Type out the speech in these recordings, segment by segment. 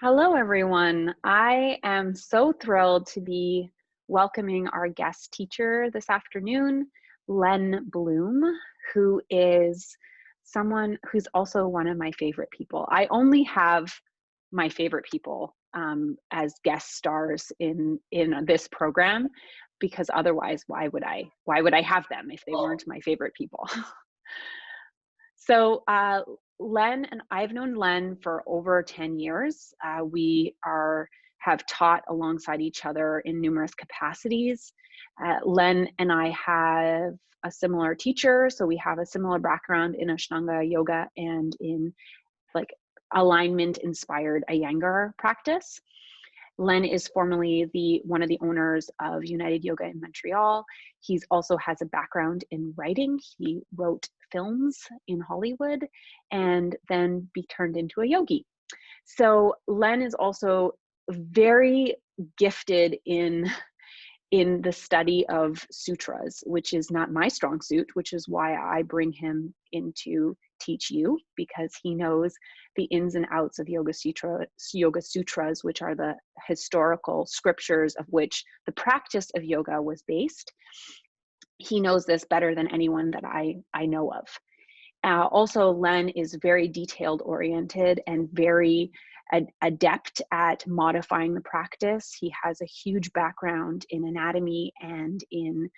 Hello, everyone. I am so thrilled to be welcoming our guest teacher this afternoon, Len Blum, who is someone who's also one of my favorite people. I only have my favorite people as guest stars in this program, because otherwise, why would I have them if they weren't my favorite people? So Len and I've known Len for over 10 years. Have taught alongside each other in numerous capacities. Len and I have a similar teacher, so we have a similar background in Ashtanga yoga and in like alignment inspired Iyengar practice. Len is formerly one of the owners of United Yoga in Montreal. He also has a background in writing. He wrote films in Hollywood and then turned into a yogi. So Len is also very gifted in the study of sutras, which is not my strong suit, which is why I bring him in to teach you, because he knows the ins and outs of Yoga Sutras, which are the historical scriptures of which the practice of yoga was based. He knows this better than anyone that I know of. Also, Len is very detailed oriented and very adept at modifying the practice. He has a huge background in anatomy and in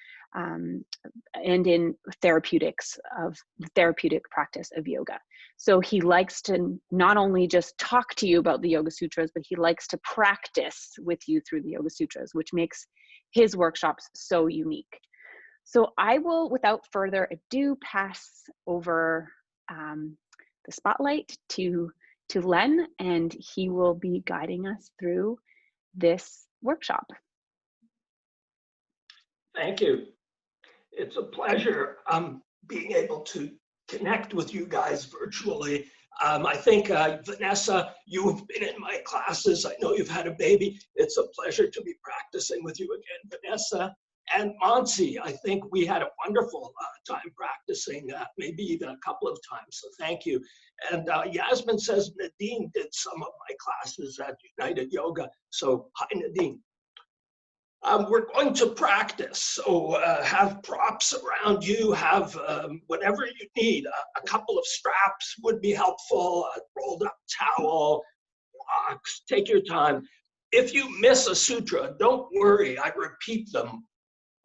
therapeutics of the therapeutic practice of yoga. So he likes to not only just talk to you about the Yoga Sutras, but he likes to practice with you through the Yoga Sutras, which makes his workshops so unique. So I will, without further ado, pass over the spotlight to Len, and he will be guiding us through this workshop. Thank you. It's a pleasure being able to connect with you guys virtually. I think, Vanessa, you've been in my classes. I know you've had a baby. It's a pleasure to be practicing with you again, Vanessa. And Monsi, I think we had a wonderful time practicing, maybe even a couple of times, so thank you. And Yasmin says Nadine did some of my classes at United Yoga, so hi Nadine. We're going to practice, so have props around you, have whatever you need. A couple of straps would be helpful, a rolled up towel, blocks, take your time. If you miss a sutra, don't worry, I repeat them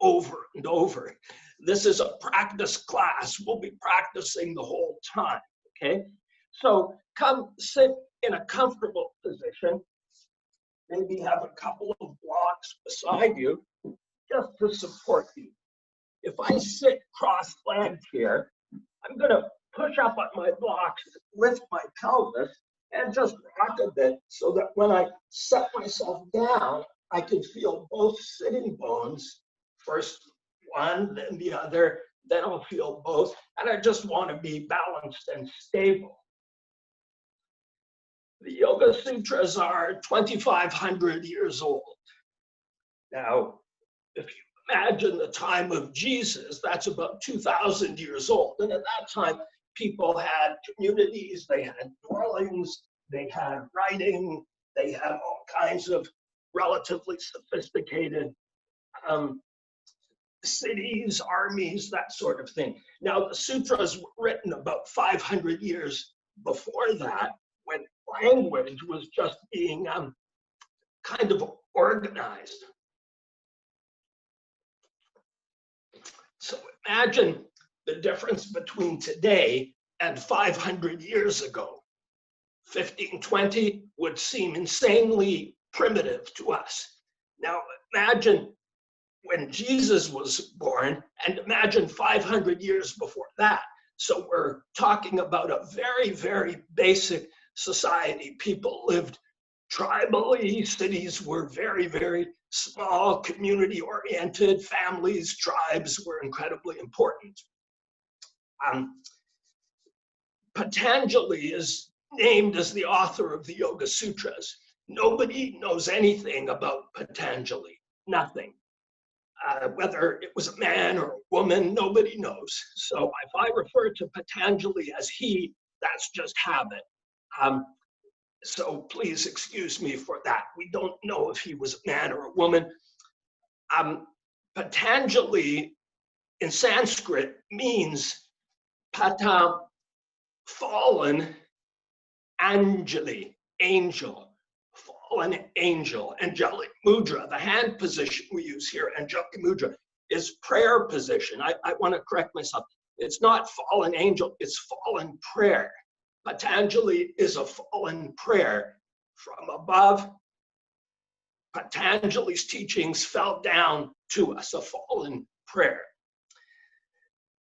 over and over. This is a practice class. We'll be practicing the whole time, okay? So come sit in a comfortable position. Maybe have a couple of blocks beside you just to support you. If I sit cross-legged here, I'm gonna push up on my blocks, lift my pelvis, and just rock a bit so that when I set myself down, I can feel both sitting bones. First one, then the other, then I'll feel both. And I just want to be balanced and stable. The Yoga Sutras are 2,500 years old. Now, if you imagine the time of Jesus, that's about 2,000 years old. And at that time, people had communities, they had dwellings, they had writing, they had all kinds of relatively sophisticated cities, armies, that sort of thing. Now, the sutras were written about 500 years before that, when language was just being kind of organized. So imagine the difference between today and 500 years ago. 1520 would seem insanely primitive to us. Now imagine when Jesus was born, and imagine 500 years before that. So we're talking about a very, very basic society. People lived tribally, cities were very, very small, community-oriented, families, tribes were incredibly important. Patanjali is named as the author of the Yoga Sutras. Nobody knows anything about Patanjali, nothing. Whether it was a man or a woman, nobody knows. So if I refer to Patanjali as he, that's just habit. So please excuse me for that. We don't know if he was a man or a woman. Patanjali in Sanskrit means patam, fallen, Anjali, angel, fallen angel, angelic mudra. The hand position we use here, angelic mudra, is prayer position. I want to correct myself. It's not fallen angel, it's fallen prayer. Patanjali is a fallen prayer from above. Patanjali's teachings fell down to us, a fallen prayer.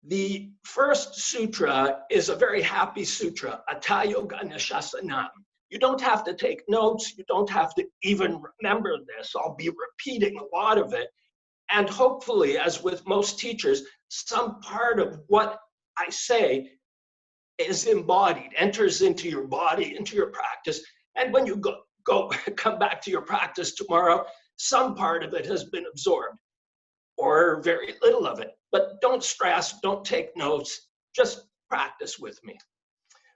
The first sutra is a very happy sutra, Hatha Yoga Nishasanam. You don't have to take notes. You don't have to even remember this. I'll be repeating a lot of it. And hopefully, as with most teachers, some part of what I say is embodied, enters into your body, into your practice. And when you come back to your practice tomorrow, some part of it has been absorbed, or very little of it. But don't stress, don't take notes, just practice with me.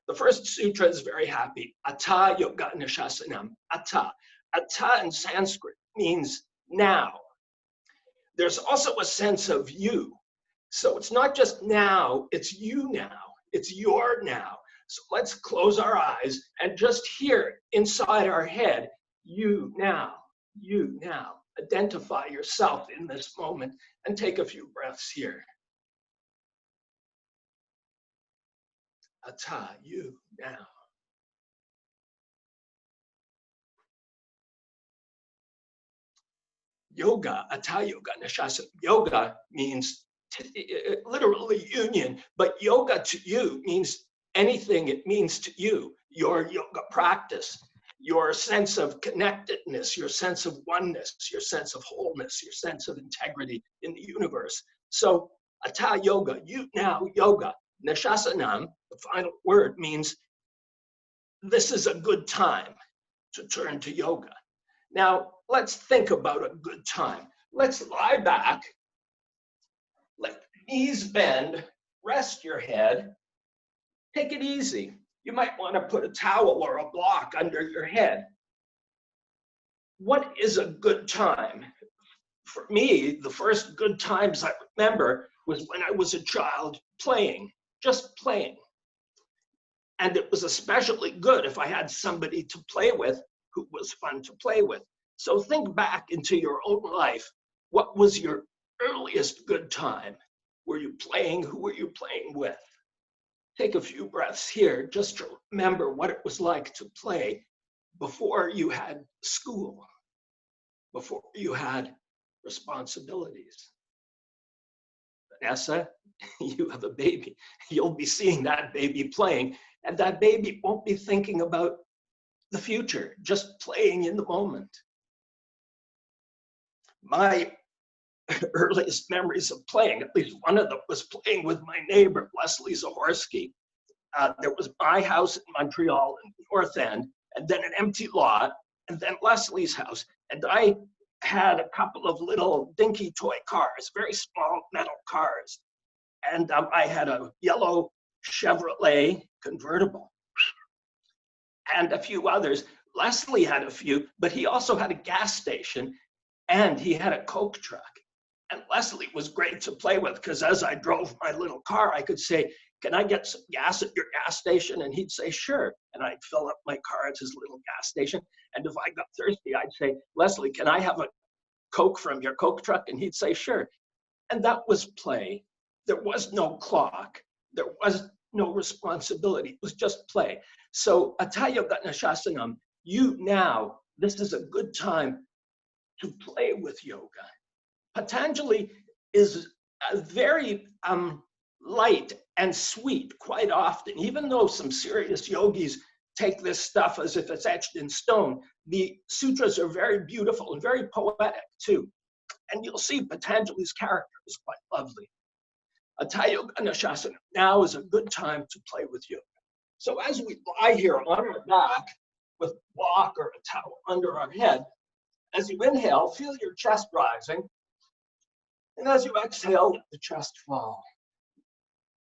The first sutra is very happy. Hatha Yoga Nishasanam. Hatha. Hatha in Sanskrit means now. There's also a sense of you. So it's not just now, it's you now. It's your now. So let's close our eyes and just hear inside our head, you now, you now. Identify yourself in this moment and take a few breaths here. Hatha, you now. Yoga, Hatha Yoga Nishasana. Yoga means literally union, but yoga to you means anything it means to you. Your yoga practice, your sense of connectedness, your sense of oneness, your sense of wholeness, your sense of integrity in the universe. So Hatha Yoga, you now yoga. Nishasanam, the final word, means this is a good time to turn to yoga. Now, let's think about a good time. Let's lie back, let knees bend, rest your head, take it easy. You might want to put a towel or a block under your head. What is a good time? For me, the first good times I remember was when I was a child playing, just playing. And it was especially good if I had somebody to play with who was fun to play with. So think back into your own life. What was your earliest good time? Were you playing? Who were you playing with? Take a few breaths here just to remember what it was like to play before you had school, before you had responsibilities. Vanessa, you have a baby. You'll be seeing that baby playing, and that baby won't be thinking about the future, just playing in the moment. My earliest memories of playing, at least one of them, was playing with my neighbor, Leslie Zahorsky. There was my house in Montreal in the North End, and then an empty lot, and then Leslie's house. And I had a couple of little dinky toy cars, very small metal cars. And I had a yellow Chevrolet convertible and a few others. Leslie had a few, but he also had a gas station and he had a Coke truck. And Leslie was great to play with because as I drove my little car, I could say, can I get some gas at your gas station? And he'd say, sure. And I'd fill up my car at his little gas station. And if I got thirsty, I'd say, Leslie, can I have a Coke from your Coke truck? And he'd say, sure. And that was play. There was no clock. There was no responsibility. It was just play. So Hatha Yoga Nishasanam, you now, this is a good time to play with yoga. Patanjali is very light and sweet quite often, even though some serious yogis take this stuff as if it's etched in stone. The sutras are very beautiful and very poetic too. And you'll see Patanjali's character is quite lovely. Hatha Yoga Nishasanam, now is a good time to play with yoga. So as we lie here on our back with a block or a towel under our head, as you inhale, feel your chest rising. And as you exhale, let the chest fall.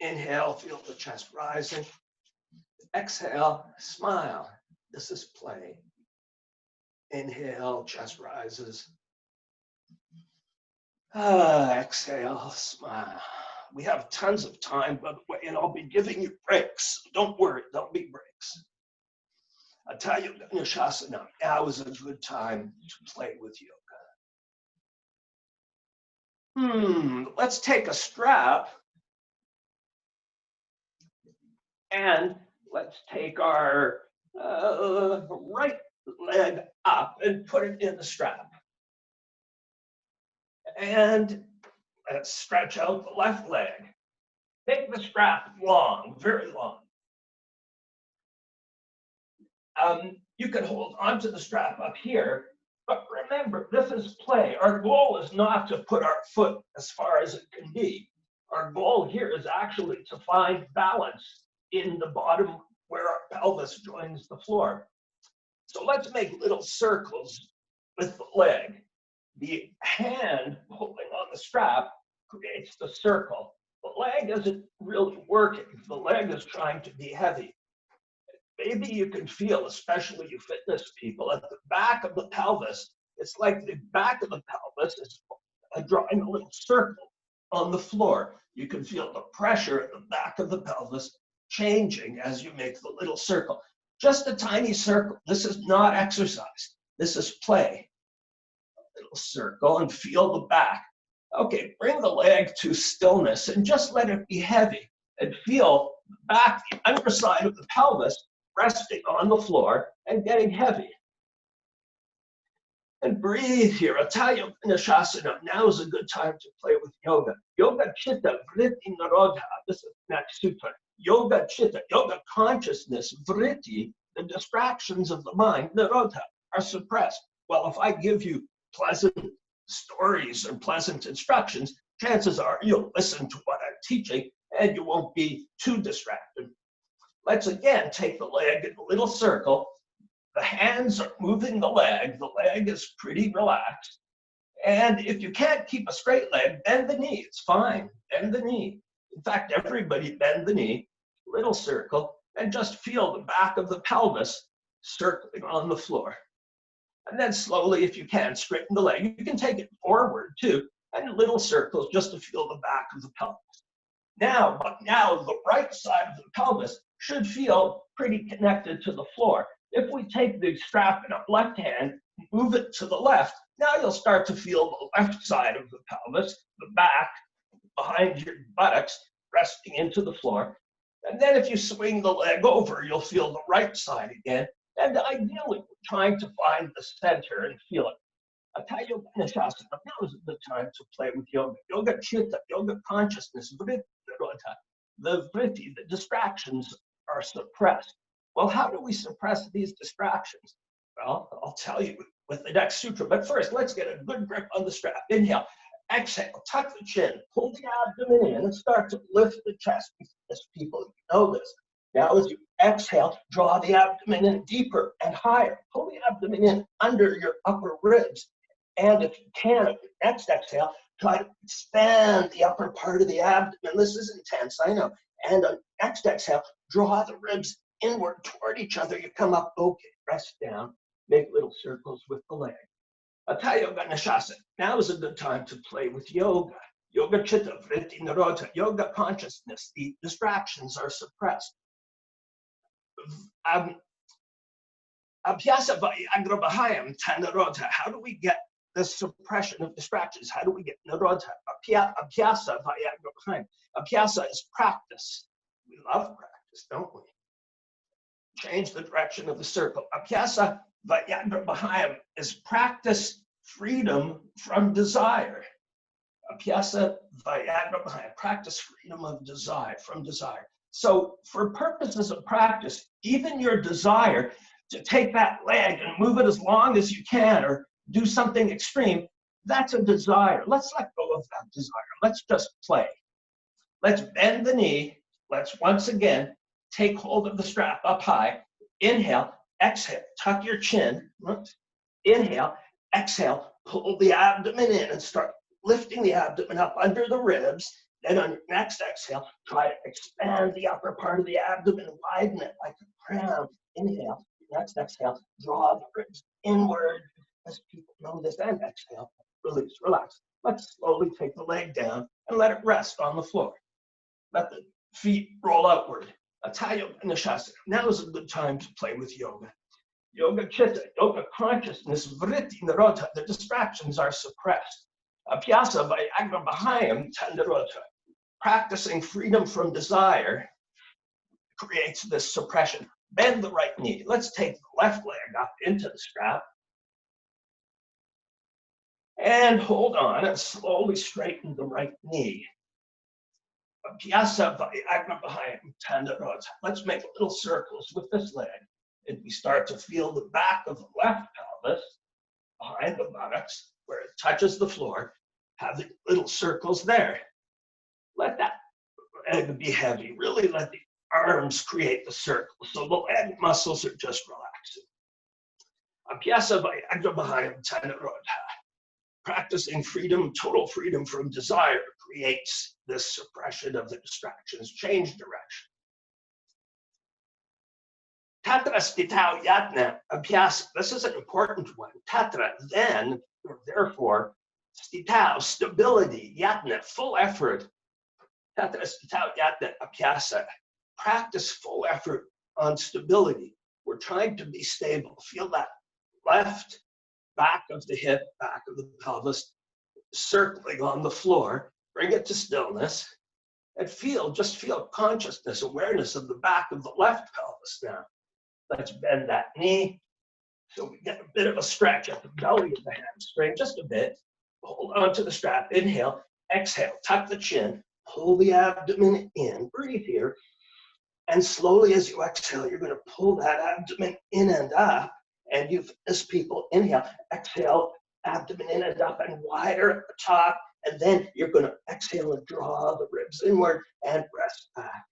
Inhale, feel the chest rising. Exhale, smile. This is play. Inhale, chest rises. Exhale, smile. We have tons of time, by the way, and I'll be giving you breaks. Don't worry, there'll be breaks. Atayoganyashasana, now is a good time to play with yoga. Let's take a strap and let's take our right leg up and put it in the strap. And let's stretch out the left leg. Make the strap long, very long. You can hold onto the strap up here, but remember, this is play. Our goal is not to put our foot as far as it can be. Our goal here is actually to find balance in the bottom where our pelvis joins the floor. So let's make little circles with the leg. The hand holding on the strap creates the circle. The leg isn't really working. The leg is trying to be heavy. Maybe you can feel, especially you fitness people, at the back of the pelvis, it's like the back of the pelvis is drawing a little circle on the floor. You can feel the pressure at the back of the pelvis changing as you make the little circle. Just a tiny circle. This is not exercise. This is play. A little circle and feel the back. Okay, bring the leg to stillness and just let it be heavy and feel the back, the underside of the pelvis resting on the floor and getting heavy. And breathe here. Atayoganyashasana. Now is a good time to play with yoga. Yoga chitta vritti narodha. This is next sutra. Yoga chitta, yoga consciousness, vritti, the distractions of the mind, narodha, are suppressed. Well, if I give you pleasant stories or pleasant instructions, chances are you'll listen to what I'm teaching and you won't be too distracted. Let's again take the leg in a little circle. The hands are moving the leg. The leg is pretty relaxed. And if you can't keep a straight leg, bend the knee. It's fine. Bend the knee. In fact, everybody bend the knee, little circle, and just feel the back of the pelvis circling on the floor. And then slowly, if you can, straighten the leg. You can take it forward too, and little circles just to feel the back of the pelvis. Now the right side of the pelvis should feel pretty connected to the floor. If we take the strap in our left hand, move it to the left, now you'll start to feel the left side of the pelvis, the back, behind your buttocks, resting into the floor. And then if you swing the leg over, you'll feel the right side again. And ideally, we're trying to find the center and feel it. Atayoganyashasana. Now is a good time to play with yoga. Yoga chitta, yoga consciousness, vritti, the vritti, the distractions are suppressed. Well, how do we suppress these distractions? Well, I'll tell you with the next sutra. But first, let's get a good grip on the strap. Inhale, exhale, tuck the chin, pull the abdomen in, and start to lift the chest. As people, you know this. Now, as you exhale, draw the abdomen in deeper and higher. Pull the abdomen in under your upper ribs. And if you can, at the next exhale, try to expand the upper part of the abdomen. This is intense, I know. And on next exhale, draw the ribs inward toward each other. You come up, okay, rest down, make little circles with the leg. Atayoganyashasana. Now is a good time to play with yoga. Yoga chitta, vritti, narodha, yoga consciousness. The distractions are suppressed. Abhyasa vyagrabhayam tanarodha. How do we get the suppression of distractions? How do we get narodha? Abhyasa vyagrabhayam. Abhyasa is practice. We love practice, don't we? Change the direction of the circle. Abhyasa vyagrabhayam is practice freedom from desire. Abhyasa vyagrabhayam, practice freedom of desire, from desire. So for purposes of practice, even your desire to take that leg and move it as long as you can or do something extreme, that's a desire. Let's let go of that desire. Let's just play. Let's bend the knee. Let's once again take hold of the strap up high. Inhale, exhale, tuck your chin. Inhale, exhale, pull the abdomen in and start lifting the abdomen up under the ribs. Then on your next exhale, try to expand the upper part of the abdomen, widen it like a crown. Inhale. Next exhale, draw the ribs inward. As people know this, and exhale, release, relax. Let's slowly take the leg down and let it rest on the floor. Let the feet roll outward. TYAPP. Now is a good time to play with yoga. Yoga chitta, yoga consciousness, vritti nirodha, the distractions are suppressed. Abhyasa Vyagrabhayam Tandarota. Practicing freedom from desire creates this suppression. Bend the right knee. Let's take the left leg up into the strap. And hold on and slowly straighten the right knee. Abhyasa Vyagrabhayam Tandarota. Let's make little circles with this leg. And we start to feel the back of the left pelvis behind the buttocks where it touches the floor. Have the little circles there. Let that leg be heavy. Really let the arms create the circle. So the leg muscles are just relaxing. Abhyasa Vyagrabhayam Tandarota. Practicing freedom, total freedom from desire creates this suppression of the distractions. Change direction. Tatra stitau yatna abhyasa. This is an important one. Tatra, then, or therefore, stitau, stability, yatna, full effort. Tatra stitau yatna abhyasa. Practice full effort on stability. We're trying to be stable. Feel that left back of the hip, back of the pelvis, circling on the floor. Bring it to stillness. And just feel consciousness, awareness of the back of the left pelvis now. Let's bend that knee so we get a bit of a stretch at the belly of the hamstring, just a bit. Hold on to the strap. Inhale, exhale, tuck the chin, pull the abdomen in. Breathe here. And slowly as you exhale, you're going to pull that abdomen in and up. And as people inhale, exhale, abdomen in and up and wider at the top. And then you're going to exhale and draw the ribs inward and rest back.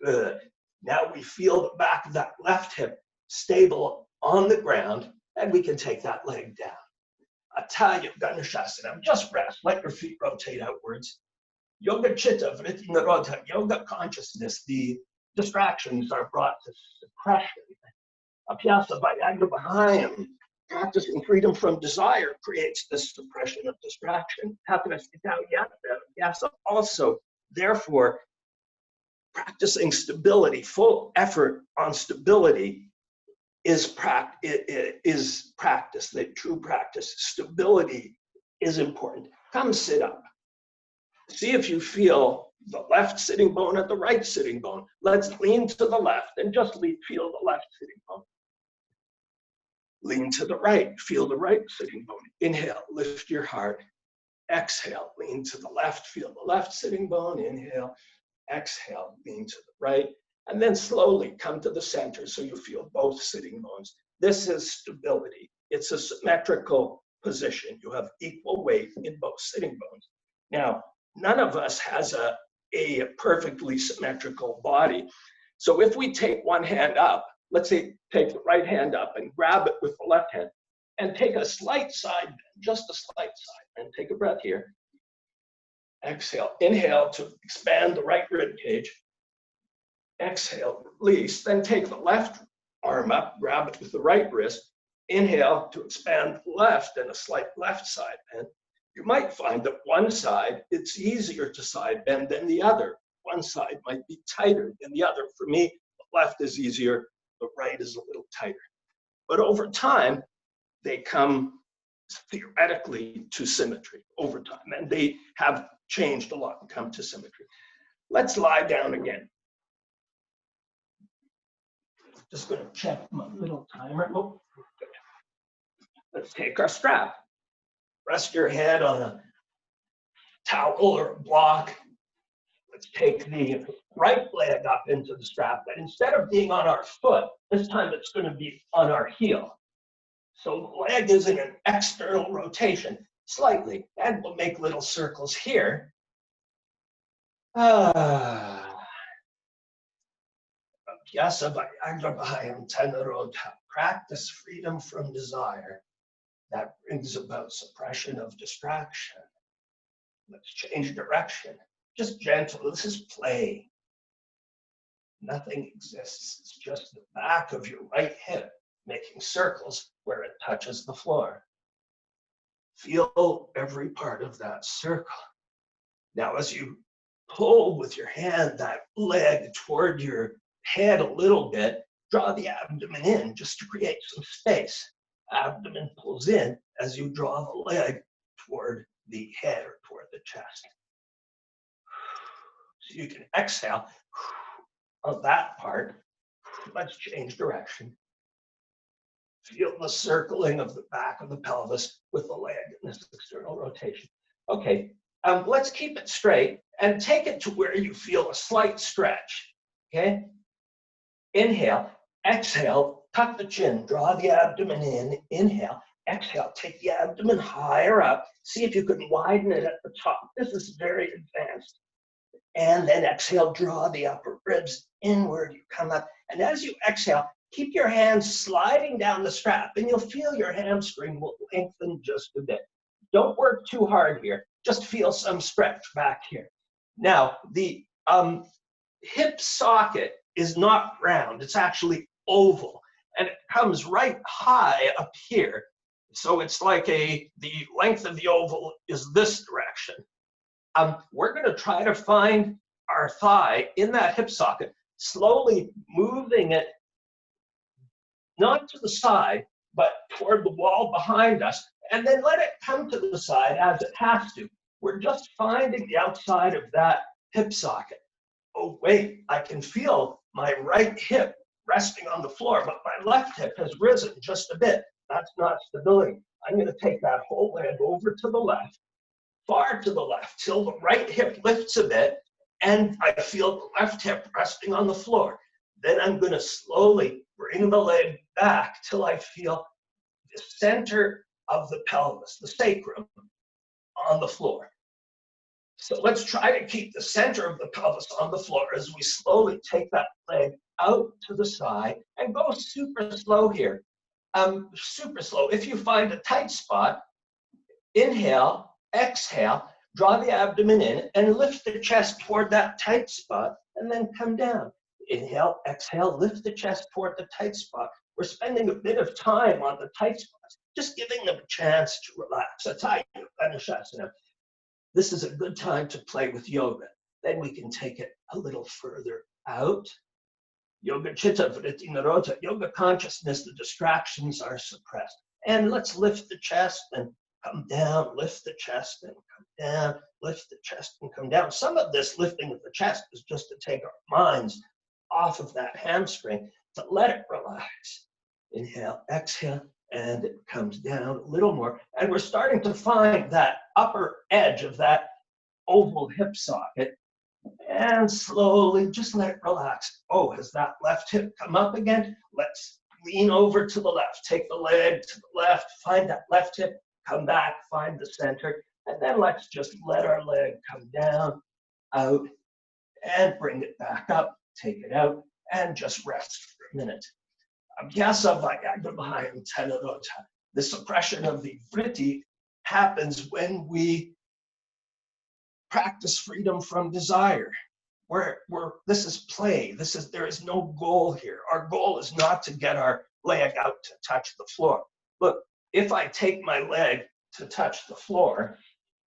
Good. Now we feel the back of that left hip stable on the ground, and we can take that leg down. TYAPP. Just rest. Let your feet rotate outwards. Yoga chitta, vritti nirodha, yoga consciousness. The distractions are brought to suppression. Abhyasa Vyagrabhayam. Practicing freedom from desire creates this suppression of distraction. Tatra stitau yatna. Also, therefore, practicing stability, full effort on stability is practice, the true practice. Stability is important. Come sit up. See if you feel the left sitting bone at the right sitting bone. Let's lean to the left and just feel the left sitting bone. Lean to the right, feel the right sitting bone. Inhale, lift your heart. Exhale, lean to the left, feel the left sitting bone. Inhale. Exhale, lean to the right, and then slowly come to the center so you feel both sitting bones. This is stability. It's a symmetrical position. You have equal weight in both sitting bones. Now, none of us has a perfectly symmetrical body. So if we take one hand up, let's say take the right hand up and grab it with the left hand and take a slight side bend, just a slight side bend. Take a breath here. Exhale, inhale to expand the right rib cage. Exhale, release. Then take the left arm up, grab it with the right wrist. Inhale to expand left and a slight left side bend. You might find that one side, it's easier to side bend than the other. One side might be tighter than the other. For me, the left is easier, the right is a little tighter. But over time, they come theoretically to symmetry over time, and they have changed a lot and come to symmetry. Let's lie down again. Just going to check my little timer. Oh, good. Let's take our strap. Rest your head on a towel or a block. Let's take the right leg up into the strap, but instead of being on our foot, this time it's going to be on our heel. So the leg is in an external rotation, slightly, and we'll make little circles here. Practice freedom from desire. That brings about suppression of distraction. Let's change direction. Just gentle. This is play. Nothing exists. It's just the back of your right hip making circles where it touches the floor. Feel every part of that circle. Now, as you pull with your hand that leg toward your head a little bit, draw the abdomen in just to create some space. Abdomen pulls in as you draw the leg toward the head or toward the chest. So you can exhale on that part. Let's change direction. Feel the circling of the back of the pelvis with the leg in this external rotation. Okay, let's keep it straight and take it to where you feel a slight stretch. Okay, inhale, exhale, tuck the chin, draw the abdomen in, inhale, exhale, take the abdomen higher up. See if you can widen it at the top. This is very advanced. And then exhale, draw the upper ribs inward, you come up. And as you exhale, keep your hands sliding down the strap and you'll feel your hamstring will lengthen just a bit. Don't work too hard here, just feel some stretch back here. Now, the hip socket is not round, it's actually oval. And it comes right high up here. So it's like the length of the oval is this direction. We're going to try to find our thigh in that hip socket, slowly moving it not to the side, but toward the wall behind us, and then let it come to the side as it has to. We're just finding the outside of that hip socket. Oh, wait, I can feel my right hip resting on the floor, but my left hip has risen just a bit. That's not stability. I'm going to take that whole leg over to the left, far to the left, till the right hip lifts a bit, and I feel the left hip resting on the floor. Then I'm going to slowly bring the leg back till I feel the center of the pelvis, the sacrum, on the floor. So let's try to keep the center of the pelvis on the floor as we slowly take that leg out to the side and go super slow here. Super slow. If you find a tight spot, inhale, exhale, draw the abdomen in and lift the chest toward that tight spot and then come down. Inhale, exhale, lift the chest toward the tight spot. We're spending a bit of time on the tight spots, just giving them a chance to relax. That's how you finish asana. This is a good time to play with yoga. Then we can take it a little further out. Yoga chitta vritti narota, yoga consciousness, the distractions are suppressed. And let's lift the chest and come down, lift the chest and come down, lift the chest and come down. Some of this lifting of the chest is just to take our minds off of that hamstring, to let it relax. Inhale, exhale, and it comes down a little more. And we're starting to find that upper edge of that oval hip socket. And slowly just let it relax. Oh, has that left hip come up again? Let's lean over to the left. Take the leg to the left, find that left hip, come back, find the center. And then let's just let our leg come down, out, and bring it back up. Take it out, and just rest for a minute. Abhyasa Vayagramahayam Tanarota. The suppression of the vritti happens when we practice freedom from desire. This is play. There is no goal here. Our goal is not to get our leg out to touch the floor. Look, if I take my leg to touch the floor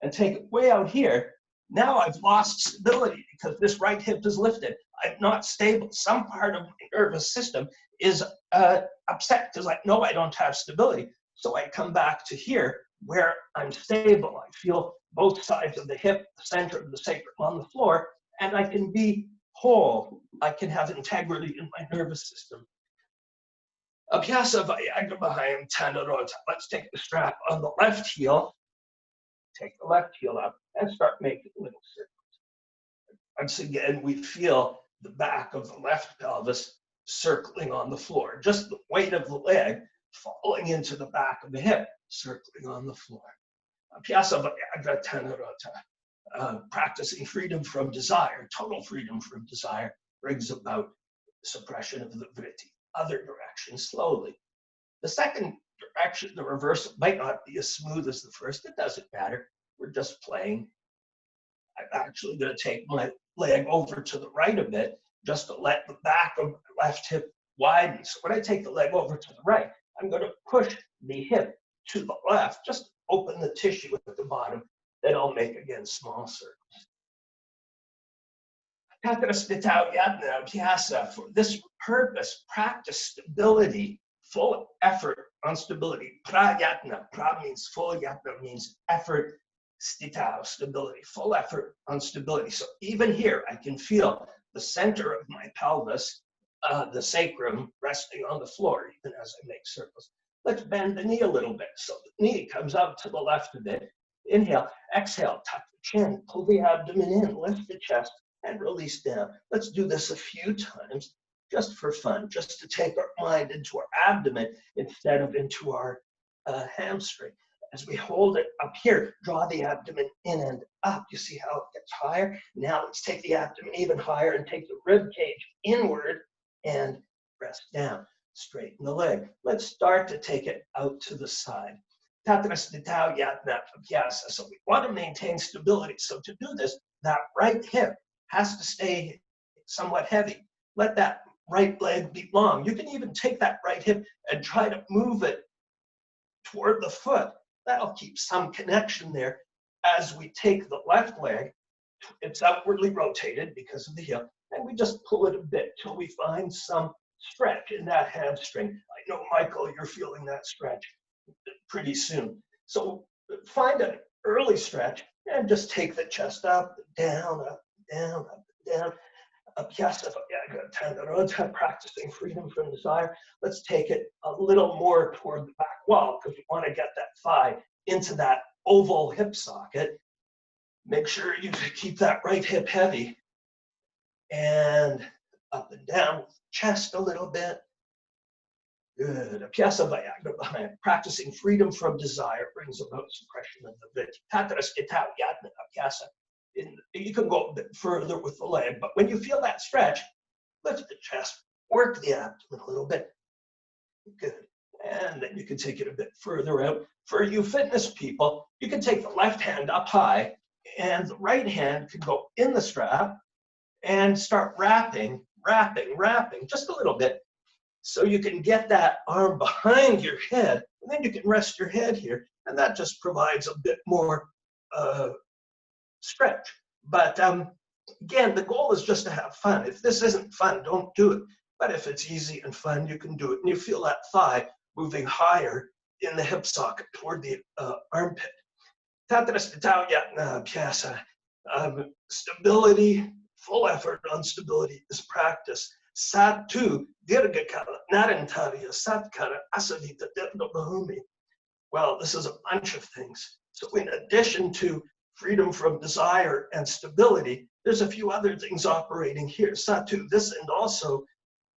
and take it way out here, now I've lost stability because this right hip is lifted. I'm not stable. Some part of my nervous system is upset because I know I don't have stability. So I come back to here where I'm stable. I feel both sides of the hip, the center of the sacrum on the floor, and I can be whole. I can have integrity in my nervous system. Abhyasa Vayagramahayam Tanarota. Let's take the strap on the left heel, take the left heel up, and start making little circles. Once again, we feel the back of the left pelvis circling on the floor. Just the weight of the leg falling into the back of the hip, circling on the floor. Abhyasa Vayagramahayam Tanarota. Practicing freedom from desire, total freedom from desire, brings about suppression of the vritti. Other direction, slowly. The second direction, the reverse, might not be as smooth as the first. It doesn't matter. We're just playing. I'm actually going to take my leg over to the right a bit, just to let the back of my left hip widen. So when I take the leg over to the right, I'm going to push the hip to the left, just open the tissue at the bottom. Then I'll make, again, small circles. For this purpose, practice stability, full effort on stability. Prayatna, pra means full, yatna means effort, stitao, stability, full effort on stability. So even here, I can feel the center of my pelvis, the sacrum resting on the floor, even as I make circles. Let's bend the knee a little bit. So the knee comes out to the left a bit. Inhale, exhale, tuck the chin, pull the abdomen in, lift the chest, and release down. Let's do this a few times just for fun, just to take our mind into our abdomen instead of into our hamstring. As we hold it up here, draw the abdomen in and up. You see how it gets higher? Now let's take the abdomen even higher and take the rib cage inward and press down. Straighten the leg. Let's start to take it out to the side. So we want to maintain stability. So to do this, that right hip has to stay somewhat heavy. Let that right leg be long. You can even take that right hip and try to move it toward the foot. That'll keep some connection there. As we take the left leg, it's outwardly rotated because of the heel, and we just pull it a bit till we find some stretch in that hamstring. I know, Michael, you're feeling that stretch pretty soon. So find an early stretch and just take the chest up, down, up, down, up, down. Practicing freedom from desire. Let's take it a little more toward the back wall because we want to get that thigh into that oval hip socket. Make sure you keep that right hip heavy. And up and down, chest a little bit. Good. Practicing freedom from desire brings about suppression of the vit. You can go a bit further with the leg, but when you feel that stretch, lift the chest, work the abdomen a little bit. Good. And then you can take it a bit further out. For you fitness people, you can take the left hand up high, and the right hand can go in the strap and start wrapping just a little bit. So you can get that arm behind your head, and then you can rest your head here, and that just provides a bit more stretch. But again, the goal is just to have fun. If this isn't fun, don't do it. But if it's easy and fun, you can do it. And you feel that thigh moving higher in the hip socket toward the armpit. Stability, full effort on stability is practice. Satu dirghakala narantarya satkara asavita dirghabhumi. Well, this is a bunch of things. So in addition to freedom from desire and stability, there's a few other things operating here. Satu, this, and also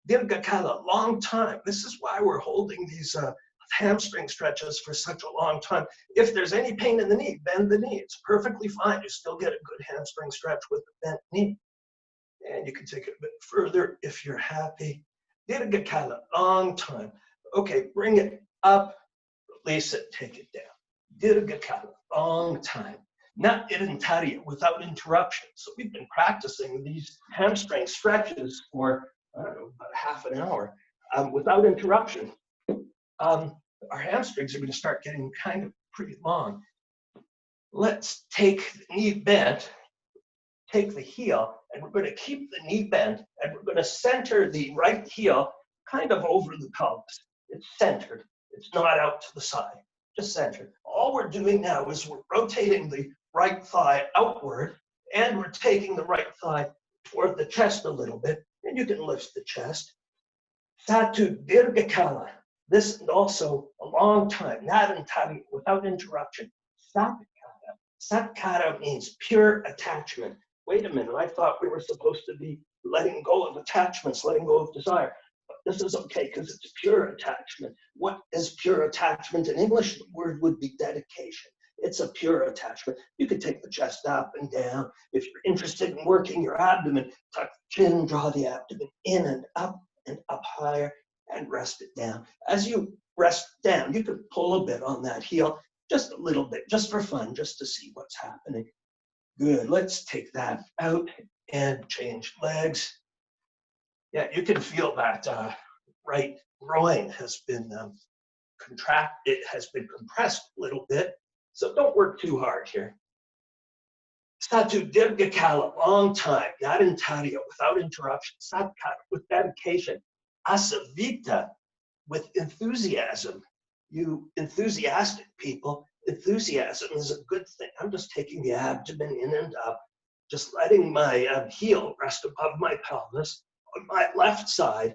dirghakala, long time. This is why we're holding these hamstring stretches for such a long time. If there's any pain in the knee, bend the knee. It's perfectly fine. You still get a good hamstring stretch with the bent knee. And you can take it a bit further if you're happy. Dirghakala, long time. Okay, bring it up, release it, take it down. Dirghakala, long time. Not irintarya, without interruption. So we've been practicing these hamstring stretches for, I don't know, about half an hour without interruption. Our hamstrings are going to start getting kind of pretty long. Let's take the knee bent, take the heel, and we're going to keep the knee bent, and we're going to center the right heel kind of over the pelvis. It's centered. It's not out to the side, just centered. All we're doing now is we're rotating the right thigh outward, and we're taking the right thigh toward the chest a little bit, and you can lift the chest. Satu dirghakala. This is also a long time, narantari, without interruption. Satkara. Satkara means pure attachment. Wait a minute, I thought we were supposed to be letting go of attachments, letting go of desire. But this is okay because it's pure attachment. What is pure attachment? In English, the word would be dedication. It's a pure attachment. You can take the chest up and down. If you're interested in working your abdomen, tuck the chin, draw the abdomen in and up higher, and rest it down. As you rest down, you can pull a bit on that heel, just a little bit, just for fun, just to see what's happening. Good, let's take that out and change legs. Yeah, you can feel that right groin has been it has been compressed a little bit. So don't work too hard here. Satu Dirghakala, long time, Yarintarya, without interruption. Satkara, with dedication. Asavita, with enthusiasm. You enthusiastic people, enthusiasm is a good thing. I'm just taking the abdomen in and up, just letting my heel rest above my pelvis. On my left side,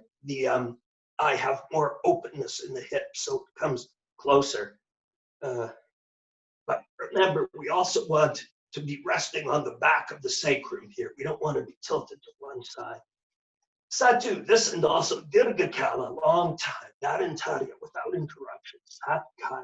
I have more openness in the hips, so it comes closer. But remember, we also want to be resting on the back of the sacrum here. We don't want to be tilted to one side. Satu, this and also Dirghakala, long time, Narantarya, without interruption. Satkara,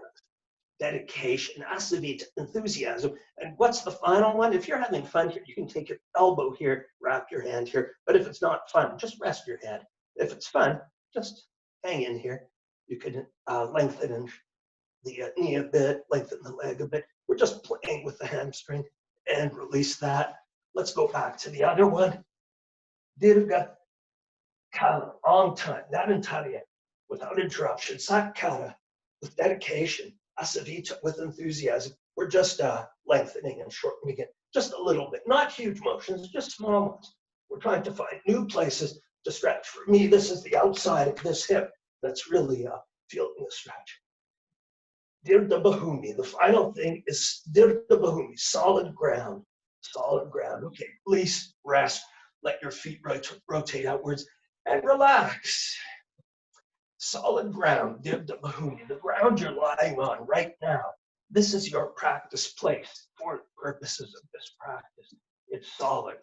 dedication, Asavita, enthusiasm. And what's the final one? If you're having fun here, you can take your elbow here, wrap your hand here. But if it's not fun, just rest your head. If it's fun, just hang in here. You can lengthen the knee a bit, lengthen the leg a bit. We're just playing with the hamstring and release that. Let's go back to the other one. Dirgha Kala, long time, Narantarya, without interruption. Satkara, with dedication. Asavita, with enthusiasm. We're just lengthening and shortening it just a little bit. Not huge motions, just small ones. We're trying to find new places to stretch. For me, this is the outside of this hip that's really feeling the stretch. Dirta Bahumi, the final thing is Dirta Bahumi, solid ground, solid ground. Okay, please rest, let your feet rotate outwards, and relax. Solid ground, Dirta Bahumi, the ground you're lying on right now. This is your practice place for the purposes of this practice. It's solid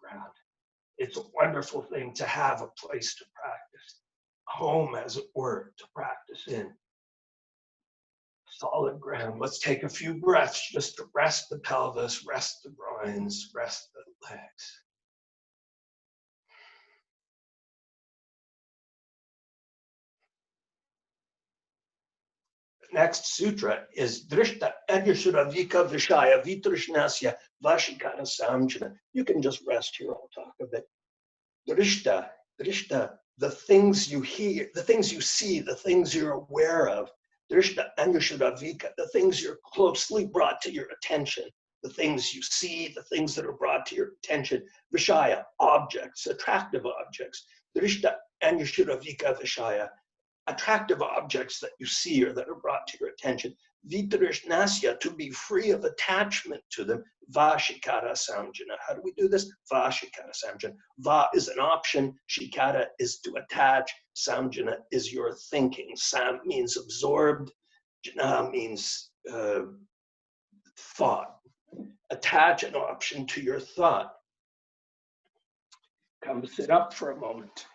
ground. It's a wonderful thing to have a place to practice, a home, as it were, to practice in. Solid ground. Let's take a few breaths just to rest the pelvis, rest the groins, rest the legs. The next sutra is Drishta Agyashuravika Vishaya Vitrishnasya Vashikara Samjana. You can just rest here, I'll talk a bit. Drishta, the things you hear, the things you see, the things you're aware of. Drishta Anyashuravika, the things you're closely brought to your attention, the things you see, the things that are brought to your attention. Vishaya, objects, attractive objects. Drishta Anyashuravika Vishaya, attractive objects that you see or that are brought to your attention. Vitrishnasya, to be free of attachment to them. Vashikara Samjana. How do we do this? Vashikara Samjana. Va is an option. Shikara is to attach. Samjana is your thinking. Sam means absorbed. Jana means thought. Attach an option to your thought. Come sit up for a moment.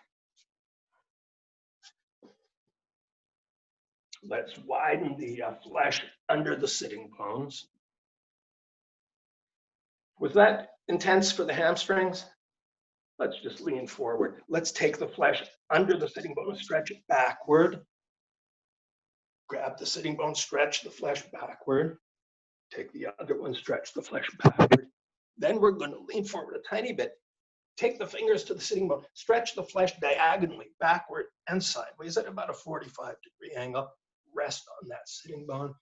Let's widen the flesh under the sitting bones. Was that intense for the hamstrings? Let's just lean forward. Let's take the flesh under the sitting bone and stretch it backward. Grab the sitting bone, stretch the flesh backward. Take the other one, stretch the flesh backward. Then we're going to lean forward a tiny bit. Take the fingers to the sitting bone, stretch the flesh diagonally, backward and sideways at about a 45-degree angle. Rest on that sitting bone.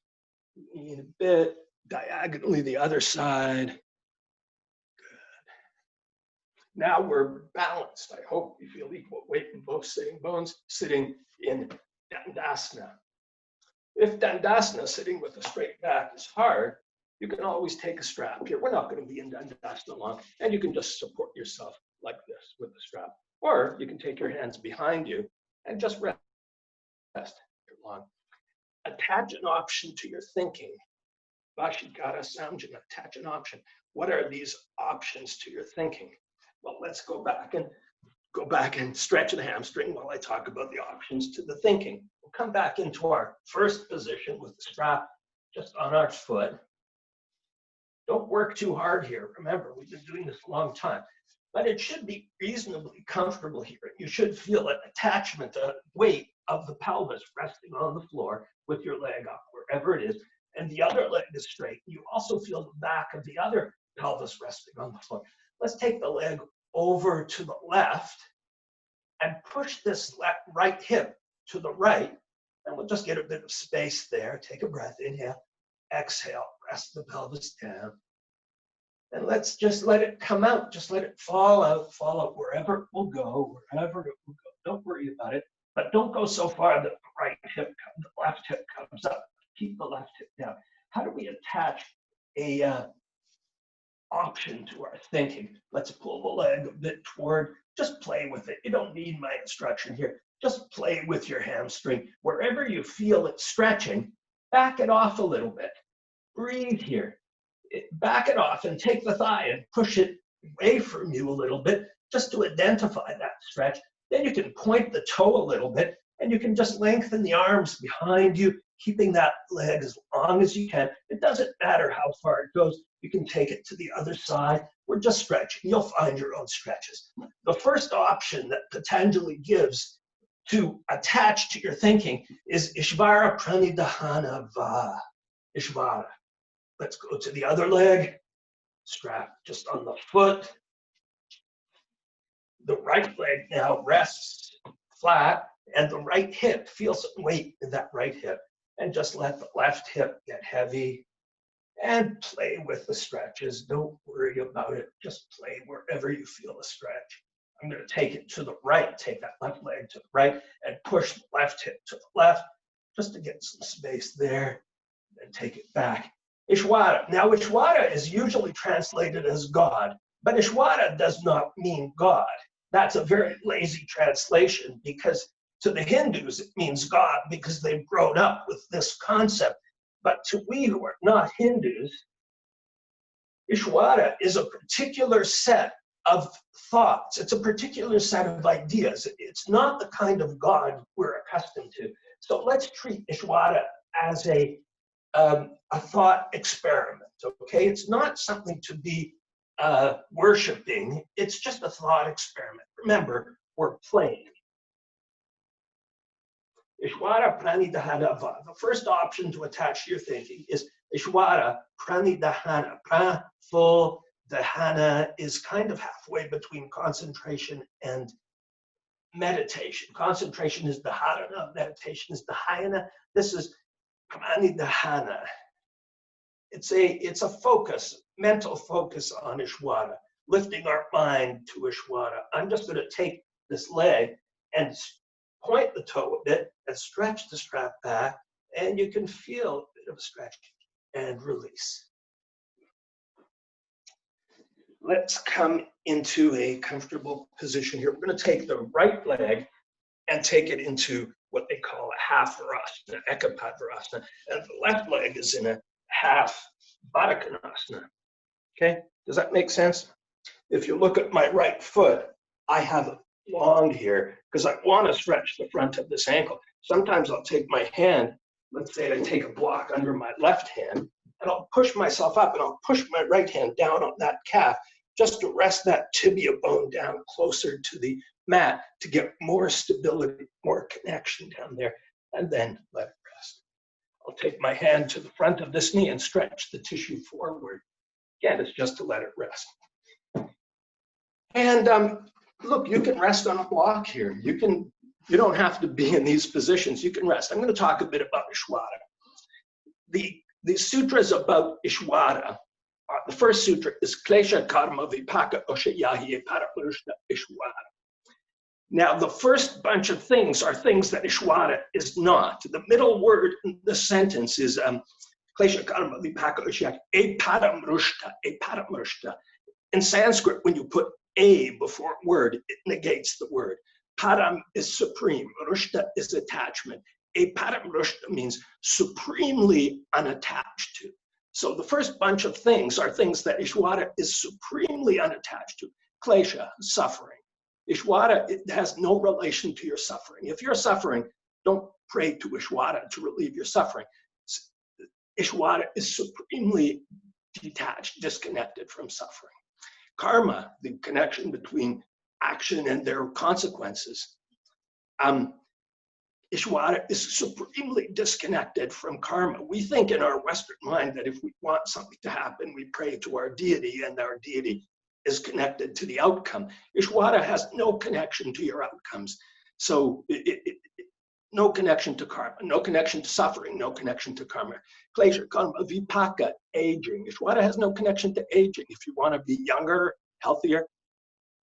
Lean a bit, diagonally the other side. Good. Now we're balanced. I hope you feel equal weight in both sitting bones, sitting in Dandasana. If Dandasana, sitting with a straight back, is hard, you can always take a strap here. We're not going to be in Dandasana long, and you can just support yourself like this with the strap. Or you can take your hands behind you and just rest here long. Attach an option to your thinking. Vashikara Samjana, attach an option. What are these options to your thinking? Well, let's go back and stretch the hamstring while I talk about the options to the thinking. We'll come back into our first position with the strap just on our foot. Don't work too hard here. Remember, we've been doing this a long time, but it should be reasonably comfortable here. You should feel an attachment, a weight of the pelvis resting on the floor with your leg up wherever it is, and the other leg is straight. You also feel the back of the other pelvis resting on the floor. Let's take the leg over to the left and push this right hip to the right. And we'll just get a bit of space there. Take a breath, inhale, exhale, rest the pelvis down. And let's just let it come out. Just let it fall out wherever it will go, wherever it will go. Don't worry about it, but don't go so far that the left hip comes up. Keep the left hip down. How do we attach a option to our thinking? Let's pull the leg a bit toward, just play with it. You don't need my instruction here. Just play with your hamstring. Wherever you feel it stretching, back it off a little bit. Breathe here. Back it off and take the thigh and push it away from you a little bit just to identify that stretch. Then you can point the toe a little bit and you can just lengthen the arms behind you, keeping that leg as long as you can. It doesn't matter how far it goes. You can take it to the other side. We're just stretching. You'll find your own stretches. The first option that Patanjali gives to attach to your thinking is Ishvara Pranidhana Va. Ishvara. Let's go to the other leg. Strap just on the foot. The right leg now rests flat, and the right hip, feel some weight in that right hip, and just let the left hip get heavy and play with the stretches. Don't worry about it. Just play wherever you feel a stretch. I'm going to take it to the right, take that left leg to the right, and push the left hip to the left, just to get some space there, and take it back. Ishvara. Now, Ishvara is usually translated as God, but Ishvara does not mean God. That's a very lazy translation, because to the Hindus, it means God because they've grown up with this concept. But to we who are not Hindus, Ishvara is a particular set of thoughts. It's a particular set of ideas. It's not the kind of God we're accustomed to. So let's treat Ishvara as a thought experiment, okay? It's not something to be worshiping. It's just a thought experiment. Remember, we're playing. Ishvara Pranidhana Va. The first option to attach to your thinking is Ishvara Pranidhana. Pra, full. Dahana is kind of halfway between concentration and meditation. Concentration is the dharana, meditation is the dhyana. This is Pranidhana. It's a focus, mental focus on Ishvara, lifting our mind to Ishvara. I'm just going to take this leg and point the toe a bit and stretch the strap back, and you can feel a bit of a stretch and release. Let's come into a comfortable position here. We're going to take the right leg and take it into what they call a half Virasana, Ekapadvirasana, and the left leg is in a half Baddha Konasana. Okay, does that make sense? If you look at my right foot, I have it long here because I want to stretch the front of this ankle. Sometimes I'll take my hand, let's say I take a block under my left hand, and I'll push myself up and I'll push my right hand down on that calf just to rest that tibia bone down closer to the mat to get more stability, more connection down there, and then let it rest. I'll take my hand to the front of this knee and stretch the tissue forward. Again, it's just to let it rest. And look, you can rest on a block here. You don't have to be in these positions. You can rest. I'm going to talk a bit about Ishvara. The sutras about Ishvara, the first sutra is Klesha Karma Vipaka Oshayahi Parapurushna Ishvara. Now, the first bunch of things are things that Ishvara is not. The middle word in the sentence is Klesha Karma Vipaka Oshayahi Paramrushta. In Sanskrit, when you put a before a word, it negates the word. Param is supreme. Rushta is attachment. A paramrushta means supremely unattached to. So the first bunch of things are things that Ishvara is supremely unattached to. Klesha, suffering. Ishvara, it has no relation to your suffering. If you're suffering, don't pray to Ishvara to relieve your suffering. Ishvara is supremely detached, disconnected from suffering. Karma, the connection between action and their consequences. Ishvara is supremely disconnected from karma. We think in our Western mind that if we want something to happen, we pray to our deity, and our deity is connected to the outcome. Ishvara has no connection to your outcomes. So no connection to karma, no connection to suffering, no connection to karma. Klesha, karma, vipaka, aging. Ishvara has no connection to aging. If you want to be younger, healthier,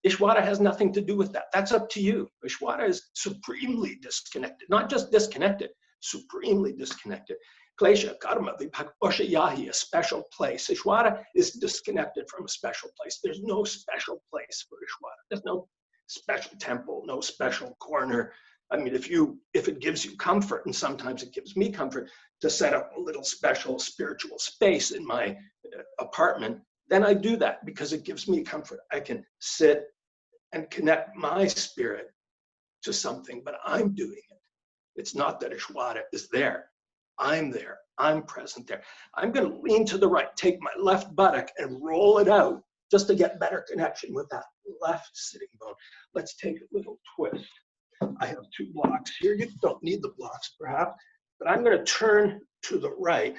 Ishvara has nothing to do with that. That's up to you. Ishvara is supremely disconnected, not just disconnected, supremely disconnected. Klesha, karma, vipaka, oshayahi, a special place. Ishvara is disconnected from a special place. There's no special place for Ishvara. There's no special temple, no special corner. I mean, if it gives you comfort, and sometimes it gives me comfort to set up a little special spiritual space in my apartment, then I do that because it gives me comfort. I can sit and connect my spirit to something, but I'm doing it. It's not that Ishvara is there. I'm there. I'm present there. I'm going to lean to the right, take my left buttock and roll it out just to get better connection with that left sitting bone. Let's take a little twist. I have 2 blocks here. You don't need the blocks perhaps, but I'm going to turn to the right.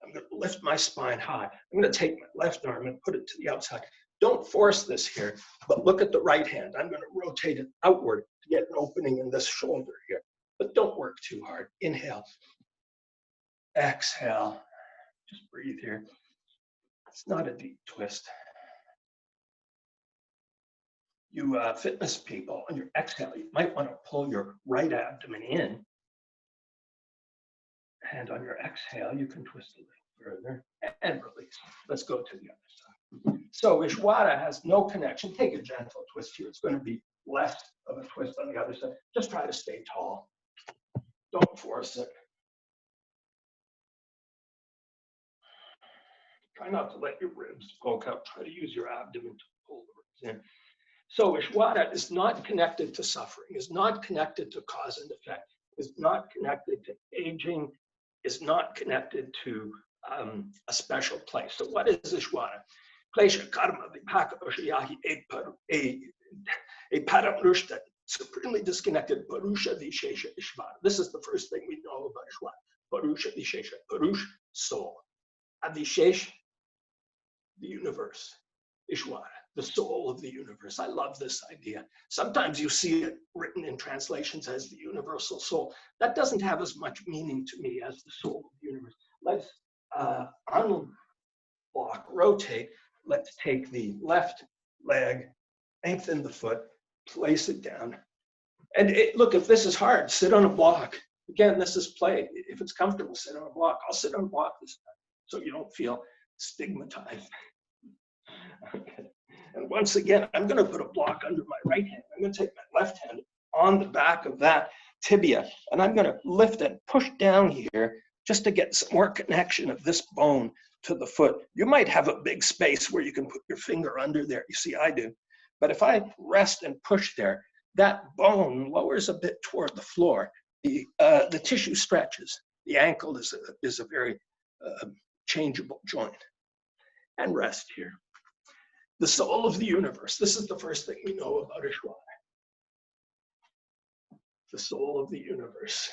I'm going to lift my spine high. I'm going to take my left arm and put it to the outside. Don't force this here, but look at the right hand. I'm going to rotate it outward to get an opening in this shoulder here, but don't work too hard. Inhale. Exhale. Just breathe here. It's not a deep twist. You fitness people, on your exhale, you might want to pull your right abdomen in. And on your exhale, you can twist a little further and release. Let's go to the other side. So Ishvara has no connection. Take a gentle twist here. It's going to be less of a twist on the other side. Just try to stay tall. Don't force it. Try not to let your ribs poke out. Try to use your abdomen to pull the ribs in. So Ishvara is not connected to suffering, is not connected to cause and effect, is not connected to aging, is not connected to a special place. So what is Ishvara? Klesha, karma, vipaka, oshayahi, a paramrushta, supremely disconnected, Purusha, Vishesha, Ishvara. This is the first thing we know about Ishvara. Purusha, Vishesha, Purush, soul. Avishesh, the universe. Ishvara, the soul of the universe. I love this idea. Sometimes you see it written in translations as the universal soul. That doesn't have as much meaning to me as the soul of the universe. Let's unblock, rotate. Let's take the left leg, lengthen the foot, place it down. And look, if this is hard, sit on a block. Again, this is play. If it's comfortable, sit on a block. I'll sit on a block this time so you don't feel stigmatized. Okay. And once again, I'm going to put a block under my right hand. I'm going to take my left hand on the back of that tibia, and I'm going to lift and push down here just to get some more connection of this bone to the foot. You might have a big space where you can put your finger under there. You see, I do. But if I rest and push there, that bone lowers a bit toward the floor. The tissue stretches. The ankle is a very changeable joint. And rest here. The soul of the universe. This is the first thing we know about Ishvara. The soul of the universe.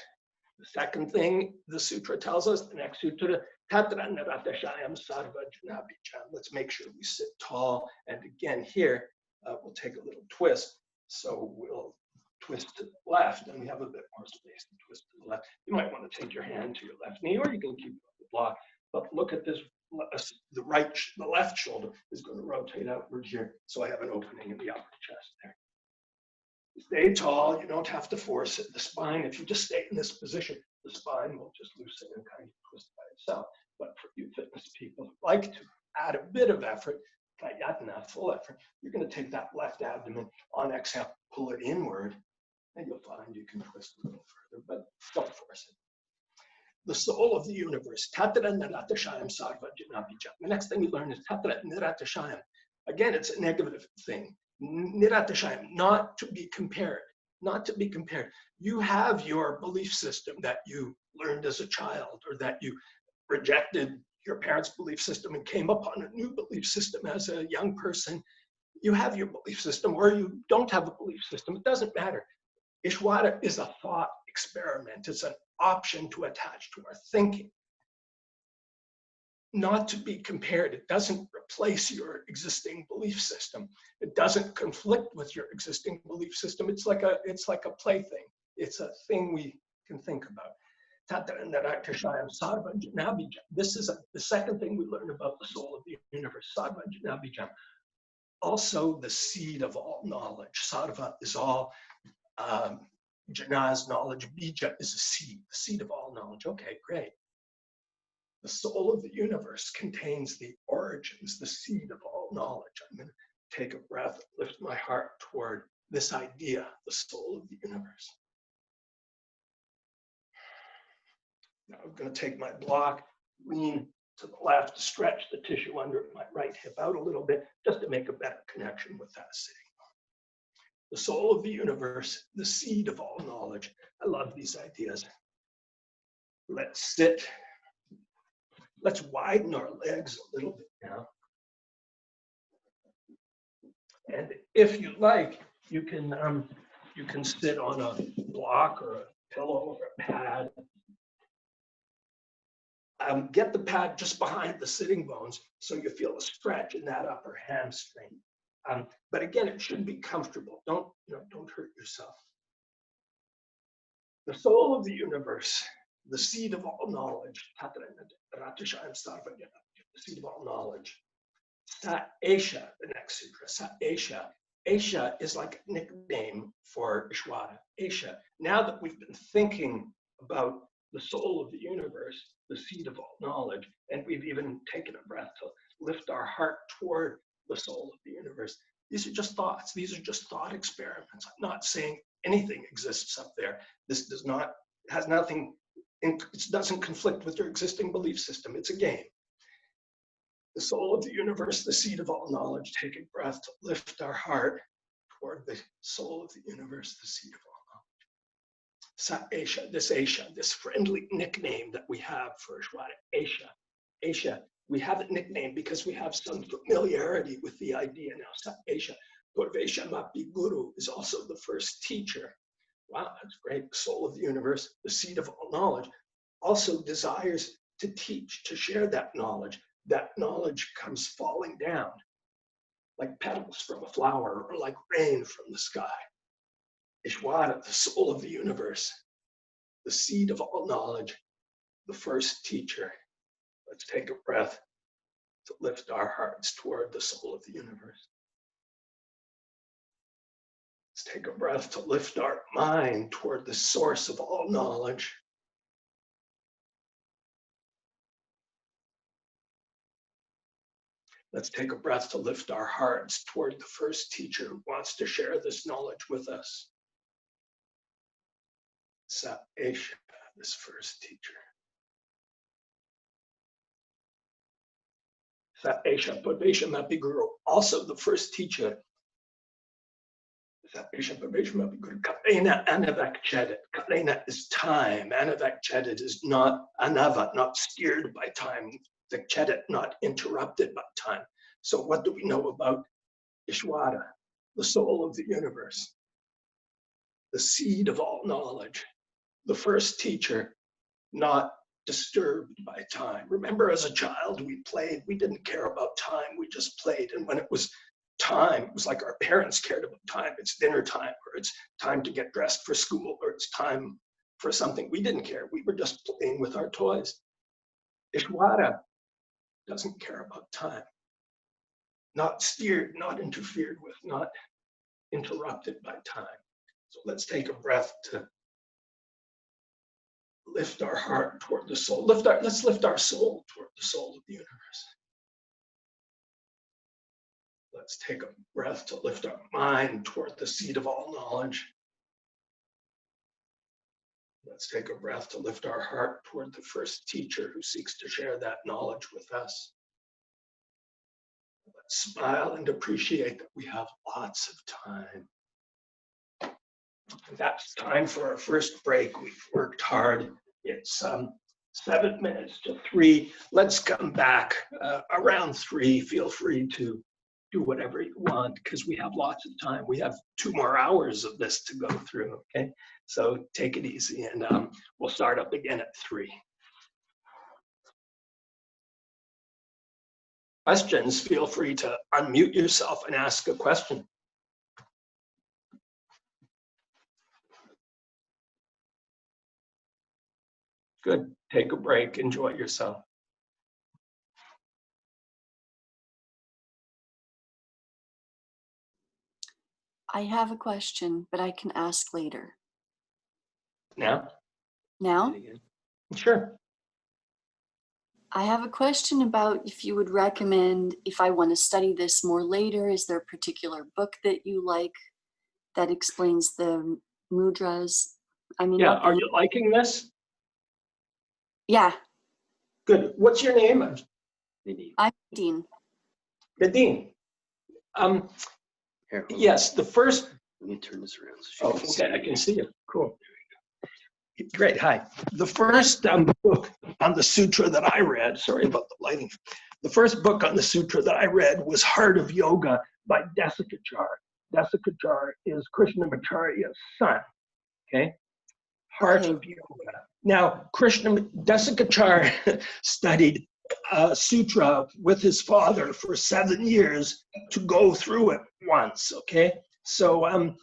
The second thing the sutra tells us, the next sutra, Tatra Naratashayam Sarva Janabhijam. Let's make sure we sit tall. And again, here, we'll take a little twist. So we'll twist to the left, and we have a bit more space to twist to the left. You might want to take your hand to your left knee, or you can keep it on the block. But look at this. The left shoulder is going to rotate outward here, so I have an opening in the upper chest there. Stay tall. You don't have to force it. The spine, if you just stay in this position, the spine will just loosen and kind of twist by itself. But for you fitness people who like to add a bit of effort, TYAPP, full effort, you're going to take that left abdomen on exhale, pull it inward, and you'll find you can twist a little further, but don't force it. The soul of the universe. Tatra Naratashayam Sarva Janabhijam. The next thing we learn is Tatra Naratashayam. Again, it's a negative thing. Niratashayam, not to be compared. Not to be compared. You have your belief system that you learned as a child, or that you rejected your parents' belief system and came upon a new belief system as a young person. You have your belief system, or you don't have a belief system. It doesn't matter. Ishvara is a thought experiment. It's an option to attach to our thinking. not to be compared. It doesn't replace your existing belief system. It doesn't conflict with your existing belief system. It's like a plaything. It's a thing we can think about. This is the second thing we learn about the soul of the universe. Also the seed of all knowledge. Sarva is all, Jana is knowledge, bija is a seed, the seed of all knowledge. Okay, great. The soul of the universe contains the origins, the seed of all knowledge. I'm going to take a breath, lift my heart toward this idea, the soul of the universe. Now I'm going to take my block, lean to the left, stretch the tissue under my right hip out a little bit, just to make a better connection with that sitting. The soul of the universe, the seed of all knowledge. I love these ideas. Let's sit. Let's widen our legs a little bit now. And if you like, you can sit on a block or a pillow or a pad. Get the pad just behind the sitting bones so you feel a stretch in that upper hamstring. But again, it should be comfortable. Don't hurt yourself. The soul of the universe, the seed of all knowledge, the seed of all knowledge. Sa Esha, the next sutra, Sa Esha. Esha is like a nickname for Ishwara. Esha. Now that we've been thinking about the soul of the universe, the seed of all knowledge, and we've even taken a breath to lift our heart toward the soul of the universe. These are just thoughts. These are just thought experiments. I'm not saying anything exists up there. This has nothing, it doesn't conflict with your existing belief system. It's a game. The soul of the universe, the seed of all knowledge, take a breath to lift our heart toward the soul of the universe, the seed of all knowledge. Sa Esha, this friendly nickname that we have for Ishwara, Esha. We have it nicknamed because we have some familiarity with the idea now. Sa Esha, Purvesha Mapi Guru is also the first teacher. Wow, that's great. The soul of the universe, the seed of all knowledge, also desires to teach, to share that knowledge. That knowledge comes falling down like petals from a flower or like rain from the sky. Ishwara, the soul of the universe, the seed of all knowledge, the first teacher. Let's take a breath to lift our hearts toward the soul of the universe. Let's take a breath to lift our mind toward the source of all knowledge. Let's take a breath to lift our hearts toward the first teacher who wants to share this knowledge with us. Sa Esha, this first teacher. Sa Esha Purvesha Mapi Guru, also the first teacher. Sa Esha Purvesha Mapi Guru. Kalena Anavak Chedit. Kalena is time. Anavak Chedit is not Anava, not steered by time. The Chedit, not interrupted by time. So what do we know about Ishwara, the soul of the universe, the seed of all knowledge, the first teacher, not disturbed by time? Remember, as a child, we played. We didn't care about time. We just played. And when it was time, it was like our parents cared about time. It's dinner time, or it's time to get dressed for school, or it's time for something. We didn't care. We were just playing with our toys. Ishwara doesn't care about time. Not steered, not interfered with, not interrupted by time. So let's take a breath to lift our heart toward the soul. Let's lift our soul toward the soul of the universe. Let's take a breath to lift our mind toward the seed of all knowledge. Let's take a breath to lift our heart toward the first teacher who seeks to share that knowledge with us. Let's smile and appreciate that we have lots of time. And that's time for our first break. We've worked hard. It's 7 minutes to 3. Let's come back around 3. Feel free to do whatever you want because we have lots of time. We have 2 more hours of this to go through, okay? So take it easy and we'll start up again at 3. questions, feel free to unmute yourself and ask a question. Good. Take a break. Enjoy yourself. I have a question, but I can ask later. Now? Now? Sure. I have a question about if you would recommend, if I want to study this more later, is there a particular book that you like that explains the mudras? I mean, Yeah, are you liking this? Yeah. Good. What's your name? I'm Dean. Nadine. Yes, the first. Let me turn this around. Oh, okay, I can see you. Cool. Great. Hi. The first book on the sutra that I read, sorry about the lighting. The first book on the sutra that I read was Heart of Yoga by Desikachar. Desikachar is Krishnamacharya's son. Okay. Heart of Yoga. Now, Desikachar studied sutra with his father for 7 years to go through it once. Okay. So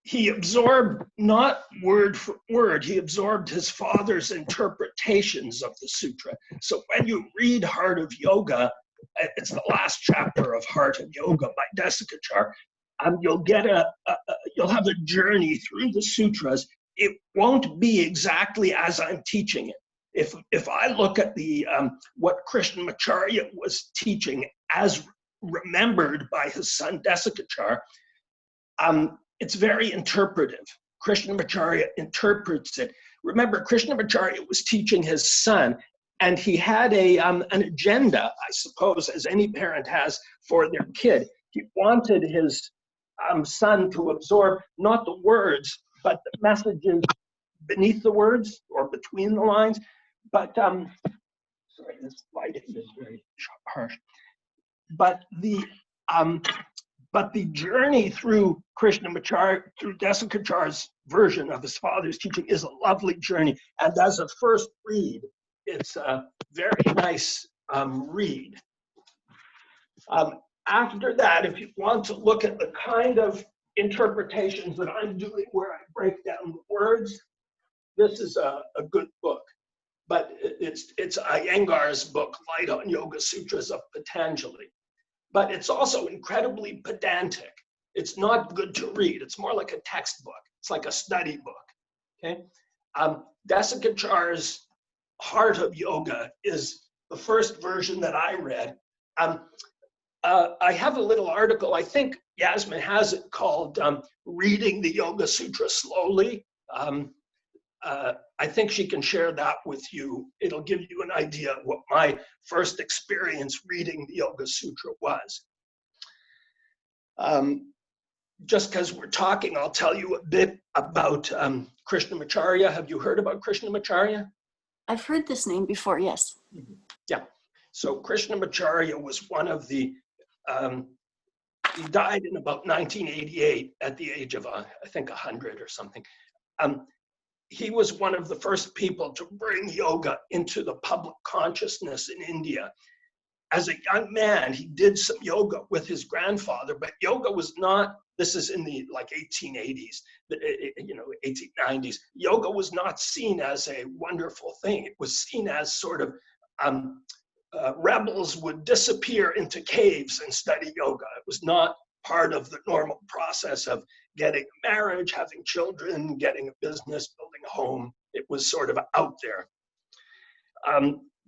he absorbed, not word for word, he absorbed his father's interpretations of the sutra. So when you read Heart of Yoga, it's the last chapter of Heart of Yoga by Desikachar, you'll get you'll have a journey through the sutras. It won't be exactly as I'm teaching it. If I look at the what Krishnamacharya was teaching as remembered by his son Desikachar, it's very interpretive. Krishnamacharya interprets it. Remember, Krishnamacharya was teaching his son, and he had an agenda, I suppose, as any parent has for their kid. He wanted his son to absorb not the words, but the messages beneath the words or between the lines. But sorry, this lighting is very harsh. But the journey through Krishnamacharya, through Desikachar's version of his father's teaching, is a lovely journey. And as a first read, it's a very nice read. After that, if you want to look at the kind of interpretations that I'm doing where I break down the words, this is a good book. But it's Iyengar's book, Light on Yoga Sutras of Patanjali. But it's also incredibly pedantic. It's not good to read. It's more like a textbook. It's like a study book. Okay. Desikachar's Heart of Yoga is the first version that I read. I have a little article, I think Yasmin has it, called Reading the Yoga Sutra Slowly. I think she can share that with you. It'll give you an idea of what my first experience reading the Yoga Sutra was. Just because we're talking, I'll tell you a bit about Krishnamacharya. Have you heard about Krishnamacharya? I've heard this name before, yes. Yeah. So Krishnamacharya was one of the, he died in about 1988 at the age of, I think, 100 or something. He was one of the first people to bring yoga into the public consciousness in India. As a young man, he did some yoga with his grandfather, but yoga was not, this is in the 1880s, 1890s. Yoga was not seen as a wonderful thing. It was seen as sort of, rebels would disappear into caves and study yoga. It was not part of the normal process of getting a marriage, having children, getting a business, building a home. It was sort of out there.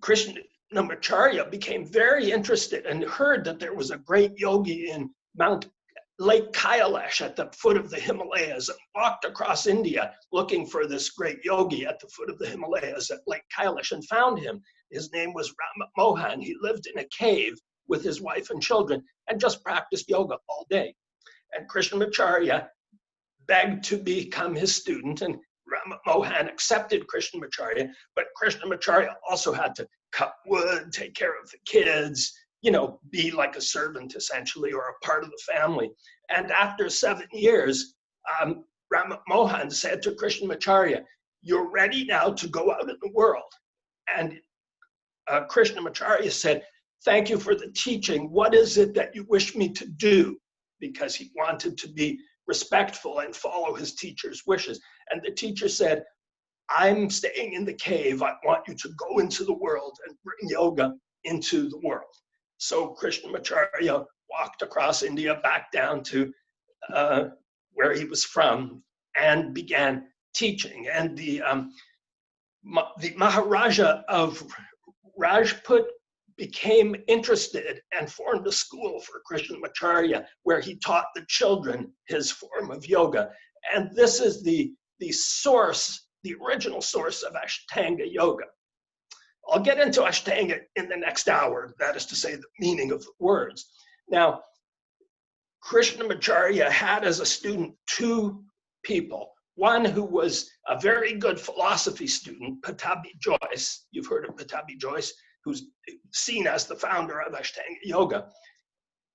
Krishnamacharya became very interested and heard that there was a great yogi in Lake Kailash at the foot of the Himalayas, and walked across India looking for this great yogi at the foot of the Himalayas at Lake Kailash and found him. His name was Rama Mohan. He lived in a cave with his wife and children and just practiced yoga all day. And Krishnamacharya begged to become his student, and Rama Mohan accepted Krishnamacharya, but Krishnamacharya also had to cut wood, take care of the kids, be like a servant essentially, or a part of the family. And after 7 years, Rama Mohan said to Krishnamacharya, "You're ready now to go out in the world." And Krishnamacharya said, Thank you for the teaching. What is it that you wish me to do? Because he wanted to be respectful and follow his teacher's wishes. And the teacher said, I'm staying in the cave. I want you to go into the world and bring yoga into the world. So Krishnamacharya walked across India back down to where he was from and began teaching. And the Maharaja of Rajput became interested and formed a school for Krishnamacharya where he taught the children his form of yoga. And this is the source, the original source of Ashtanga yoga. I'll get into Ashtanga in the next hour, that is to say, the meaning of the words. Now, Krishnamacharya had as a student two people. One who was a very good philosophy student, Pattabhi Jois. You've heard of Pattabhi Jois, who's seen as the founder of Ashtanga yoga.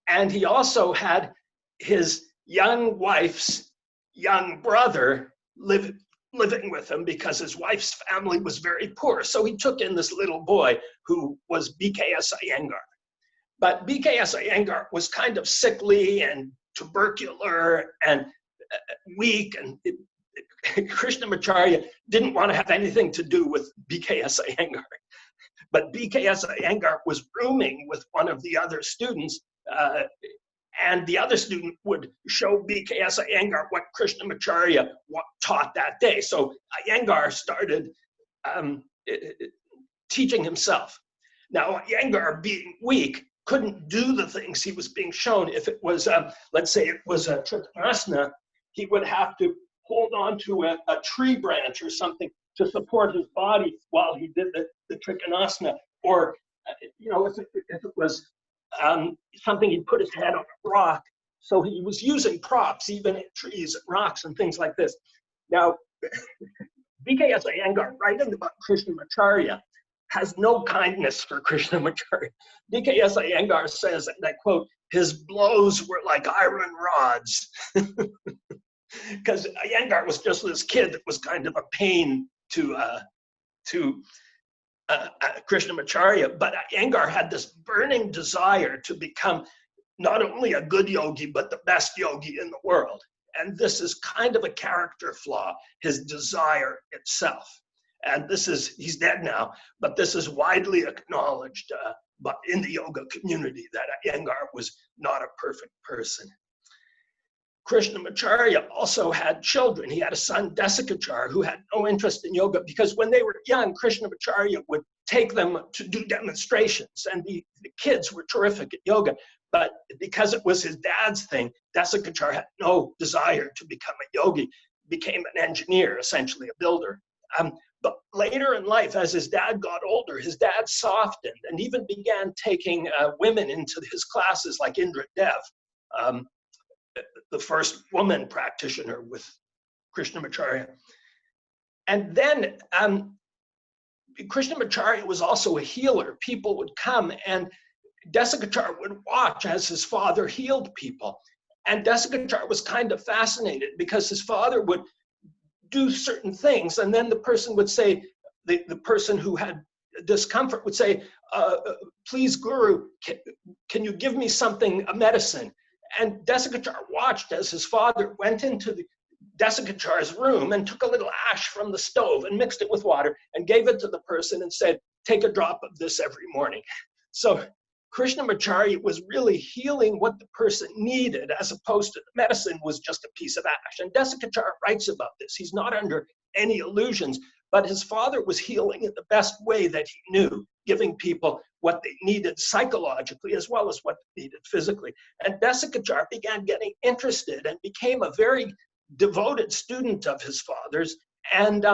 And he also had his young wife's young brother living with him because his wife's family was very poor. So he took in this little boy who was B.K.S. Iyengar. But B.K.S. Iyengar was kind of sickly and tubercular and weak, and Krishnamacharya didn't want to have anything to do with B.K.S. Iyengar. But B.K.S. Iyengar was rooming with one of the other students, and the other student would show B.K.S. Iyengar what Krishnamacharya taught that day. So Iyengar started teaching himself. Now, Iyengar, being weak, couldn't do the things he was being shown. If it was, let's say it was a Trikonasana, he would have to hold on to a tree branch or something to support his body while he did the Trikonasana. Or, you know, if it was something, he'd put his head on a rock. So he was using props, even in trees, rocks, and things like this. Now, B.K.S. Iyengar, writing about Krishnamacharya, has no kindness for Krishnamacharya. B.K.S. Iyengar says, and I quote, his blows were like iron rods. Because Iyengar was just this kid that was kind of a pain to Krishnamacharya, but Iyengar had this burning desire to become not only a good yogi, but the best yogi in the world. And this is kind of a character flaw, his desire itself. And this is, he's dead now, but this is widely acknowledged but in the yoga community that Iyengar was not a perfect person. Krishnamacharya also had children. He had a son, Desikachar, who had no interest in yoga because when they were young, Krishnamacharya would take them to do demonstrations, and the kids were terrific at yoga. But because it was his dad's thing, Desikachar had no desire to become a yogi, became an engineer, essentially a builder. But later in life, as his dad got older, his dad softened and even began taking women into his classes, like Indra Dev, the first woman practitioner with Krishnamacharya. And then Krishnamacharya was also a healer. People would come and Desikachar would watch as his father healed people. And Desikachar was kind of fascinated because his father would do certain things, and then the person would say, the person who had discomfort would say, please, Guru, can you give me something, a medicine? And Desikachar watched as his father went into Desikachar's room and took a little ash from the stove and mixed it with water and gave it to the person and said, take a drop of this every morning. So Krishnamacharya was really healing what the person needed, as opposed to the medicine was just a piece of ash. And Desikachar writes about this. He's not under any illusions, but his father was healing in the best way that he knew, giving people what they needed psychologically as well as what they needed physically. And Desikachar began getting interested and became a very devoted student of his father's and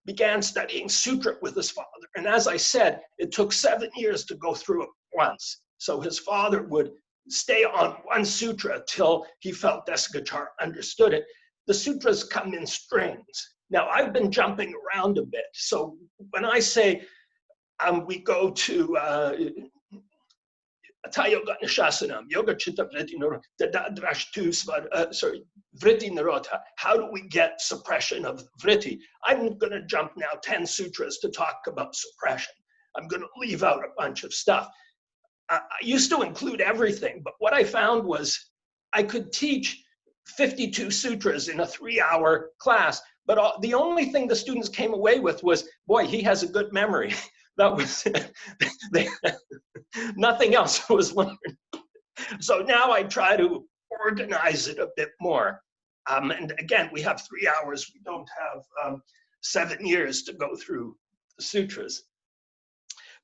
began studying sutra with his father. And as I said, it took 7 years to go through it once. So his father would stay on one sutra till he felt Desikachar understood it. The sutras come in strings. Now, I've been jumping around a bit. So when I say we go to Hatha Yoga Nishasanam, Yoga Chitta Vritti Nirodha, Vritti Nirodha, how do we get suppression of Vritti? I'm going to jump now 10 sutras to talk about suppression. I'm going to leave out a bunch of stuff. I used to include everything, but what I found was I could teach 52 sutras in a 3-hour class, but the only thing the students came away with was, boy, he has a good memory. That was nothing else was learned. So now I try to organize it a bit more. And again, we have 3 hours. We don't have 7 years to go through the sutras.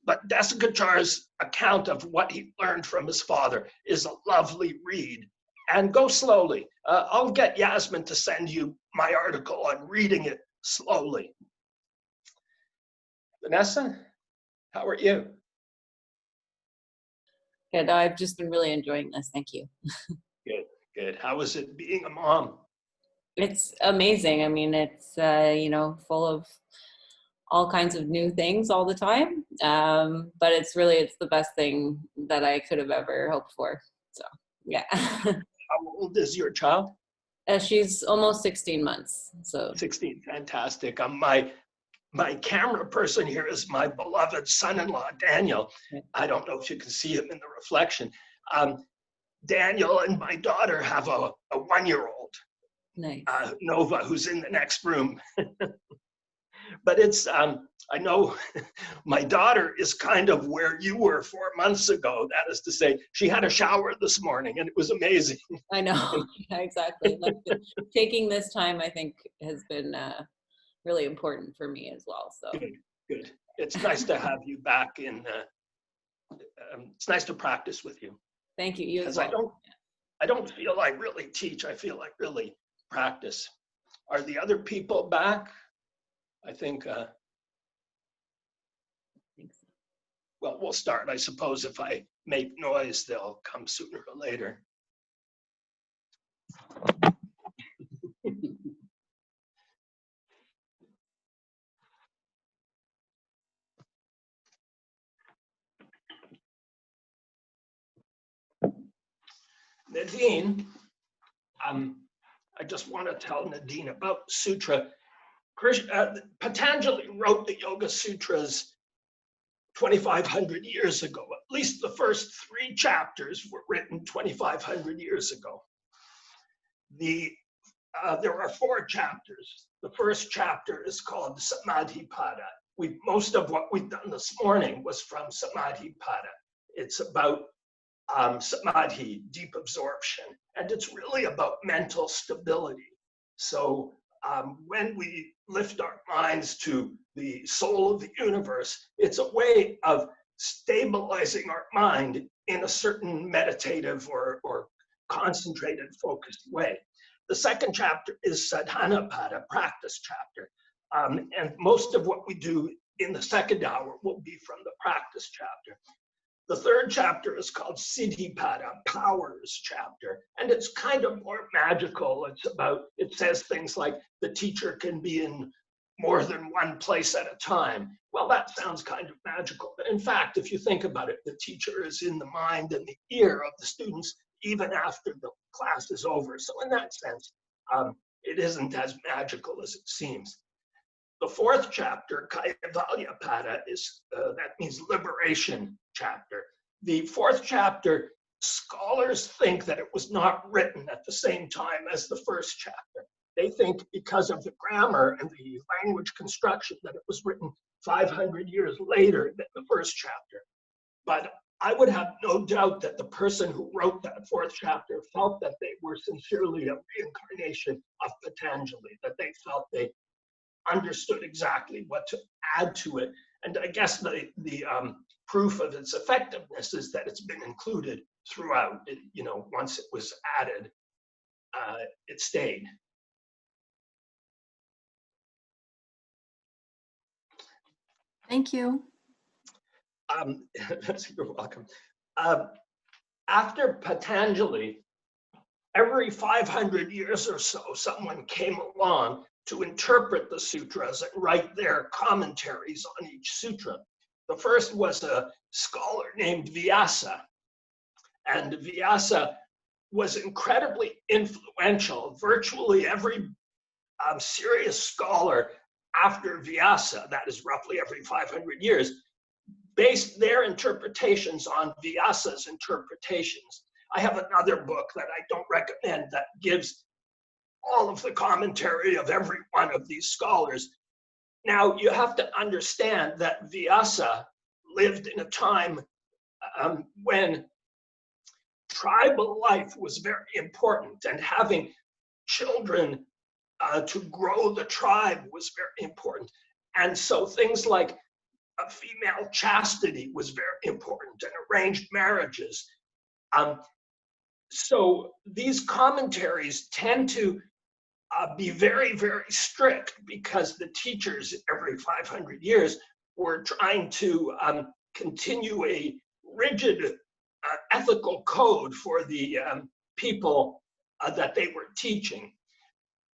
But Desikachar's account of what he learned from his father is a lovely read. And go slowly. I'll get Yasmin to send you my article on reading it slowly. Vanessa, how are you? Good. I've just been really enjoying this. Thank you. Good, good. How is it being a mom? It's amazing. I mean, it's, you know, full of all kinds of new things all the time. But it's the best thing that I could have ever hoped for. So, yeah. How old is your child? She's almost 16 months. So 16, fantastic. My camera person here is my beloved son-in-law, Daniel. I don't know if you can see him in the reflection. Daniel and my daughter have a 1-year-old, nice. Nova, who's in the next room. But it's, I know my daughter is kind of where you were 4 months ago. That is to say, she had a shower this morning and it was amazing. I know. Yeah, exactly. Taking this time, I think, has been really important for me as well. So good, good. It's nice to have you back in. It's nice to practice with you. Thank you. You as well. I don't feel I really teach. I feel like really practice. Are the other people back? I think. Well, we'll start. I suppose if I make noise, they'll come sooner or later. Nadine, I just want to tell Nadine about Sutra. Patanjali wrote the Yoga Sutras 2,500 years ago. At least the first 3 chapters were written 2,500 years ago. There are 4 chapters. The first chapter is called Samadhipada. Most of what we've done this morning was from Samadhipada. It's about samadhi, deep absorption, and it's really about mental stability. So when we lift our minds to the soul of the universe, it's a way of stabilizing our mind in a certain meditative or concentrated, focused way. The second chapter is Sadhanapada, practice chapter. And most of what we do in the second hour will be from the practice chapter. The third chapter is called Siddhipada, powers chapter, and it's kind of more magical. It says things like the teacher can be in more than one place at a time. Well, that sounds kind of magical, but in fact, if you think about it, the teacher is in the mind and the ear of the students even after the class is over. So in that sense, it isn't as magical as it seems. The fourth chapter, Kaivalyapada, that means liberation chapter. The fourth chapter, scholars think that it was not written at the same time as the first chapter. They think because of the grammar and the language construction that it was written 500 years later than the first chapter. But I would have no doubt that the person who wrote that fourth chapter felt that they were sincerely a reincarnation of Patanjali, that they felt they understood exactly what to add to it. And I guess the proof of its effectiveness is that it's been included throughout. Once it was added, it stayed. Thank you. You're welcome. After Patanjali, every 500 years or so, someone came along to interpret the sutras and write their commentaries on each sutra. The first was a scholar named Vyasa, and Vyasa was incredibly influential. Virtually every serious scholar after Vyasa, that is roughly every 500 years, based their interpretations on Vyasa's interpretations. I have another book that I don't recommend that gives all of the commentary of every one of these scholars. Now, you have to understand that Vyasa lived in a time when tribal life was very important, and having children to grow the tribe was very important. And so things like female chastity was very important, and arranged marriages. So these commentaries tend to be very, very strict, because the teachers every 500 years were trying to continue a rigid ethical code for the people that they were teaching.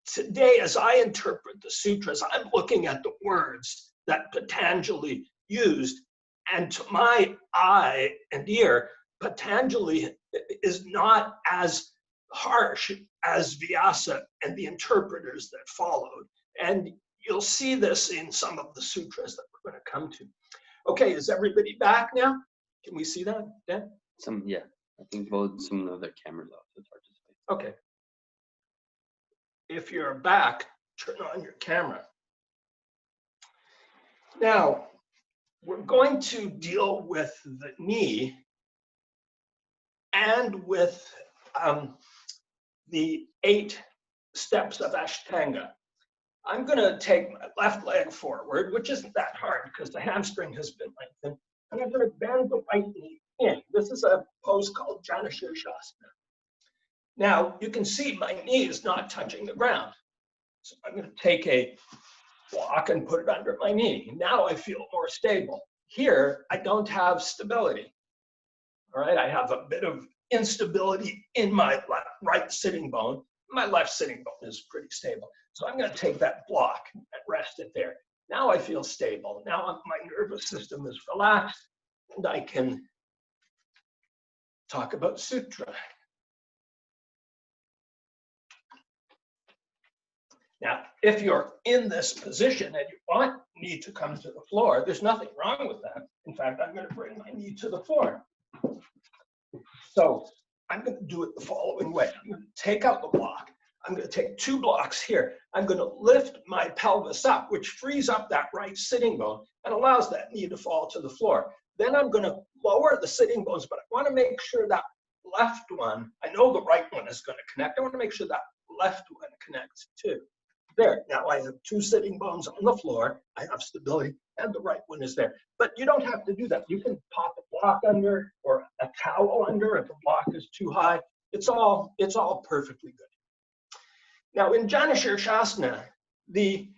Today, as I interpret the sutras, I'm looking at the words that Patanjali used, and to my eye and ear, Patanjali is not as harsh as Vyasa and the interpreters that followed. And you'll see this in some of the sutras that we're going to come to. Okay, is everybody back now? Can we see that, Dan? Yeah. I think both some of their cameras off. It's hard to see. Okay. If you're back, turn on your camera. Now, we're going to deal with the knee and with the 8 steps of Ashtanga. I'm going to take my left leg forward, which isn't that hard because the hamstring has been lengthened, and I'm going to bend the right knee in. This is a pose called Janashirsasana. Now, you can see my knee is not touching the ground. So I'm going to take a block and put it under my knee. Now I feel more stable. Here, I don't have stability. All right, I have a bit of instability in my right sitting bone. My left sitting bone is pretty stable. So I'm going to take that block and rest it there. Now I feel stable. Now my nervous system is relaxed, and I can talk about sutra. Now, if you're in this position and you want knee to come to the floor, there's nothing wrong with that. In fact, I'm going to bring my knee to the floor. So I'm going to do it the following way. I'm going to take out the block. I'm going to take 2 blocks here. I'm going to lift my pelvis up, which frees up that right sitting bone and allows that knee to fall to the floor. Then I'm going to lower the sitting bones, but I want to make sure that left one, I know the right one is going to connect. I want to make sure that left one connects too. There, now I have 2 sitting bones on the floor. I have stability, and the right one is there. But you don't have to do that. You can pop a block under or a towel under if the block is too high. It's all perfectly good. Now in Janashirsasana, the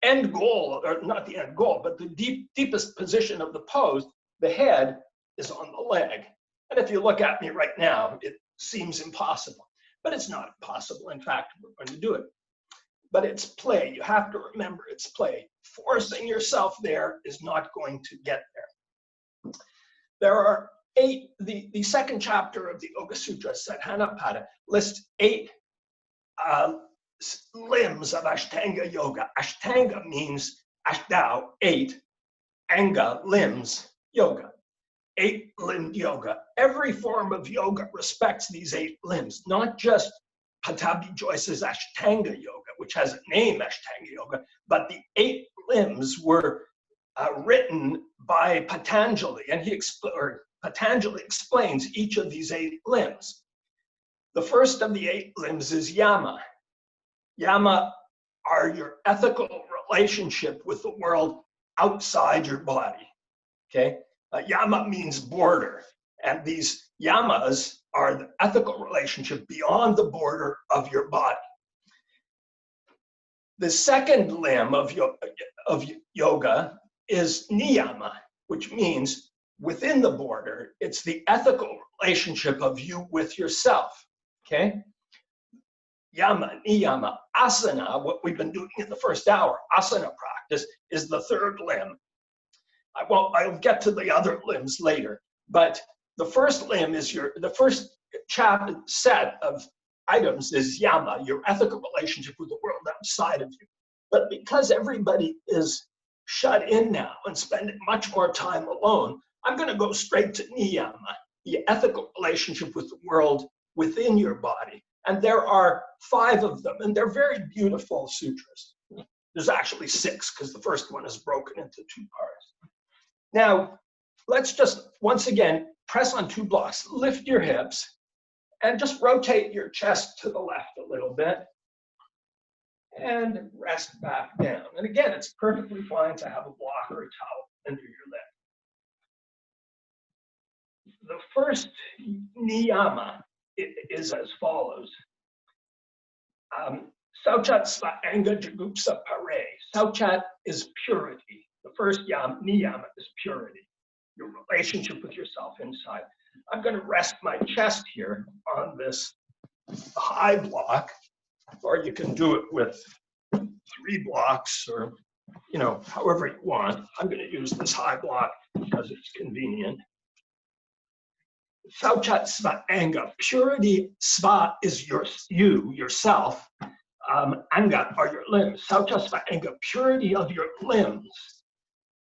end goal, or not the end goal, but the deepest position of the pose, the head is on the leg. And if you look at me right now, it seems impossible. But it's not impossible. In fact, we're going to do it. But it's play. You have to remember it's play. Forcing yourself there is not going to get there. There are 8, the second chapter of the Yoga Sutra, Sadhanapada, lists 8 limbs of Ashtanga Yoga. Ashtanga means Ashtau, 8, Anga, limbs, yoga. 8-limbed yoga. Every form of yoga respects these 8 limbs, not just Pattabhi Joyce's Ashtanga Yoga, which has a name, Ashtanga Yoga, but the 8 limbs were written by Patanjali, and Patanjali explains each of these 8 limbs. The first of the 8 limbs is yama. Yama are your ethical relationship with the world outside your body, okay? Yama means border, and these yamas are the ethical relationship beyond the border of your body. The second limb of yoga is niyama, which means within the border. It's the ethical relationship of you with yourself, okay? Yama, niyama, asana, what we've been doing in the first hour, asana practice, is the third limb. I'll get to the other limbs later, but the first limb is the first set of items is yama, your ethical relationship with the world outside of you. But because everybody is shut in now and spending much more time alone, I'm going to go straight to niyama, the ethical relationship with the world within your body. And there are 5 of them, and they're very beautiful sutras. There's actually 6, because the first one is broken into 2 parts. Now, let's just, once again, press on 2 blocks, lift your hips, and just rotate your chest to the left a little bit, and rest back down. And again, it's perfectly fine to have a block or a towel under your leg. The first niyama is as follows. Sauchat Svanga Jagupsa Pare. Sauchat is purity. The first niyama is purity, your relationship with yourself inside. I'm going to rest my chest here on this high block, or you can do it with 3 blocks, or however you want. I'm going to use this high block because it's convenient. Sauchat Svanga, purity. Sva is yourself. Anga are your limbs. Sauchat Svanga, purity of your limbs.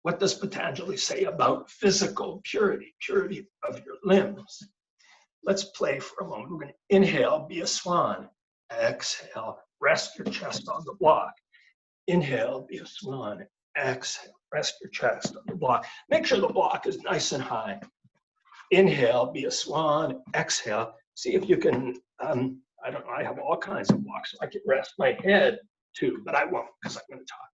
What does Patanjali say about physical purity? Purity of your limbs. Let's play for a moment. We're going to inhale, be a swan. Exhale, rest your chest on the block. Inhale, be a swan. Exhale, rest your chest on the block. Make sure the block is nice and high. Inhale, be a swan. Exhale. See if you can, I don't know, I have all kinds of blocks, so I can rest my head too, but I won't because I'm going to talk.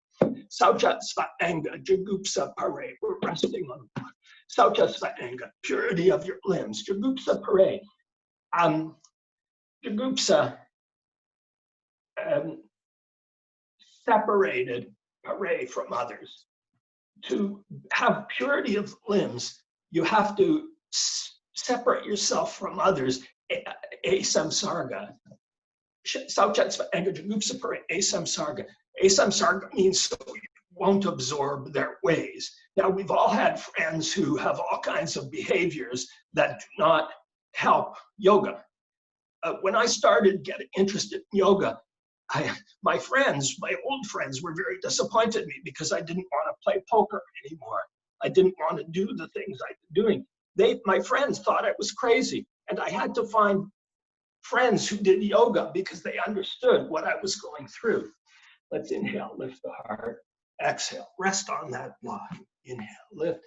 Sauchat Svanga, Jagupsa Pare. We're resting on the block. Sauchat Svanga, purity of your limbs. Jagupsa Pare. Jagupsa, separated, Pare, from others. To have purity of limbs, you have to separate yourself from others, asamsarga. Sauchat Svanga Jagupsa Pare, asamsarga. Asamsarga means so you won't absorb their ways. Now, we've all had friends who have all kinds of behaviors that do not help yoga. When I started getting interested in yoga, my old friends were very disappointed in me because I didn't want to play poker anymore. I didn't want to do the things I've been doing. My friends thought I was crazy, and I had to find friends who did yoga because they understood what I was going through. Let's inhale, lift the heart. Exhale, rest on that block. Inhale, lift,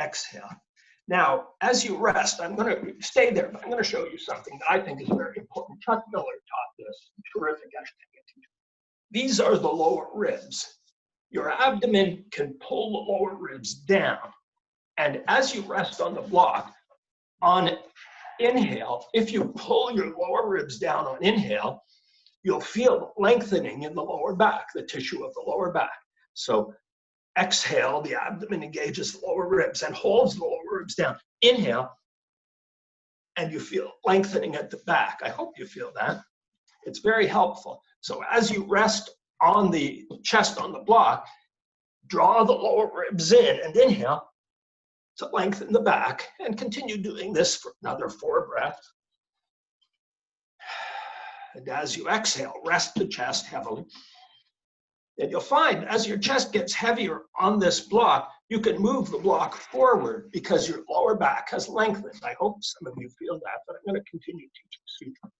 exhale. Now, as you rest, I'm going to stay there, but I'm going to show you something that I think is very important. Chuck Miller taught this, terrific Ashtanga teacher. These are the lower ribs. Your abdomen can pull the lower ribs down. And as you rest on the block, on inhale, if you pull your lower ribs down on inhale, you'll feel lengthening in the lower back, the tissue of the lower back. So exhale, the abdomen engages the lower ribs and holds the lower ribs down. Inhale, and you feel lengthening at the back. I hope you feel that. It's very helpful. So as you rest on the chest on the block, draw the lower ribs in and inhale to lengthen the back, and continue doing this for another 4 breaths. And as you exhale, rest the chest heavily. And you'll find as your chest gets heavier on this block, you can move the block forward because your lower back has lengthened. I hope some of you feel that, but I'm going to continue teaching sutra.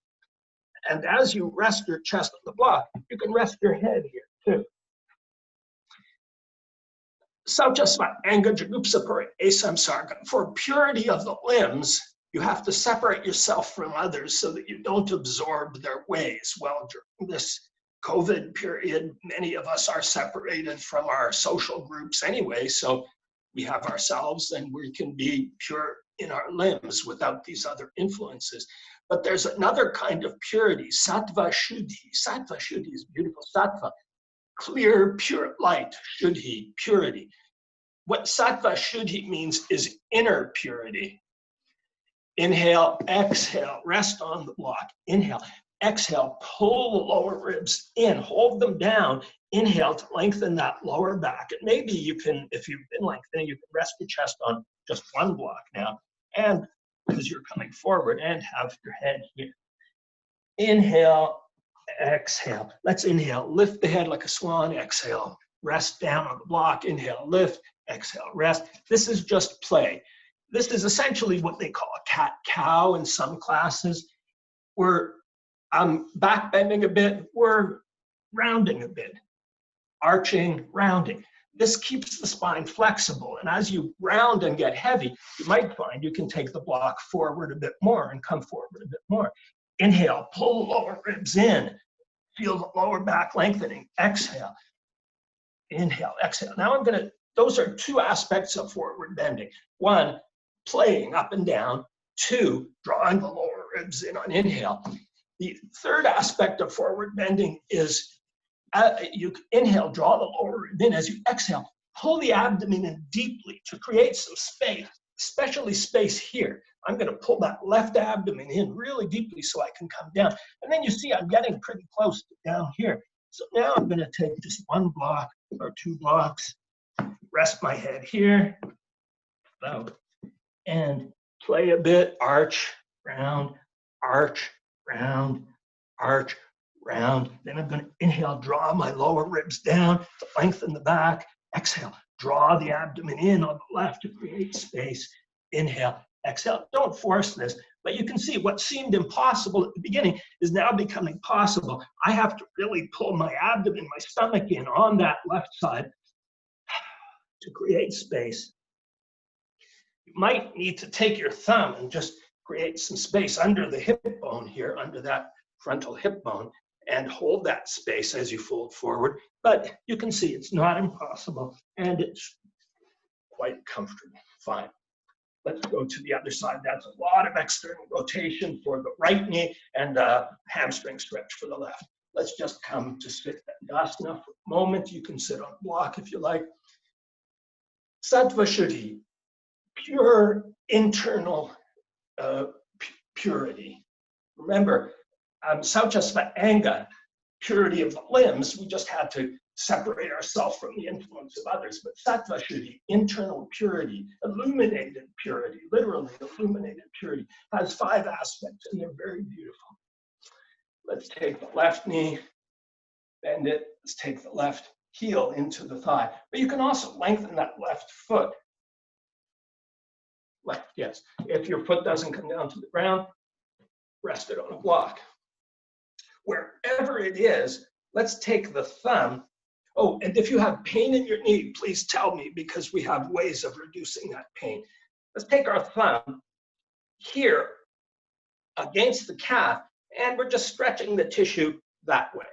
And as you rest your chest on the block, you can rest your head here too. Sauchat Svanga Jagupsa Pare asamsarga. For purity of the limbs, you have to separate yourself from others so that you don't absorb their ways. Well, during this COVID period, many of us are separated from our social groups anyway, so we have ourselves and we can be pure in our limbs without these other influences. But there's another kind of purity, sattva shuddhi. Sattva shuddhi is beautiful. Sattva, clear, pure light, shuddhi, purity. What sattva shuddhi means is inner purity. Inhale, exhale, rest on the block. Inhale, exhale, pull the lower ribs in, hold them down. Inhale to lengthen that lower back. And maybe you can, if you've been lengthening, you can rest your chest on just one block now. And because you're coming forward, and have your head here. Inhale, exhale. Let's inhale, lift the head like a swan, exhale, rest down on the block, inhale, lift, exhale, rest. This is just play. This is essentially what they call a cat-cow in some classes. We're back bending a bit, we're rounding a bit, arching, rounding. This keeps the spine flexible, and as you round and get heavy, you might find you can take the block forward a bit more and come forward a bit more. Inhale, pull the lower ribs in, feel the lower back lengthening. Exhale, inhale, exhale. Now those are two aspects of forward bending. One, playing up and down. Two, drawing the lower ribs in on inhale. The third aspect of forward bending is you inhale, draw the lower rib in. As you exhale, pull the abdomen in deeply to create some space, especially space here. I'm going to pull that left abdomen in really deeply so I can come down. And then you see I'm getting pretty close to down here. So now I'm going to take just one block or two blocks, rest my head here, and play a bit, arch, round, arch, round, arch, round. Then I'm going to inhale, draw my lower ribs down to lengthen the back. Exhale, draw the abdomen in on the left to create space. Inhale, exhale. Don't force this, but you can see what seemed impossible at the beginning is now becoming possible. I have to really pull my abdomen, my stomach in on that left side to create space. You might need to take your thumb and just create some space under the hip bone here, under that frontal hip bone, and hold that space as you fold forward. But you can see it's not impossible, and it's quite comfortable. Fine. Let's go to the other side. That's a lot of external rotation for the right knee and hamstring stretch for the left. Let's just come to Siddhasana for a moment. You can sit on a block if you like. Sattva Shuddhi, pure internal purity. Remember, Sauchasva Anga, purity of the limbs, we just had to separate ourselves from the influence of others. But Sattva Shuddhi, internal purity, illuminated purity, literally illuminated purity, has 5 aspects, and they're very beautiful. Let's take the left knee, bend it. Let's take the left heel into the thigh. But you can also lengthen that left foot. Left, yes. If your foot doesn't come down to the ground, rest it on a block. Wherever it is, let's take the thumb. Oh, and if you have pain in your knee, please tell me, because we have ways of reducing that pain. Let's take our thumb here against the calf, and we're just stretching the tissue that way.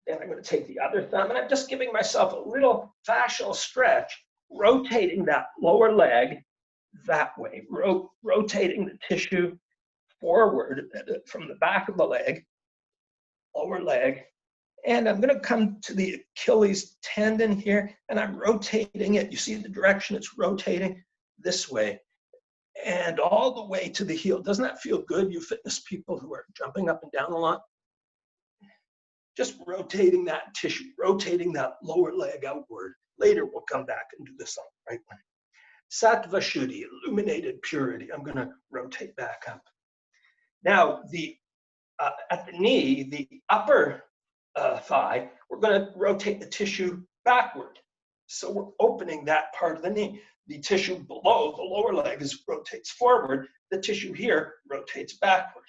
Then I'm going to take the other thumb, and I'm just giving myself a little fascial stretch, rotating that lower leg that way, rotating the tissue forward from the back of the leg, lower leg. And I'm going to come to the Achilles tendon here, and I'm rotating it. You see the direction it's rotating this way, and all the way to the heel. Doesn't that feel good, you fitness people who are jumping up and down a lot? Just rotating that tissue, rotating that lower leg outward. Later, we'll come back and do this on the right one. Sattva Shuddhi, illuminated purity. I'm going to rotate back up. Now, at the knee, the upper thigh, we're going to rotate the tissue backward. So we're opening that part of the knee. The tissue below the lower leg rotates forward. The tissue here rotates backward.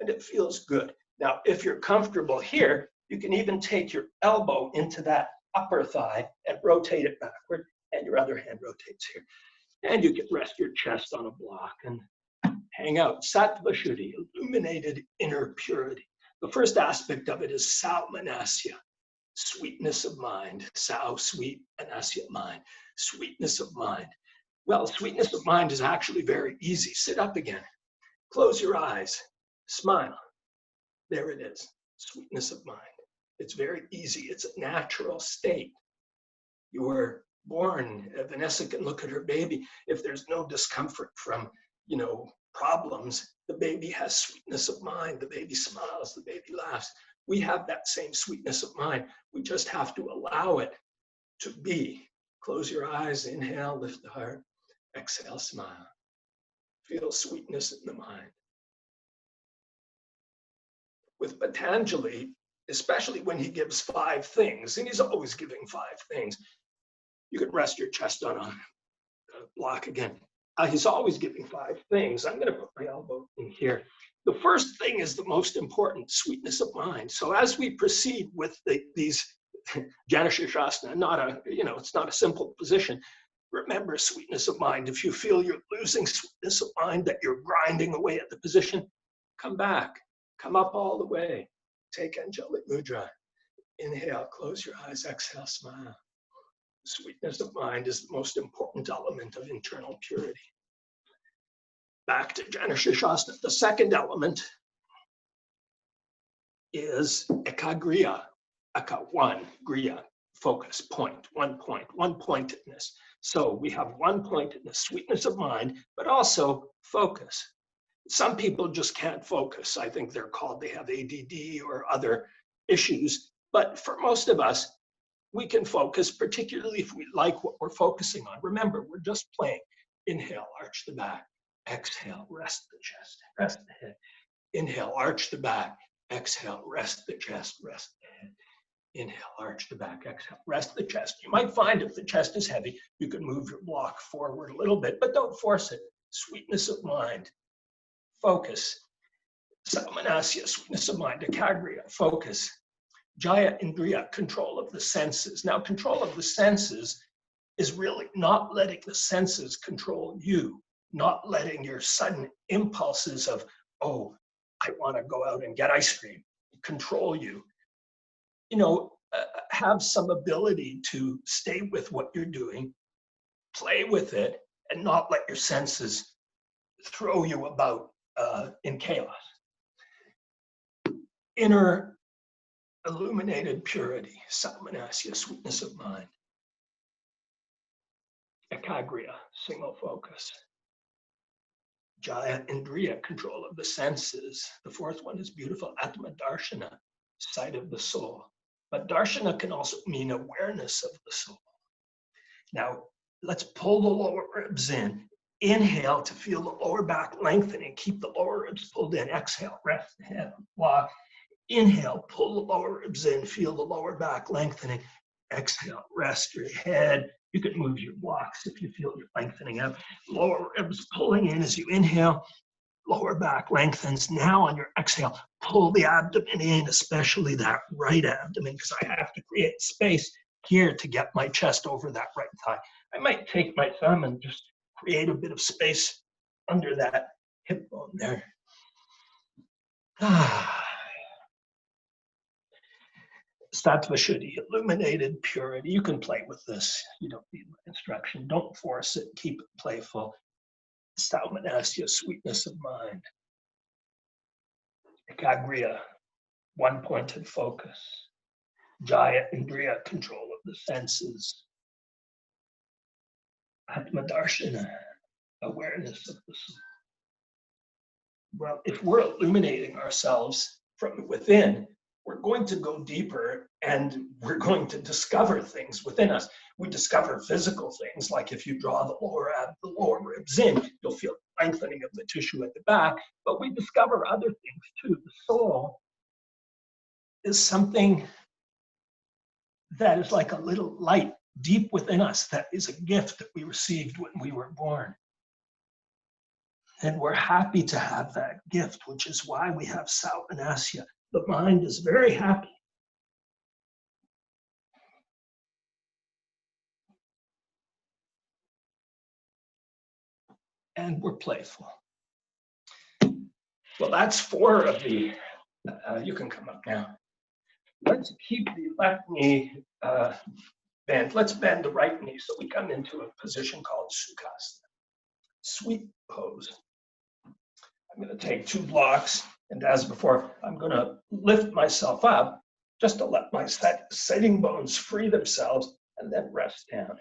And it feels good. Now, if you're comfortable here, you can even take your elbow into that upper thigh and rotate it backward, and your other hand rotates here. And you can rest your chest on a block and hang out. Sattva Shuddhi, illuminated inner purity. The first aspect of it is Saumanasya, sweetness of mind. Sau, sweet, Anasya, mind. Sweetness of mind. Well, sweetness of mind is actually very easy. Sit up again. Close your eyes. Smile. There it is. Sweetness of mind. It's very easy. It's a natural state. You were born. Vanessa can look at her baby. If there's no discomfort from, problems, the baby has sweetness of mind. The baby smiles. The baby laughs. We have that same sweetness of mind. We just have to allow it to be. Close your eyes. Inhale, lift the heart. Exhale, smile. Feel sweetness in the mind. With Patanjali, especially when he gives 5 things, and he's always giving 5 things. You can rest your chest on a block again. He's always giving 5 things. I'm going to put my elbow in here. The first thing is the most important, sweetness of mind. So as we proceed with these Janashashasana, it's not a simple position. Remember sweetness of mind. If you feel you're losing sweetness of mind, that you're grinding away at the position, come back, come up all the way. Take angelic mudra. Inhale, close your eyes, exhale, smile. Sweetness of mind is the most important element of internal purity. Back to Janashashasana. The second element is ekagriya. Eka, one, griya, focus, point, one pointedness. So we have one pointedness, sweetness of mind, but also focus. Some people just can't focus. I think they have ADD or other issues. But for most of us, we can focus, particularly if we like what we're focusing on. Remember, we're just playing. Inhale, arch the back. Exhale, rest the chest, rest the head. Inhale, arch the back. Exhale, rest the chest, rest the head. Inhale, arch the back, exhale, rest the chest. You might find if the chest is heavy, you can move your block forward a little bit, but don't force it. Sweetness of mind, focus. Samanasya, sweetness of mind. Ekagriya, focus. Jaya Indriya, control of the senses. Now, control of the senses is really not letting the senses control you, not letting your sudden impulses of, oh, I want to go out and get ice cream, control you. Have some ability to stay with what you're doing, play with it, and not let your senses throw you about in chaos. Inner illuminated purity, samanasya, sweetness of mind. Ekagriya, single focus. Jaya Indriya, control of the senses. The fourth one is beautiful, Atma Darshana, sight of the soul. But darshana can also mean awareness of the soul. Now, let's pull the lower ribs in. Inhale to feel the lower back lengthening. Keep the lower ribs pulled in. Exhale, rest the head, block. Inhale, pull the lower ribs in. Feel the lower back lengthening. Exhale, rest your head. You can move your blocks if you feel you're lengthening up. Lower ribs pulling in as you inhale. Lower back lengthens. Now on your exhale, pull the abdomen in, especially that right abdomen, because I have to create space here to get my chest over that right thigh. I might take my thumb and just create a bit of space under that hip bone there. Sattva Shuddhi, illuminated purity. You can play with this. You don't need my instruction. Don't force it. Keep it playful. Saumanasya, sweetness of mind. Ekagriya, one-pointed focus. Jaya Indriya, control of the senses. Atma Darshana, awareness of the soul. Well, if we're illuminating ourselves from within, we're going to go deeper and we're going to discover things within us. We discover physical things, like if you draw the lower ribs in, you'll feel lengthening of the tissue at the back, but we discover other things too. The soul is something that is like a little light deep within us that is a gift that we received when we were born. And we're happy to have that gift, which is why we have Saumanasya. The mind is very happy. And we're playful. Well, that's 4 of the, you can come up now. Let's keep the left knee bent. Let's bend the right knee so we come into a position called Sukhasana. Sweet pose. I'm going to take 2 blocks, and as before, I'm going to lift myself up just to let my sitting bones free themselves and then rest down.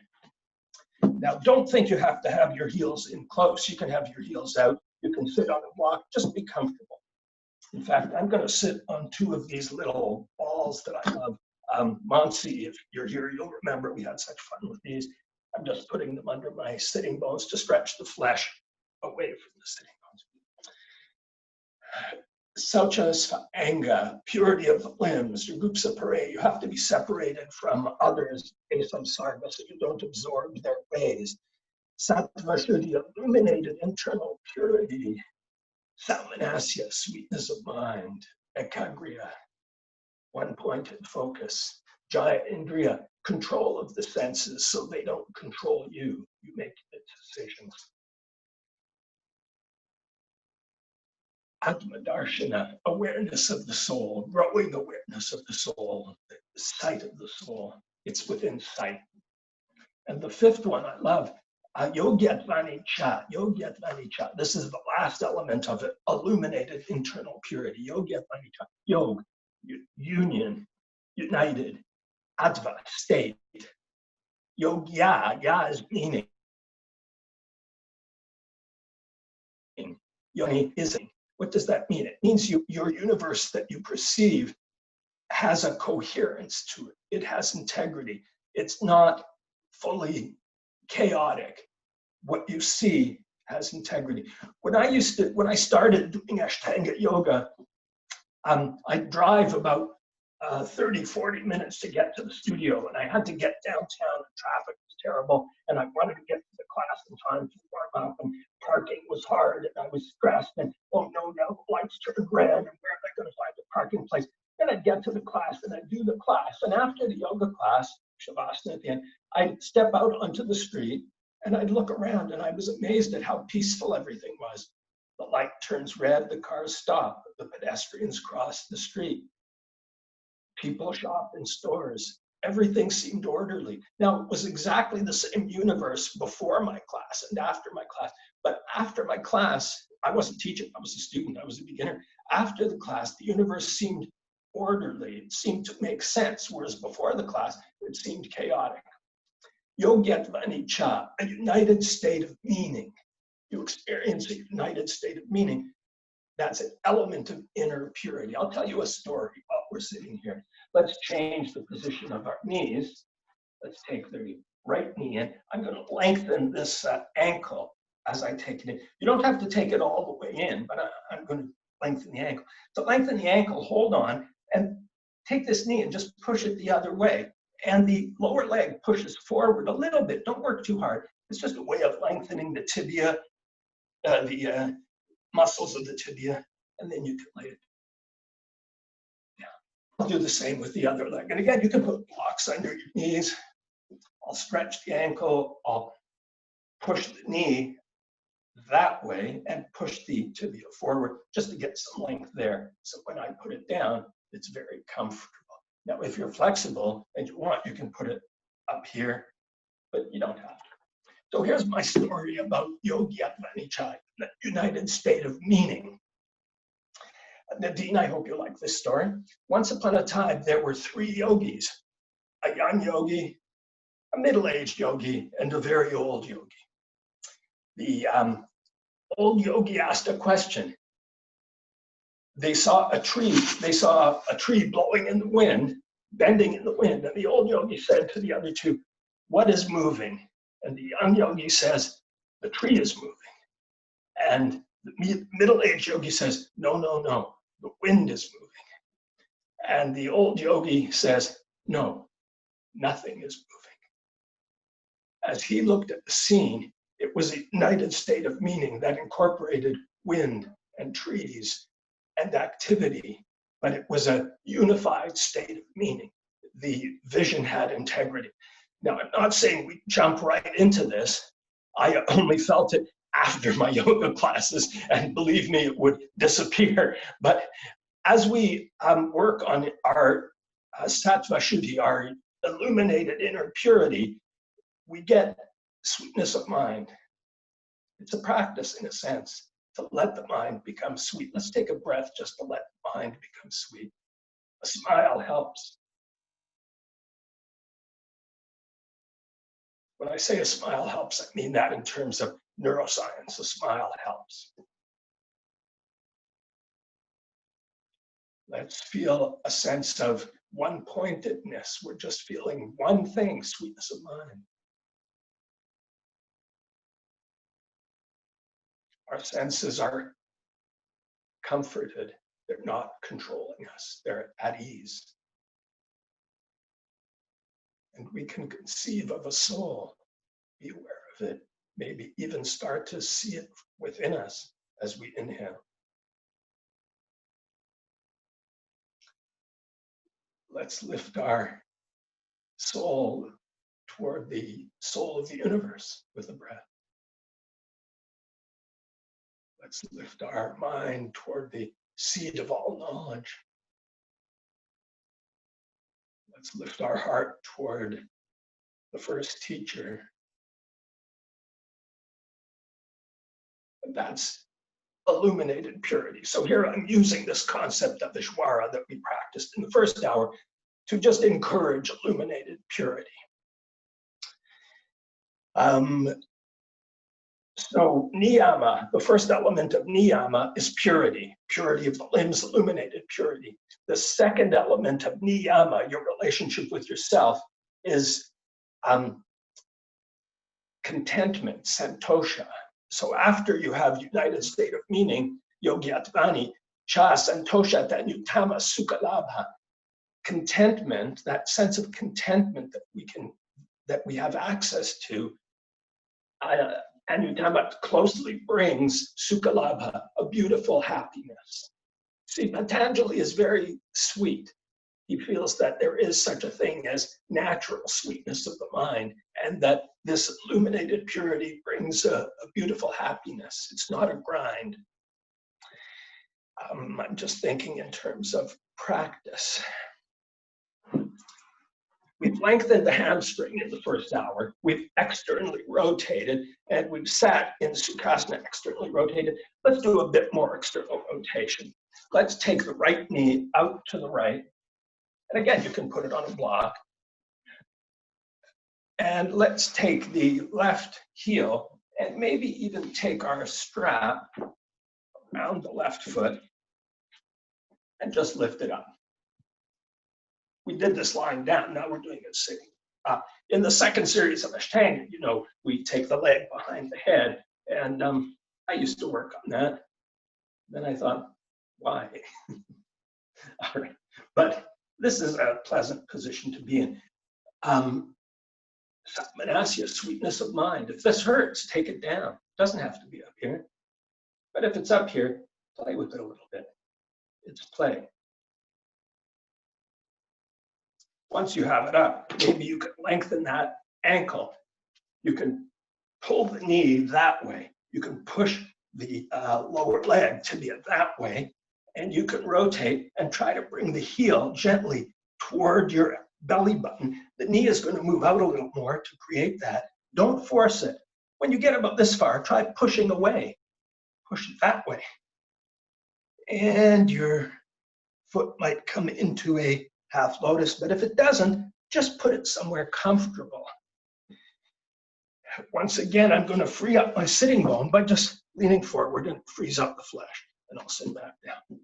Now, don't think you have to have your heels in close. You can have your heels out. You can sit on a block. Just be comfortable. In fact, I'm going to sit on 2 of these little balls that I love. Monsi, if you're here, you'll remember we had such fun with these. I'm just putting them under my sitting bones to stretch the flesh away from the sitting bones. Sutras, anger, purity of the limbs, your groups of parade. You have to be separated from others, samsarga, so you don't absorb their ways. Sattva shuddhi, illuminated internal purity. Samanasya, sweetness of mind. Ekagriya, one-pointed focus. Jaya indriya, control of the senses so they don't control you. You make the decisions. Atma darshana, awareness of the soul, growing awareness of the soul, the sight of the soul. It's within sight. And the fifth one I love, yogyatmani cha, yogyatmani cha. This is the last element of it, illuminated internal purity. Yogyatmani cha, yog, union, united, adva, state. Yogya, ya is meaning. Yoni is. What does that mean? It means your universe that you perceive has a coherence to it. It has integrity. It's not fully chaotic. What you see has integrity. When I started doing Ashtanga yoga, I'd drive about 30, 40 minutes to get to the studio, and I had to get downtown, and traffic was terrible, and I wanted to get to the class in time to warm up, and parking was hard, and I was stressed, and oh no, now the lights turned red, and where am I going to find a parking place? Then I'd get to the class, and I'd do the class, and after the yoga class, Shavasana at the end, I'd step out onto the street, and I'd look around, and I was amazed at how peaceful everything was. The light turns red, the cars stop, the pedestrians cross the street. People shop in stores. Everything seemed orderly. Now, it was exactly the same universe before my class and after my class. But after my class, I wasn't teaching, I was a student, I was a beginner. After the class, the universe seemed orderly. It seemed to make sense, whereas before the class, it seemed chaotic. Yogyatmani cha, a united state of meaning. You experience a united state of meaning. That's an element of inner purity. I'll tell you a story while we're sitting here. Let's change the position of our knees. Let's take the right knee in. I'm going to lengthen this ankle as I take it in. You don't have to take it all the way in, but I'm going to lengthen the ankle. To lengthen the ankle, hold on and take this knee and just push it the other way. And the lower leg pushes forward a little bit. Don't work too hard. It's just a way of lengthening the tibia, the muscles of the tibia, and then you can lay it down. I'll do the same with the other leg. And again, you can put blocks under your knees. I'll stretch the ankle, I'll push the knee that way and push the tibia forward just to get some length there. So when I put it down, it's very comfortable. Now, if you're flexible and you want, you can put it up here, but you don't have to. So here's my story about Yogyatmani cha, the united state of meaning. Nadine, I hope you like this story. Once upon a time, there were three yogis, a young yogi, a middle-aged yogi, and a very old yogi. The old yogi asked a question. They saw a tree blowing in the wind, bending in the wind, and the old yogi said to the other two, "What is moving?" And the young yogi says, "The tree is moving." And the middle-aged yogi says, "No, no, no, the wind is moving." And the old yogi says, "No, nothing is moving." As he looked at the scene, it was a united state of meaning that incorporated wind and trees and activity, but it was a unified state of meaning. The vision had integrity. Now, I'm not saying we jump right into this. I only felt it after my yoga classes, and believe me, it would disappear. But as we work on our sattva shuddhi, our illuminated inner purity, we get sweetness of mind. It's a practice, in a sense, to let the mind become sweet. Let's take a breath just to let the mind become sweet. A smile helps. When I say a smile helps, I mean that in terms of neuroscience. A smile helps. Let's feel a sense of one-pointedness. We're just feeling one thing, sweetness of mind. Our senses are comforted. They're not controlling us. They're at ease. And we can conceive of a soul, be aware of it, maybe even start to see it within us as we inhale. Let's lift our soul toward the soul of the universe with a breath. Let's lift our mind toward the seed of all knowledge. Let's lift our heart toward the first teacher. That's illuminated purity. So here I'm using this concept of Ishwara that we practiced in the first hour to just encourage illuminated purity. So niyama, the first element of niyama is purity, purity of the limbs, illuminated purity. The second element of niyama, your relationship with yourself, is contentment, santosha. So after you have united state of meaning, yogyatmani, cha santosha tanyutama sukhalabha, contentment, that sense of contentment that we have access to, Anyutama closely brings sukhalabha, a beautiful happiness. See, Patanjali is very sweet. He feels that there is such a thing as natural sweetness of the mind, and that this illuminated purity brings a beautiful happiness. It's not a grind. I'm just thinking in terms of practice. We've lengthened the hamstring in the first hour. We've externally rotated, and we've sat in Sukhasana externally rotated. Let's do a bit more external rotation. Let's take the right knee out to the right. And again, you can put it on a block. And let's take the left heel and maybe even take our strap around the left foot and just lift it up. We did this lying down, now we're doing it sitting. In the second series of Ashtanga, we take the leg behind the head, and I used to work on that. Then I thought, why? All right, but this is a pleasant position to be in. Manasya, sweetness of mind. If this hurts, take it down. It doesn't have to be up here. But if it's up here, play with it a little bit. It's play. Once you have it up, maybe you can lengthen that ankle. You can pull the knee that way. You can push the lower leg to be that way. And you can rotate and try to bring the heel gently toward your belly button. The knee is going to move out a little more to create that. Don't force it. When you get about this far, try pushing away. Push it that way. And your foot might come into a half lotus, but if it doesn't, just put it somewhere comfortable. Once again, I'm going to free up my sitting bone by just leaning forward and freeze up the flesh, and I'll sit back down.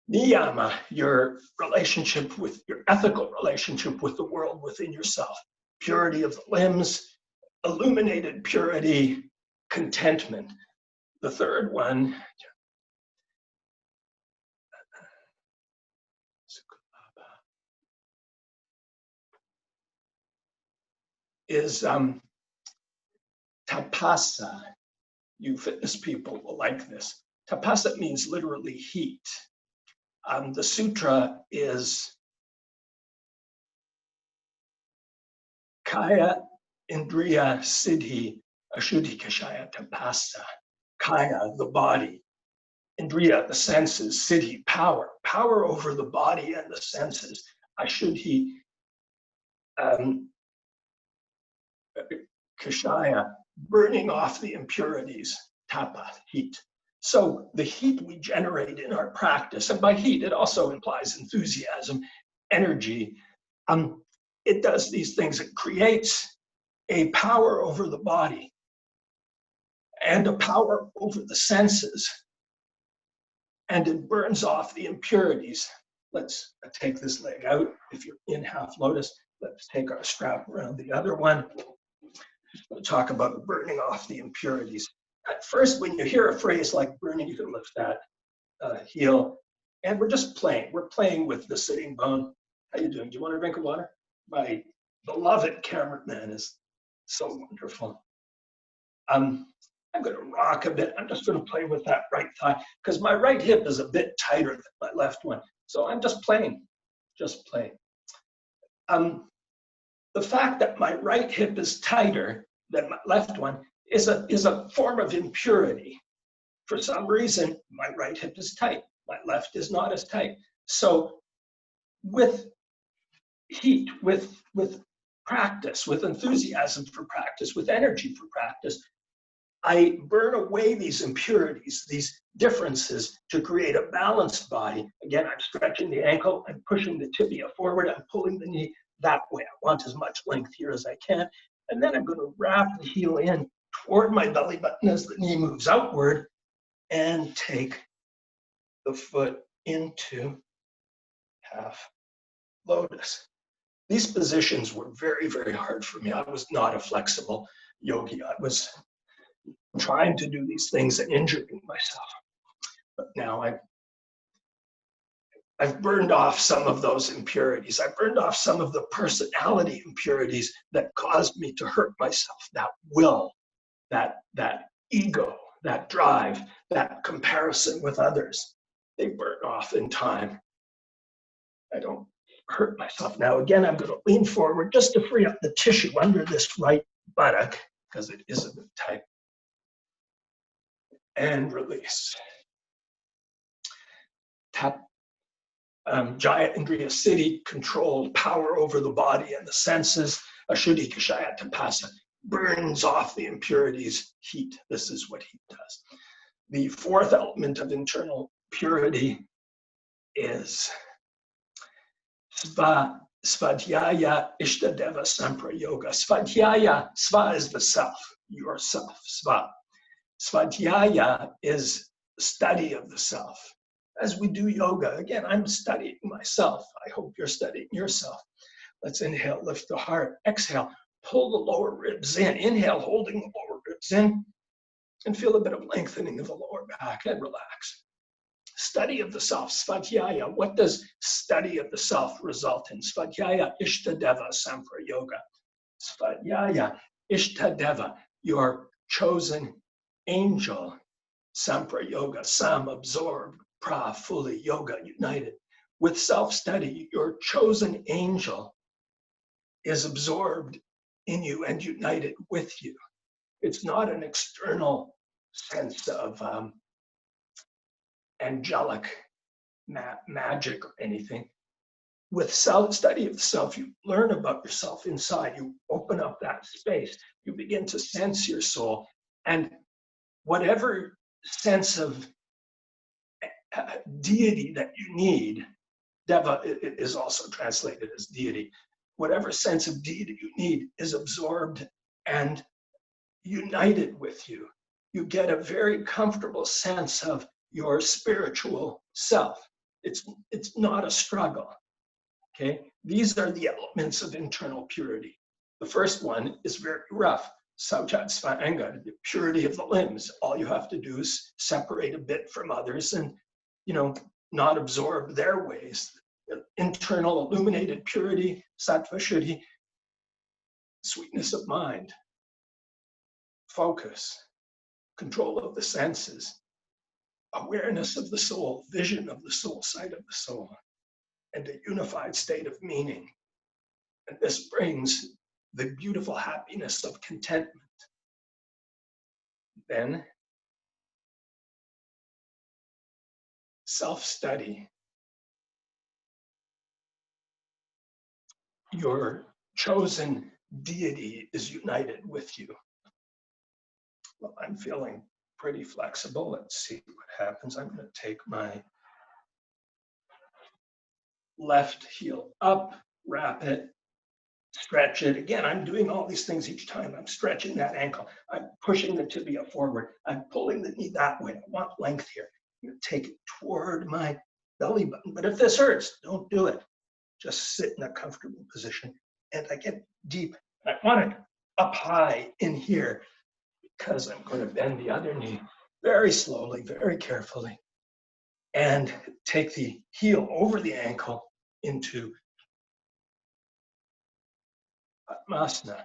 Niyama, your relationship with your ethical relationship with the world within yourself, purity of the limbs, illuminated purity, contentment. The third one, is tapasa. You fitness people will like this. Tapasa means literally heat. The sutra is Kaya Indriya Siddhi Ashuddhi Kashaya Tapasa. Kaya, the body. Indriya, the senses. Siddhi, power. Power over the body and the senses. Ashuddhi Kashaya, burning off the impurities. Tapa, heat. So the heat we generate in our practice, and by heat, it also implies enthusiasm, energy. It does these things. It creates a power over the body and a power over the senses, and it burns off the impurities. Let's take this leg out. If you're in half lotus, let's take our strap around the other one. We'll talk about burning off the impurities. At first, when you hear a phrase like burning, you can lift that heel, and we're just playing. We're playing with the sitting bone. How you doing? Do you want a drink of water? My beloved cameraman is so wonderful. I'm going to rock a bit. I'm just going to play with that right thigh because my right hip is a bit tighter than my left one. So I'm just playing, just playing. The fact that my right hip is tighter than my left one is a form of impurity. For some reason, my right hip is tight. My left is not as tight. So with heat, with practice, with enthusiasm for practice, with energy for practice, I burn away these impurities, these differences to create a balanced body. Again, I'm stretching the ankle, I'm pushing the tibia forward, I'm pulling the knee that way. I want as much length here as I can. And then I'm going to wrap the heel in toward my belly button as the knee moves outward and take the foot into half lotus. These positions were very, very hard for me. I was not a flexible yogi. I was trying to do these things and injuring myself. But now I've burned off some of those impurities. I've burned off some of the personality impurities that caused me to hurt myself. That will, that ego, that drive, that comparison with others. They burn off in time. I don't hurt myself now. Again, I'm going to lean forward just to free up the tissue under this right buttock because it is a bit tight. And release. Tap. Jaya Indriya Siddhi, controlled power over the body and the senses. Ashuddhi Kashaya Tapasa burns off the impurities, heat. This is what heat does. The fourth element of internal purity is Svadhyaya Ishtadeva Samprayoga. Svadhyaya, Sva is the self, yourself, Sva. Svadhyaya is study of the self. As we do yoga, again, I'm studying myself. I hope you're studying yourself. Let's inhale, lift the heart. Exhale, pull the lower ribs in. Inhale, holding the lower ribs in. And feel a bit of lengthening of the lower back and relax. Study of the self, Svadhyaya. What does study of the self result in? Svadhyaya Ishtadeva Samprayoga. Svadhyaya Ishtadeva, your chosen angel. Samprayoga, Sam, absorbed, Pra, fully, Yoga, united. With self-study, your chosen angel is absorbed in you and united with you. It's not an external sense of angelic magic or anything. With self-study of the self, you learn about yourself inside. You open up that space. You begin to sense your soul. And whatever sense of deity that you need, Deva is also translated as deity. Whatever sense of deity you need is absorbed and united with you. You get a very comfortable sense of your spiritual self. It's not a struggle. Okay, these are the elements of internal purity. The first one is very rough. Sauchat Svanga, the purity of the limbs. All you have to do is separate a bit from others and, not absorb their ways. Internal illuminated purity, Sattva Shuddhi, sweetness of mind, focus, control of the senses, awareness of the soul, vision of the soul, sight of the soul, and a unified state of meaning. And this brings the beautiful happiness of contentment. Then, self-study. Your chosen deity is united with you. Well, I'm feeling pretty flexible. Let's see what happens. I'm going to take my left heel up, wrap it, stretch it. Again, I'm doing all these things each time. I'm stretching that ankle. I'm pushing the tibia forward. I'm pulling the knee that way. I want length here. I'm going to take it toward my belly button. But if this hurts, don't do it. Just sit in a comfortable position. And I get deep. I want it up high in here because I'm going to bend the other knee very slowly, very carefully. and take the heel over the ankle into Padmasana.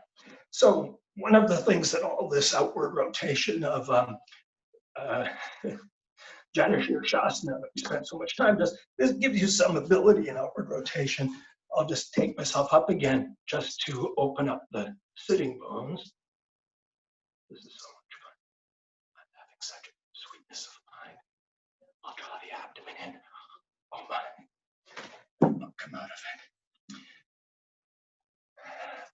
So one of the things that all this outward rotation of Jana Shirshasana that we spent so much time does, this gives you some ability in outward rotation. I'll just take myself up again just to open up the sitting bones. This is so much fun. I'm having such a sweetness of mind. I'll draw the abdomen in. Oh my, I'll come out of it.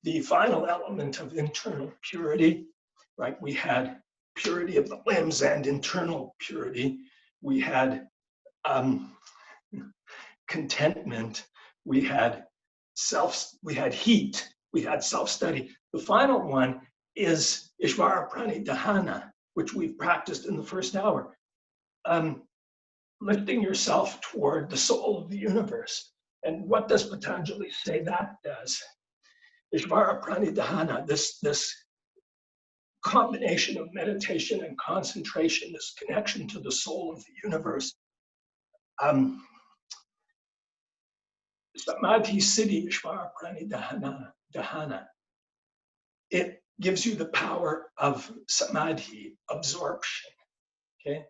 The final element of internal purity, right? We had purity of the limbs and internal purity. We had contentment. We had heat. We had self-study. The final one is Ishvara Pranidhana, which we've practiced in the first hour. Lifting yourself toward the soul of the universe. And what does Patanjali say that does? Ishvara Pranidhana, this combination of meditation and concentration, this connection to the soul of the universe. Samadhi Siddhi Ishvara Pranidhana. It gives you the power of samadhi, absorption. Okay.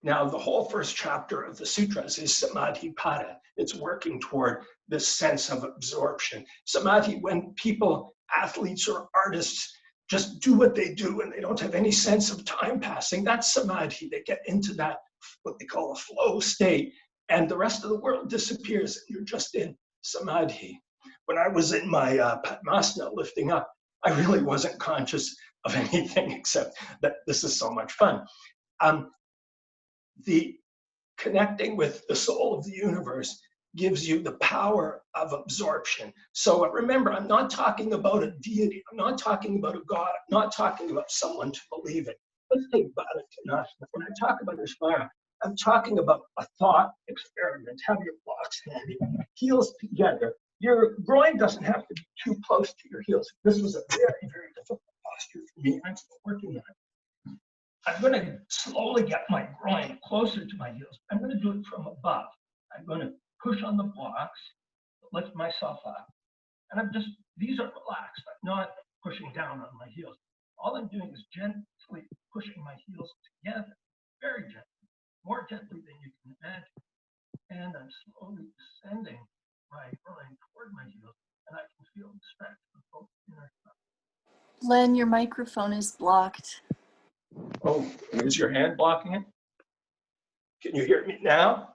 Now, the whole first chapter of the Sutras is Samadhi Pada. It's working toward this sense of absorption. Samadhi, when people, athletes or artists, just do what they do and they don't have any sense of time passing, that's Samadhi. They get into that, what they call a flow state, and the rest of the world disappears. You're just in Samadhi. When I was in my Padmasana lifting up, I really wasn't conscious of anything except that this is so much fun. The connecting with the soul of the universe gives you the power of absorption. So remember, I'm not talking about a deity. I'm not talking about a God. I'm not talking about someone to believe in. Let's take Bharatanath. When I talk about Ishvara, I'm talking about a thought experiment. Have your blocks handy, heels together. Your groin doesn't have to be too close to your heels. This was a very, very difficult posture for me. I'm still working on it. I'm going to slowly get my groin closer to my heels. I'm going to do it from above. I'm going to push on the blocks, lift myself up. And these are relaxed. I'm not pushing down on my heels. All I'm doing is gently pushing my heels together, very gently, more gently than you can imagine. And I'm slowly descending my groin toward my heels, and I can feel the stretch of both inner thighs. Len, your microphone is blocked. Oh, is your hand blocking it? Can you hear me now?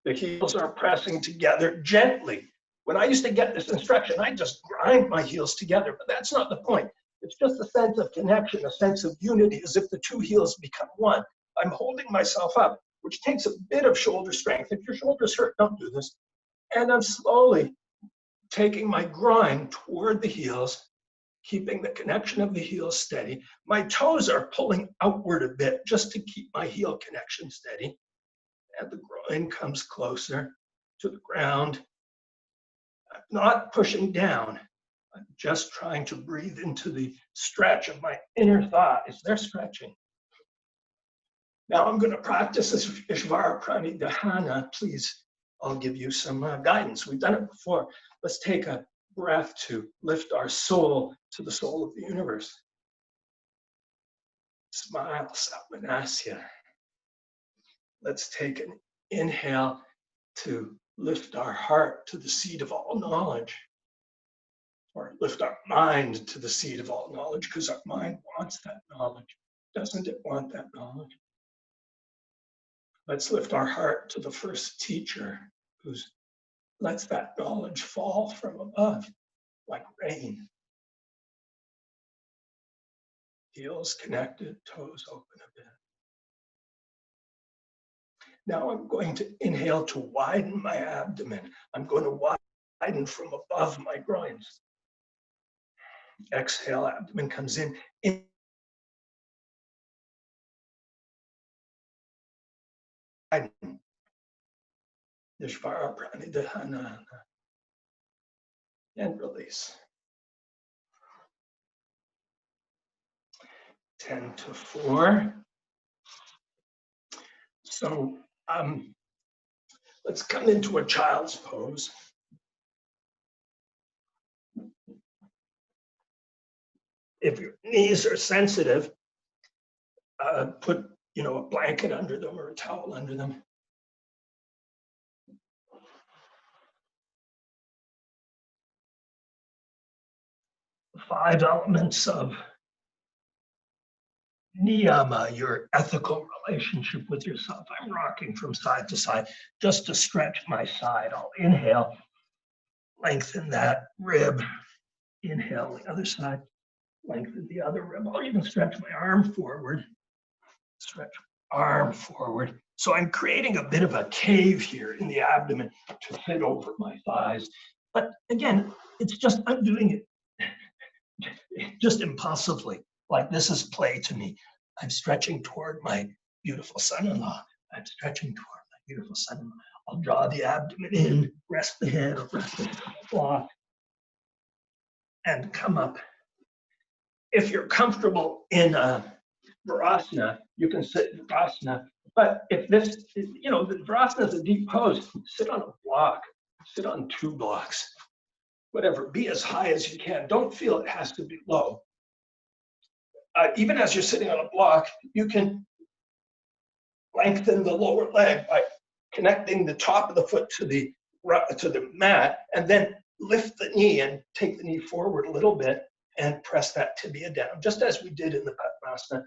The heels are pressing together gently. When I used to get this instruction, I just grind my heels together, but that's not the point. It's just a sense of connection, a sense of unity, as if the two heels become one. I'm holding myself up, which takes a bit of shoulder strength. If your shoulders hurt, don't do this. And I'm slowly taking my groin toward the heels, keeping the connection of the heels steady. My toes are pulling outward a bit just to keep my heel connection steady. And the groin comes closer to the ground. I'm not pushing down. I'm just trying to breathe into the stretch of my inner thighs. They're stretching. Now I'm going to practice this Ishvara Pranidhana. Please, I'll give you some guidance. We've done it before. Let's take a breath to lift our soul to the soul of the universe. Smile, Satmanasya. Let's take an inhale to lift our heart to the seat of all knowledge, or lift our mind to the seat of all knowledge, because our mind wants that knowledge. Doesn't it want that knowledge? Let's lift our heart to the first teacher who lets that knowledge fall from above like rain. Heels connected, toes open a bit. Now I'm going to inhale to widen my abdomen. I'm going to widen from above my groins. Exhale, abdomen comes in. Widen. Ishvara Pranidhana. And release. 10 to 4. So Let's come into a child's pose. If your knees are sensitive, put a blanket under them or a towel under them. The 5 elements of niyama, your ethical relationship with yourself. I'm rocking from side to side just to stretch my side. I'll inhale, lengthen that rib. Inhale the other side, lengthen the other rib. I'll even stretch my arm forward. Stretch arm forward. So I'm creating a bit of a cave here in the abdomen to fit over my thighs. But again, it's just, I'm doing it just impulsively, like this is play to me. I'm stretching toward my beautiful son-in-law. I'm stretching toward my beautiful son-in-law. I'll draw the abdomen in, rest the head, rest the block, and come up. If you're comfortable in Virasana, you can sit in Virasana. But if this, the Virasana is a deep pose, sit on a block, sit on 2 blocks. Whatever, be as high as you can. Don't feel it has to be low. Even as you're sitting on a block, you can lengthen the lower leg by connecting the top of the foot to the mat, and then lift the knee and take the knee forward a little bit and press that tibia down, just as we did in the Padmasana.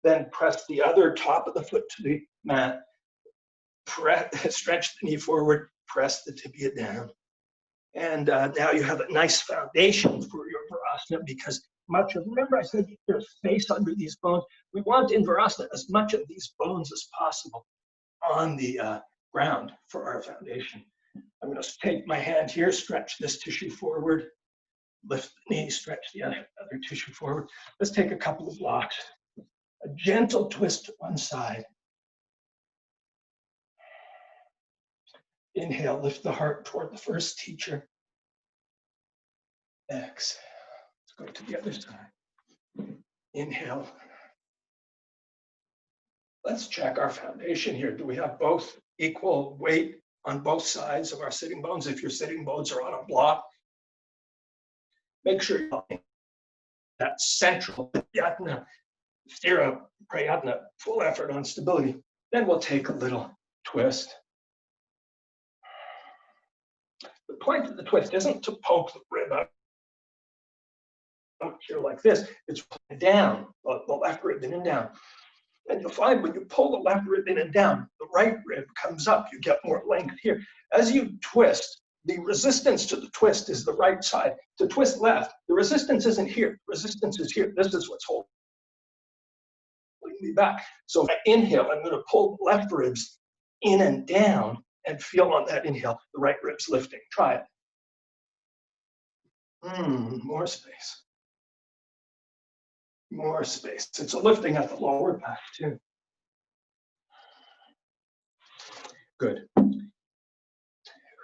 Then press the other top of the foot to the mat, stretch the knee forward, press the tibia down. And now you have a nice foundation for your Virasana, because remember I said there's space under these bones. We want in Virasana as much of these bones as possible on the ground for our foundation. I'm going to take my hand here, stretch this tissue forward, lift the knee, stretch the other tissue forward. Let's take a couple of blocks. A gentle twist to one side. Inhale, lift the heart toward the first teacher. Exhale. Let's go to the other side. Inhale. Let's check our foundation here. Do we have both equal weight on both sides of our sitting bones? If your sitting bones are on a block, make sure you're that central yatna, sthira, prayatna, full effort on stability. Then we'll take a little twist. The point of the twist isn't to poke the rib out here like this. It's down, the left rib in and down. And you'll find when you pull the left rib in and down, the right rib comes up. You get more length here. As you twist, the resistance to the twist is the right side. To twist left, the resistance isn't here. The resistance is here. This is what's holding me back. So if I inhale, I'm going to pull the left ribs in and down and feel on that inhale, the right ribs lifting. Try it. More space. More space. It's a lifting at the lower back too. Good.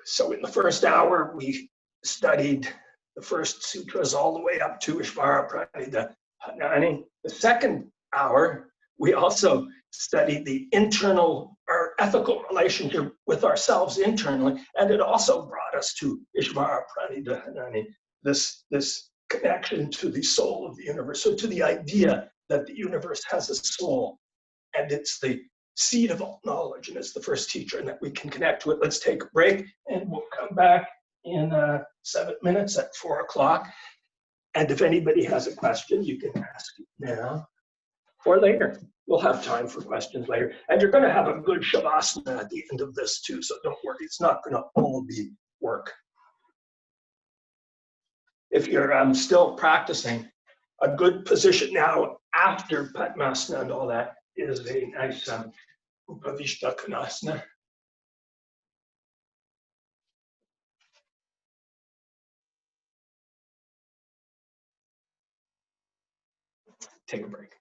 So in the first hour, we studied the first sutras all the way up to Ishvara Pranidha Hanani. The second hour, we also studied the internal or ethical relationship with ourselves internally, and it also brought us to Ishvara Pranidha Hanani, this connection to the soul of the universe, so to the idea that the universe has a soul, and it's the seed of all knowledge, and it's the first teacher, and that we can connect to it. Let's take a break, and we'll come back in 7 minutes at 4 o'clock. And if anybody has a question, you can ask it now or later. We'll have time for questions later. And you're going to have a good shavasana at the end of this too, so don't worry, it's not going to all be work. If you're still practicing, a good position now after Padmasana and all that is a nice Upavishta Konasana. Take a break.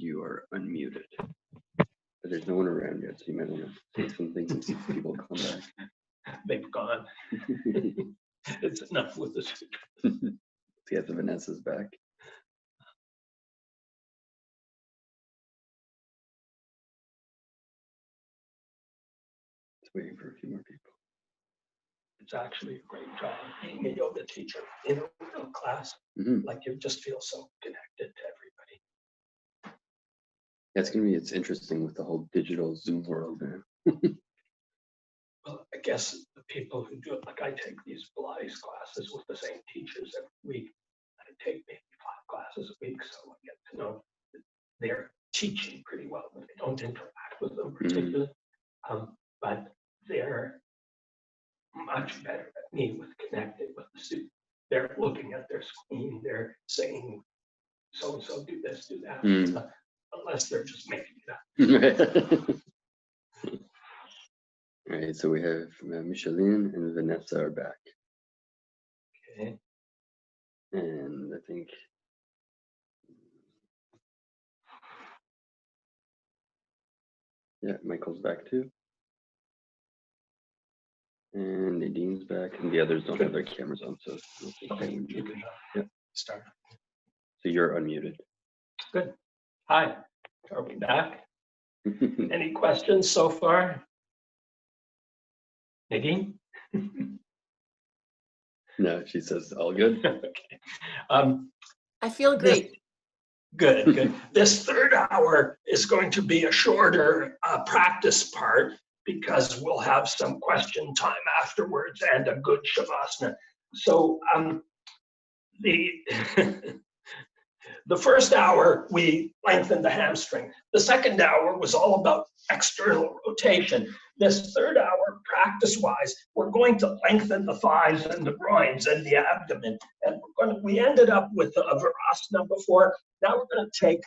you are unmuted. But there's no one around yet, so you might want to say something and see if people come back. They've gone. It's enough with this. Yes, Vanessa's back. Just waiting for a few more people. It's actually a great job being a yoga teacher in a real class. Like you just feel so connected to everybody. Yeah, it's interesting with the whole digital Zoom world now. Well, I guess the people who do it, like I take these Pilates classes with the same teachers every week. I take maybe 5 classes a week, so I get to know that they're teaching pretty well, but I don't interact with them particularly. But they're much better at me with connecting with the student. They're looking at their screen, they're saying, so-and-so do this, do that, unless they're just making it up. All right, so we have Micheline and Vanessa are back. Okay. And I think Michael's back too. And Nadine's back, and the others don't have their cameras on, so I don't think they would be. You can start. So you're unmuted. Good. Hi, are we back? Any questions so far? Nadine? No, she says all good. Okay. I feel great. Good. This third hour is going to be a shorter practice part because we'll have some question time afterwards and a good shavasana. So the first hour, we lengthened the hamstring. The second hour was all about external rotation. This third hour, practice-wise, we're going to lengthen the thighs and the groins and the abdomen. And we ended up with a Virasana before. Now we're going to take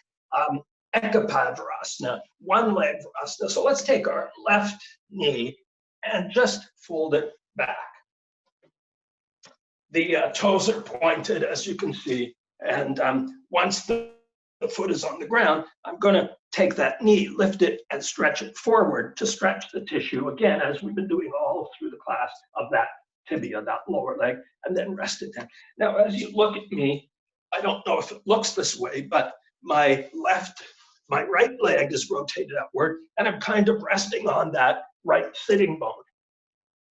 Ekapavarasana, one leg Virasana. So let's take our left knee and just fold it back. The toes are pointed, as you can see. And once the foot is on the ground, I'm going to take that knee, lift it, and stretch it forward to stretch the tissue, again, as we've been doing all through the class of that tibia, that lower leg, and then rest it down. Now, as you look at me, I don't know if it looks this way, but my right leg is rotated upward, and I'm kind of resting on that right sitting bone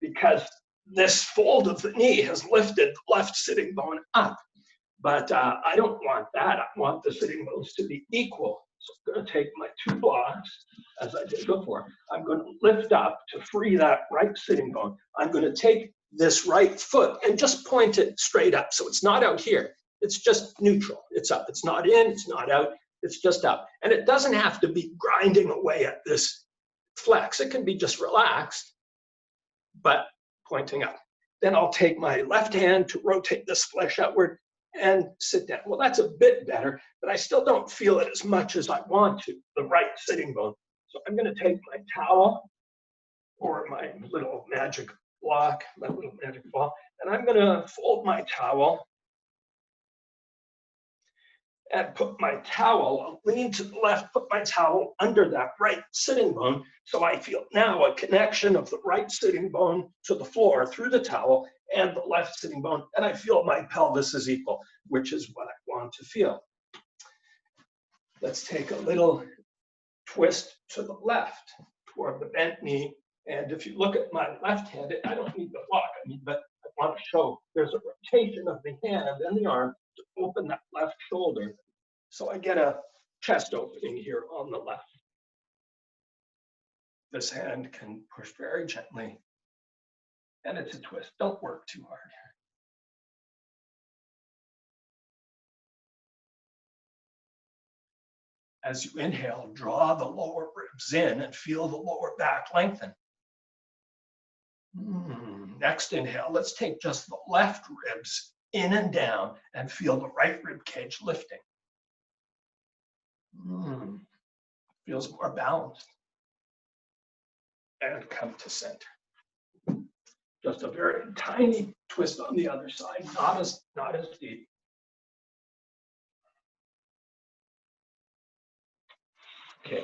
because this fold of the knee has lifted the left sitting bone up. But I don't want that. I want the sitting bones to be equal. So I'm going to take my 2 blocks, as I did before. I'm going to lift up to free that right sitting bone. I'm going to take this right foot and just point it straight up. So it's not out here. It's just neutral. It's up. It's not in. It's not out. It's just up. And it doesn't have to be grinding away at this flex. It can be just relaxed, but pointing up. Then I'll take my left hand to rotate this flesh outward and sit down. Well, that's a bit better, but I still don't feel it as much as I want to, the right sitting bone. So I'm going to take my towel or my little magic block, my little magic ball, and I'm going to fold my towel and put my towel, I'll lean to the left, put my towel under that right sitting bone. So I feel now a connection of the right sitting bone to the floor through the towel and the left sitting bone. And I feel my pelvis is equal, which is what I want to feel. Let's take a little twist to the left toward the bent knee. And if you look at my left hand, I don't need the block, but I want to show there's a rotation of the hand and the arm to open that left shoulder. So I get a chest opening here on the left. This hand can push very gently. And it's a twist. Don't work too hard. As you inhale, draw the lower ribs in and feel the lower back lengthen. Next inhale, let's take just the left ribs in and down and feel the right rib cage lifting. Feels more balanced. And come to center. Just a very tiny twist on the other side, not as deep. Okay.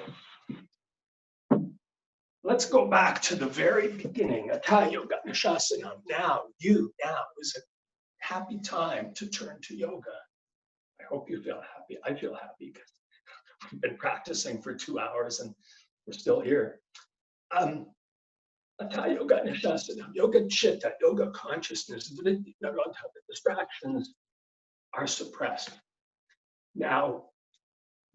Let's go back to the very beginning. Hatha Yoga Nishasanam. Now is a happy time to turn to yoga. I hope you feel happy. I feel happy because we've been practicing for 2 hours and we're still here. Hatha Yoga Nishasanam. Yoga Chitta, yoga consciousness, vritti, nirodha, the distractions are suppressed. Now,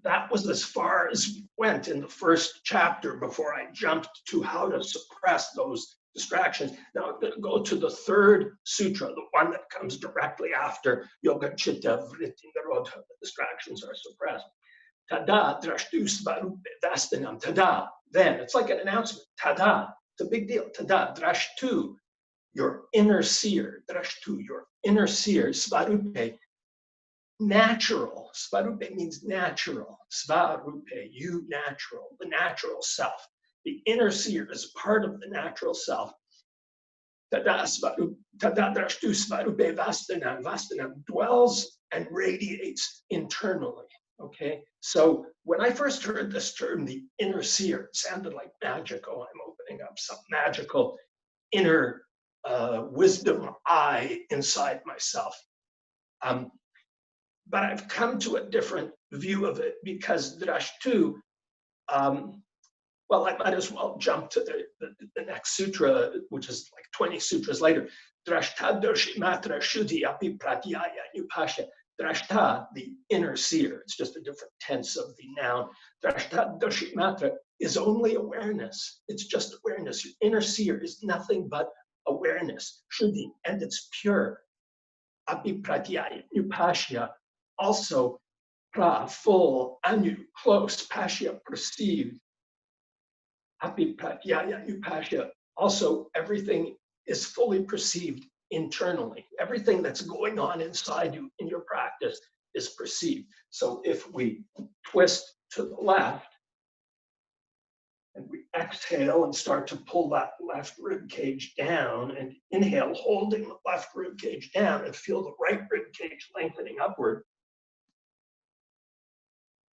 that was as far as we went in the first chapter before I jumped to how to suppress those distractions. Now I'm going to go to the third sutra, the one that comes directly after Yoga Chitta Vritti Nirodha, the distractions are suppressed. Tada drashtu svarupe vastanam. Tada, then, it's like an announcement. Tada, it's a big deal. Tada drashtu, your inner seer. Drashtu, your inner seer. Svarupe, natural. Svarupe means natural. Svarupe, you natural, the natural self. The inner seer is part of the natural self. Tada drashtu svarupe vastanam. Vastanam dwells and radiates internally. Okay, so when I first heard this term, the inner seer, it sounded like magical. I'm opening up some magical inner wisdom eye inside myself. But I've come to a different view of it because drashtu, well, I might as well jump to the next sutra, which is like 20 sutras later. Drashta darshimatra shuddhi api pratyaya upasya. Drashta, the inner seer, it's just a different tense of the noun. Drashta darshimatra is only awareness. It's just awareness. Your inner seer is nothing but awareness. Shuddhi, and it's pure. Api pratyaya upasya. Also, pra, full, anu, close, pasya, perceived. Api pratyaya upasya. Also, everything is fully perceived internally. Everything that's going on inside you in your practice is perceived. So if we twist to the left and we exhale and start to pull that left rib cage down and inhale, holding the left rib cage down and feel the right rib cage lengthening upward,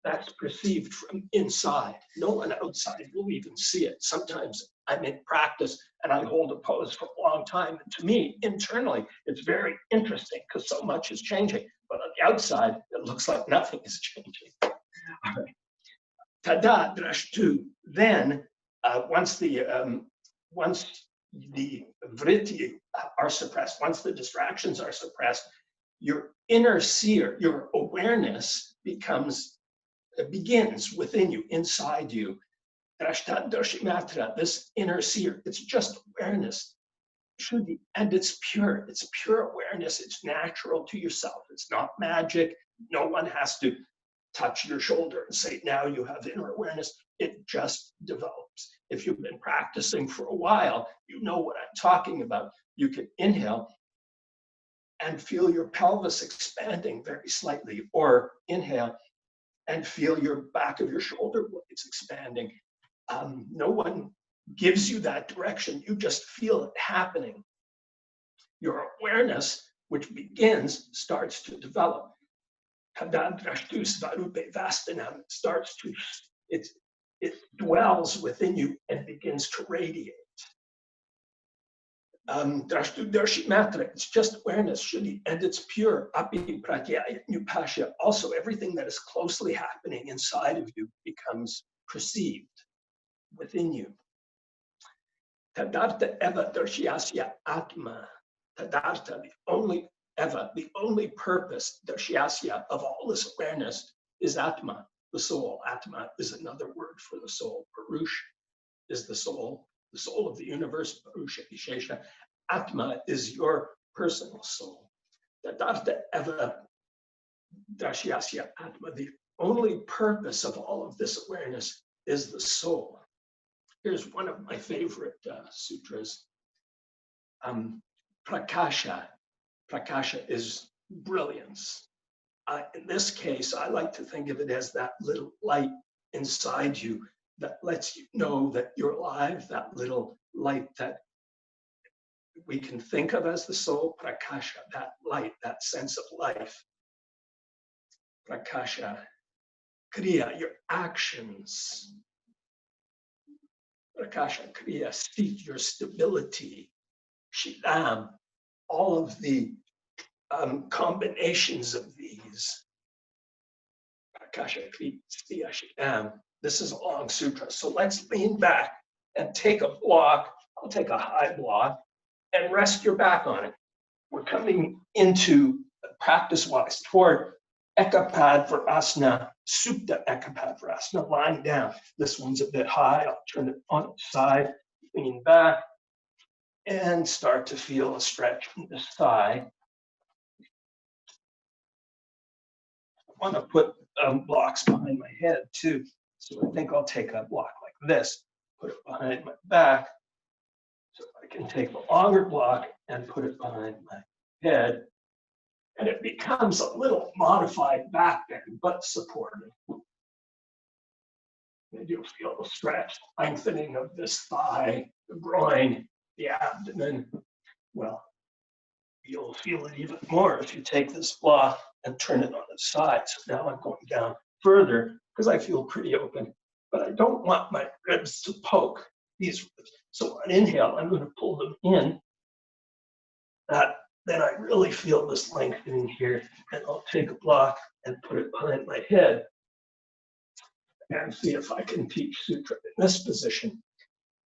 that's perceived from inside. No one outside will even see it. Sometimes I'm in practice and I hold a pose for a long time. And to me, internally, it's very interesting because so much is changing. But on the outside, it looks like nothing is changing. All right. Tada drashtu. Then, once the vritti are suppressed, once the distractions are suppressed, your inner seer, your awareness begins within you, inside you. Drashta darshimatra, this inner seer, it's just awareness. Shuddhi, and it's pure. It's pure awareness. It's natural to yourself. It's not magic. No one has to touch your shoulder and say, now you have inner awareness. It just develops. If you've been practicing for a while, you know what I'm talking about. You can inhale and feel your pelvis expanding very slightly, or inhale and feel your back of your shoulder blades expanding. No one gives you that direction. You just feel it happening. Your awareness, which begins, starts to develop. It dwells within you and begins to radiate. It's just awareness, shuddhi, and it's pure. Api pratyaya upasya. Also, everything that is closely happening inside of you becomes perceived within you. Tadartha eva darshyasya atma. Tadartha, the only eva, the only purpose, darshyasya, of all this awareness is atma, the soul. Atma is another word for the soul. Purush is the soul of the universe. Purusha Vishesha. Atma is your personal soul. Tadartha eva darshyasya atma. The only purpose of all of this awareness is the soul. Here's one of my favorite sutras. Prakasha. Prakasha is brilliance. In this case, I like to think of it as that little light inside you that lets you know that you're alive, that little light that we can think of as the soul. Prakasha, that light, that sense of life. Prakasha. Kriya, your actions. Prakasha Kriya, seek your stability. Shidam, all of the combinations of these. Prakasha Kriya Shidam. This is a long sutra. So let's lean back and take a block. I'll take a high block and rest your back on it. We're coming into practice-wise toward Ekapadvarasana, Supta Ekapadvarasana, lying down. This one's a bit high. I'll turn it on its side, lean back, and start to feel a stretch from this thigh. I want to put blocks behind my head too. So I think I'll take a block like this, put it behind my back. So I can take the longer block and put it behind my head. And it becomes a little modified back bend, but supported. And you'll feel the stretch, lengthening of this thigh, the groin, the abdomen. Well, you'll feel it even more if you take this block and turn it on its side. So now I'm going down further because I feel pretty open, but I don't want my ribs to poke these ribs. So on inhale, I'm going to pull them in. Then I really feel this lengthening here, and I'll take a block and put it behind my head and see if I can teach sutra in this position.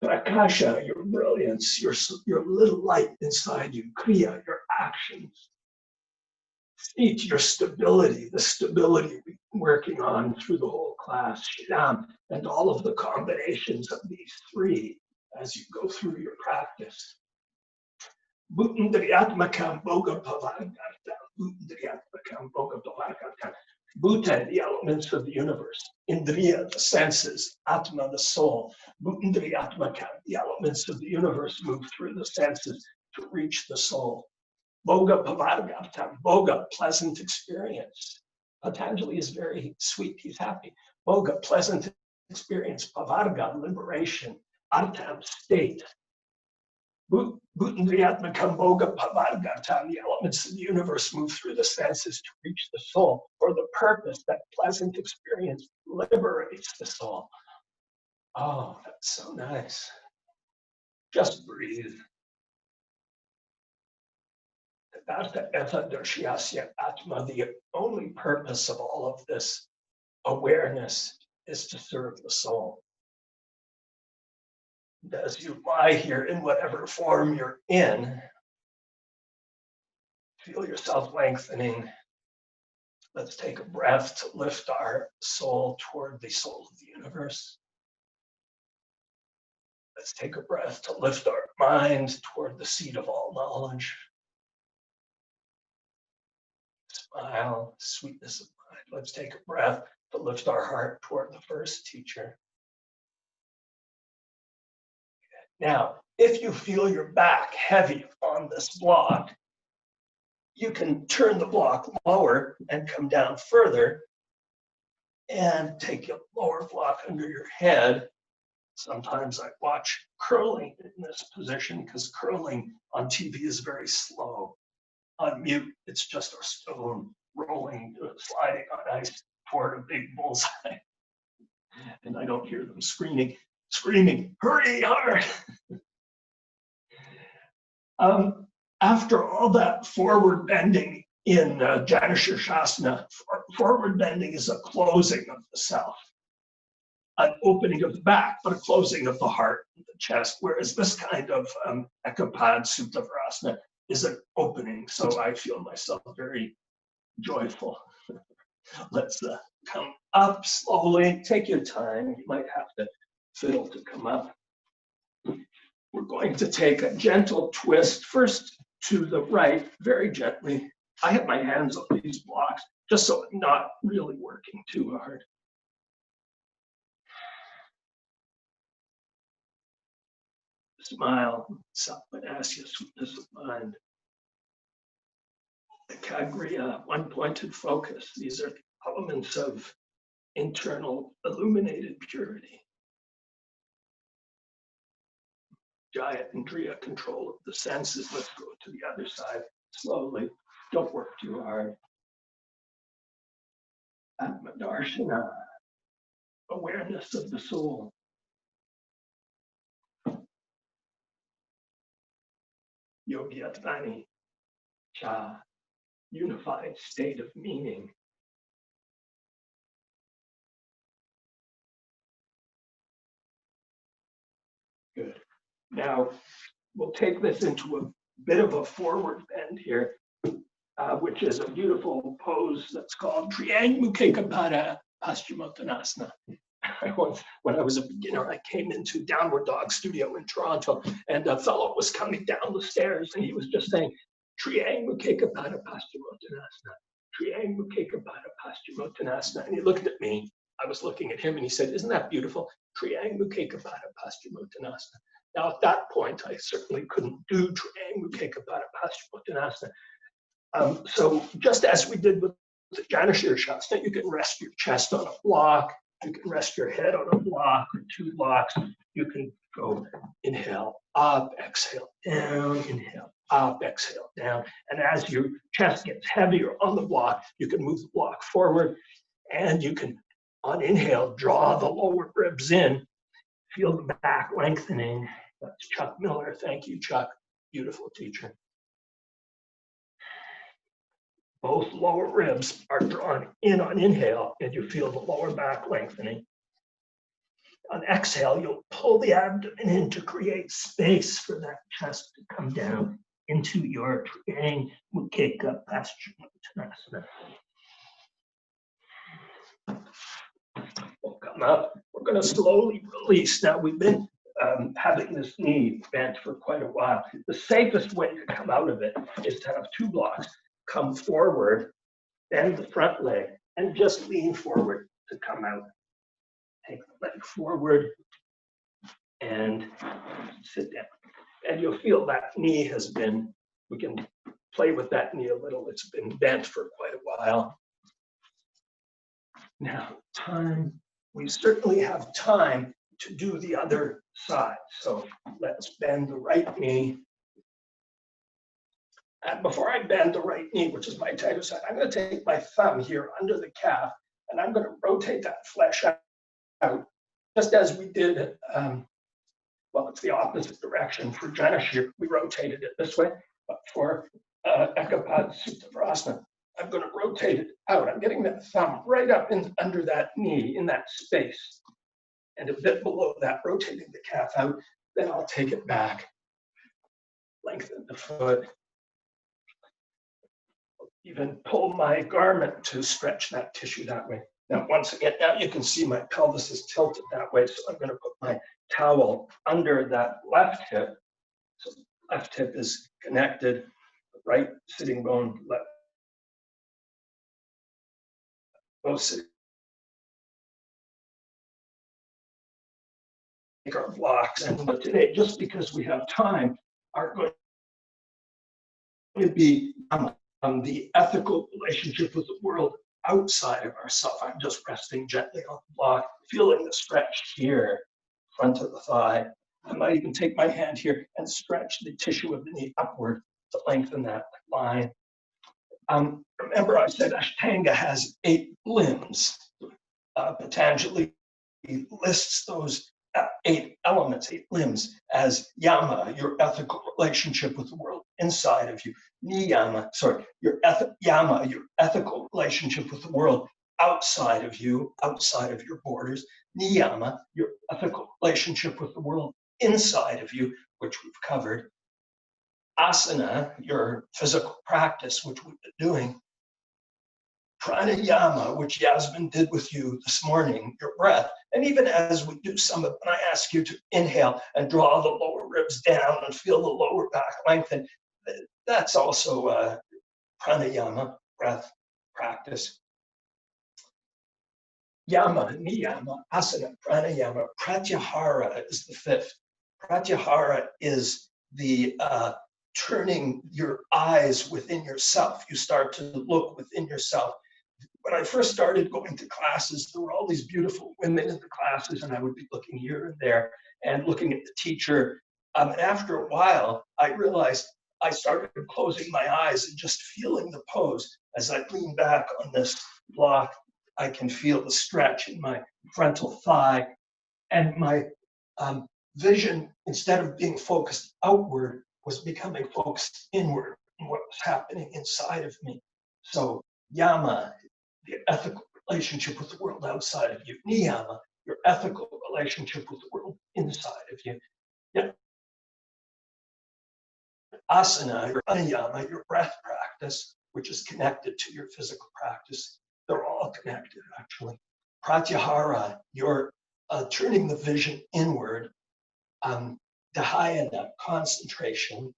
Prakasha, your brilliance, your little light inside you, kriya, your actions. Teach your stability, the stability we've been working on through the whole class, Shidam, and all of the combinations of these three as you go through your practice. Bhutandriyatmakam Boga Pavagarta, Bhutandriyatmakam Boga Pavagarta. Bhuta, the elements of the universe. Indriya, the senses. Atma, the soul. Bhutandriyatmakam, the elements of the universe move through the senses to reach the soul. Boga Pavagarta, Boga, pleasant experience. Patanjali is very sweet, he's happy. Boga, pleasant experience. Pavarga, liberation. Artam, state. Bhutandriyatmakam Boga Pavargata, the elements of the universe move through the senses to reach the soul for the purpose that pleasant experience liberates the soul. Oh, that's so nice. Just breathe. Atma, the only purpose of all of this awareness is to serve the soul. As you lie here in whatever form you're in, feel yourself lengthening. Let's take a breath to lift our soul toward the soul of the universe. Let's take a breath to lift our mind toward the seat of all knowledge. Smile, sweetness of mind. Let's take a breath to lift our heart toward the first teacher. Now, if you feel your back heavy on this block, you can turn the block lower and come down further and take a lower block under your head. Sometimes I watch curling in this position because curling on TV is very slow. On mute, it's just a stone rolling, sliding on ice toward a big bullseye. And I don't hear them screaming, hurry, hard. After all that forward bending in Janashirshasana, forward bending is a closing of the self, an opening of the back, but a closing of the heart and the chest, whereas this kind of Ekapad Suptavrasana is an opening. So I feel myself very joyful. Let's come up slowly. Take your time. You might have to fiddle to come up. We're going to take a gentle twist first to the right, very gently. I have my hands on these blocks just so I'm not really working too hard. Smile, Sattvanasya, sweetness of mind. Ekagriya, one-pointed focus. These are the elements of internal illuminated purity. Jaya Indriya, control of the senses. Let's go to the other side slowly. Don't work too hard. Atma Darshana, awareness of the soul. Yogyadvani, cha, unified state of meaning. Good. Now, we'll take this into a bit of a forward bend here, which is a beautiful pose that's called Triangmukha Paschimottanasana. When I was a beginner, I came into Downward Dog Studio in Toronto, and a fellow was coming down the stairs, and he was just saying, Triangmukha Paschimottanasana, Triangmukha Paschimottanasana. And he looked at me, I was looking at him, and he said, isn't that beautiful? Triangmukha Paschimottanasana. Now, at that point, I certainly couldn't do Triangmukha Paschimottanasana. So just as we did with the Janashir Shasana, you can rest your chest on a block, you can rest your head on a block or two blocks. You can go inhale, up, exhale, down, inhale, up, exhale, down. And as your chest gets heavier on the block, you can move the block forward, and you can, on inhale, draw the lower ribs in, feel the back lengthening. That's Chuck Miller. Thank you, Chuck. Beautiful teacher. Both lower ribs are drawn in on inhale, and you feel the lower back lengthening. On exhale, you'll pull the abdomen in to create space for that chest to come down into your Triangmukha Paschimottanasana. We'll come up. We're going to slowly release. Now, we've been having this knee bent for quite a while. The safest way to come out of it is to have two blocks. Come forward, bend the front leg, and just lean forward to come out. Take the leg forward and sit down. And you'll feel that knee has been, we can play with that knee a little. It's been bent for quite a while. Now, time, we certainly have time to do the other side. So let's bend the right knee. And before I bend the right knee, which is my tighter side, I'm going to take my thumb here under the calf, and I'm going to rotate that flesh out, just as we did, well, it's the opposite direction. For Janashir, we rotated it this way, but for Ekapada Supta, I'm going to rotate it out. I'm getting that thumb right up under that knee, in that space, and a bit below that, rotating the calf out. Then I'll take it back, lengthen the foot. Even pull my garment to stretch that tissue that way. Now, once again, now you can see my pelvis is tilted that way, so I'm going to put my towel under that left hip. So left hip is connected, right sitting bone, left, both sitting. Take our blocks, and today, just because we have time, are going to be the ethical relationship with the world outside of ourselves. I'm just resting gently on the block, feeling the stretch here, front of the thigh. I might even take my hand here and stretch the tissue of the knee upward to lengthen that line. Remember, I said Ashtanga has 8 limbs. Patanjali lists those 8 elements, 8 limbs, as yama, your ethical relationship with the world inside of you. Niyama, your yama, your ethical relationship with the world outside of you, outside of your borders. Niyama, your ethical relationship with the world inside of you, which we've covered. Asana, your physical practice, which we've been doing. Pranayama, which Yasmin did with you this morning, your breath. And even as we do some of it, when I ask you to inhale and draw the lower ribs down and feel the lower back lengthen, that's also pranayama, breath practice. Yama, niyama, asana, pranayama. Pratyahara is the 5th. Pratyahara is the turning your eyes within yourself. You start to look within yourself. When I first started going to classes, there were all these beautiful women in the classes, and I would be looking here and there and looking at the teacher. And after a while, I realized I started closing my eyes and just feeling the pose as I lean back on this block. I can feel the stretch in my frontal thigh, and my vision, instead of being focused outward, was becoming focused inward on what was happening inside of me. So yama, the ethical relationship with the world outside of you. Niyama, your ethical relationship with the world inside of you. Yeah. Asana, your pranayama, your breath practice, which is connected to your physical practice. They're all connected, actually. Pratyahara, your turning the vision inward. Dhyana, concentration,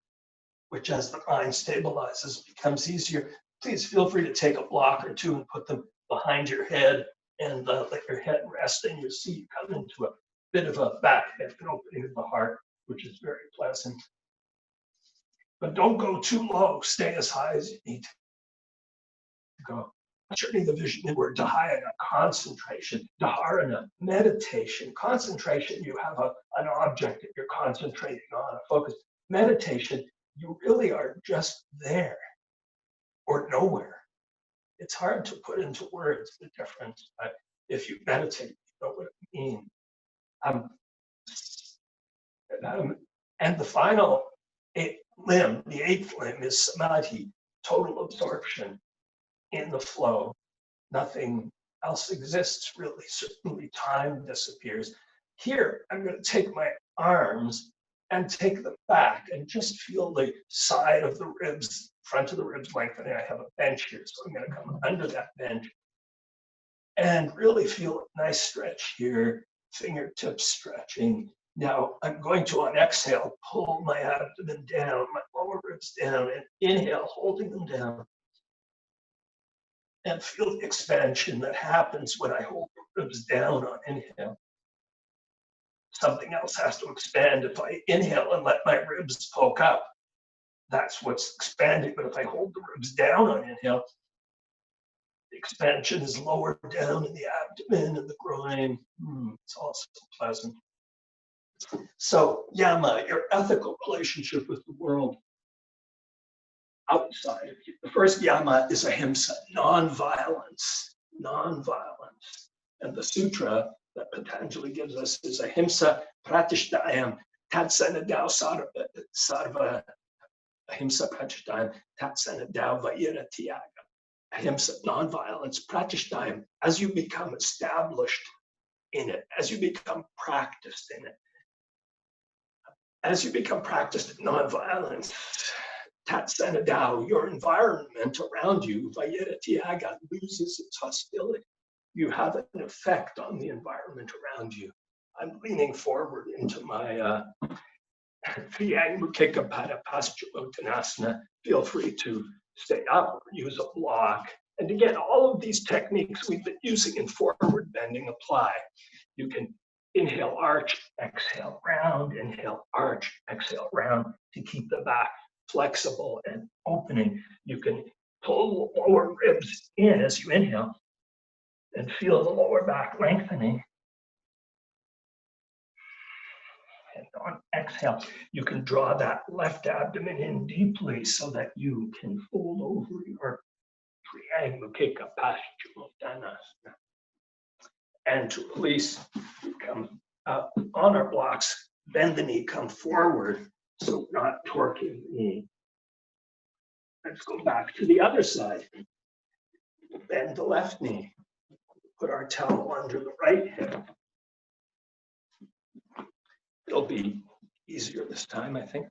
which as the mind stabilizes becomes easier. Please feel free to take a block or two and put them behind your head and let your head rest, and you'll see you come into a bit of a back head, an opening of the heart, which is very pleasant. But don't go too low, stay as high as you need to go. Turning the vision inward, dhyana, concentration, dharana, meditation. Concentration, you have an object that you're concentrating on, a focus. Meditation, you really are just there or nowhere. It's hard to put into words the difference, but if you meditate, you know what I mean. And the final limb, the eighth limb, is samadhi, total absorption in the flow. Nothing else exists, really. Certainly time disappears. Here, I'm going to take my arms and take them back and just feel the side of the ribs, front of the ribs lengthening. I have a bench here, so I'm going to come under that bench and really feel a nice stretch here, fingertips stretching. Now, I'm going to, on exhale, pull my abdomen down, my lower ribs down, and inhale, holding them down. And feel the expansion that happens when I hold the ribs down on inhale. Something else has to expand. If I inhale and let my ribs poke up, that's what's expanding. But if I hold the ribs down on inhale, the expansion is lower down in the abdomen and the groin. It's also pleasant. So yama, your ethical relationship with the world outside of you. The first yama is ahimsa, non-violence, non-violence. And the sutra that Patanjali gives us is ahimsa pratishtayam tatsanadau sarva ahimsa pratishtayam tatsanadau vayira tyaga. Ahimsa, non-violence, pratishtayam, as you become established in it, as you become practiced in it, as you become practiced in non-violence, tatsanadau, your environment around you, vayira tyaga, loses its hostility. You have an effect on the environment around you. I'm leaning forward into my Vyang Mukika Pada Paschimottanasana. Feel free to stay up or use a block. And again, all of these techniques we've been using in forward bending apply. You can inhale, arch, exhale, round, inhale, arch, exhale, round to keep the back flexible and opening. You can pull the lower ribs in as you inhale and feel the lower back lengthening. And on exhale, you can draw that left abdomen in deeply so that you can fold over your Vyang Mukika Paschimottanasana. And to release, we come up on our blocks, bend the knee, come forward, so we're not torquing the knee. Let's go back to the other side. Bend the left knee. Put our towel under the right hip. It'll be easier this time, I think.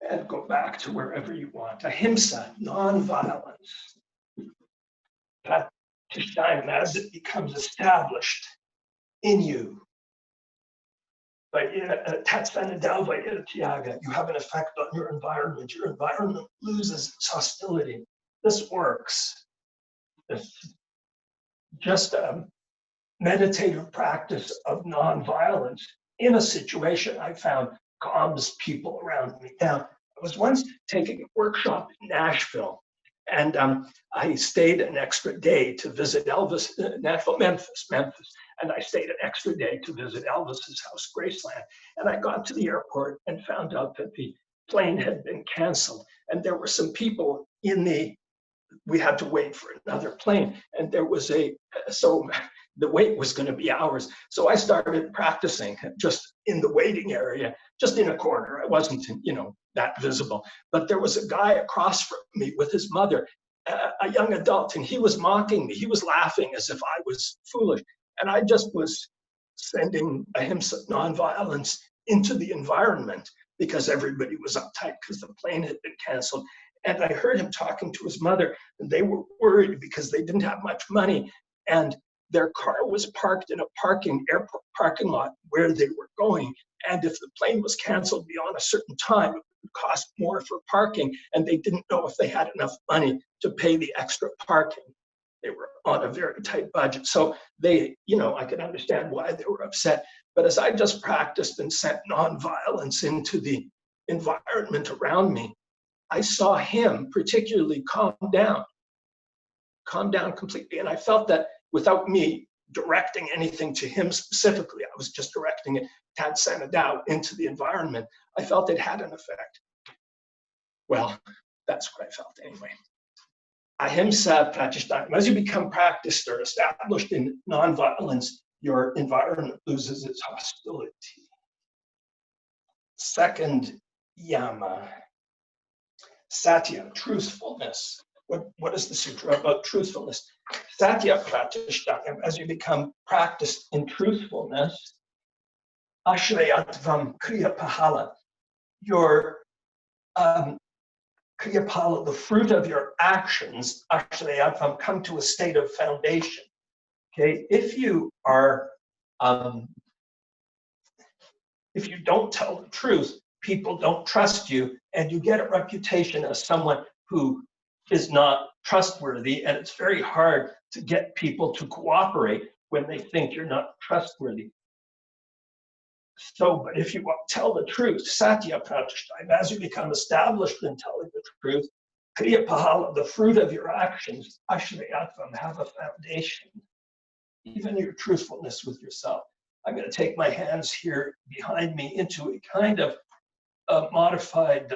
And go back to wherever you want. Ahimsa, non-violence. Pratishtayam, as it becomes established in you. Tatsanadau vayira tyaga, you have an effect on your environment. Your environment loses its hostility. This works. It's just a meditative practice of non-violence in a situation I found calms people around me. Now, I was once taking a workshop in Nashville, and I stayed an extra day to visit Memphis, and I stayed an extra day to visit Elvis's house, Graceland. And I got to the airport and found out that the plane had been canceled, and there were some people in the we had to wait for another plane, and there was so the wait was going to be hours. So I started practicing just in the waiting area, just in a corner. I wasn't, that visible. But there was a guy across from me with his mother, a young adult, and he was mocking me. He was laughing as if I was foolish. And I just was sending ahimsa, nonviolence, into the environment because everybody was uptight because the plane had been canceled. And I heard him talking to his mother, and they were worried because they didn't have much money. And their car was parked in a airport parking lot where they were going. And if the plane was canceled beyond a certain time, it would cost more for parking. And they didn't know if they had enough money to pay the extra parking. They were on a very tight budget. So they, I could understand why they were upset. But as I just practiced and sent nonviolence into the environment around me, I saw him particularly calm down completely. And I felt that without me directing anything to him specifically, I was just directing it, Tad Sanadao, into the environment. I felt it had an effect. Well, that's what I felt anyway. Ahimsa pratishthanam. As you become practiced or established in nonviolence, your environment loses its hostility. Second yama, satya, truthfulness. What is the sutra about truthfulness? Satya pratishthanam. As you become practiced in truthfulness, ashrayatvam kriyapahala. Your kriyapala, the fruit of your actions, ashrayatvam, come to a state of foundation. Okay, if you are, if you don't tell the truth, people don't trust you, and you get a reputation as someone who is not trustworthy, and it's very hard to get people to cooperate when they think you're not trustworthy. So, but if you tell the truth, satya pratishthanam, as you become established in telling the truth, kriyapahala, the fruit of your actions, ashrayatvam, have a foundation. Even your truthfulness with yourself. I'm going to take my hands here behind me into a kind of modified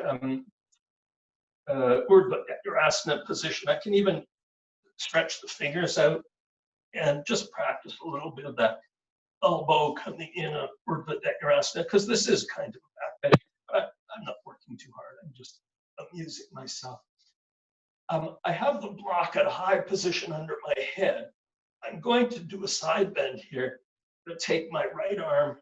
Urdhva position. I can even stretch the fingers out and just practice a little bit of that elbow coming in a Urdhva because this is kind of a back bend. But I'm not working too hard. I'm just amusing myself. I have the block at a high position under my head. I'm going to do a side bend here. I'm going to take my right arm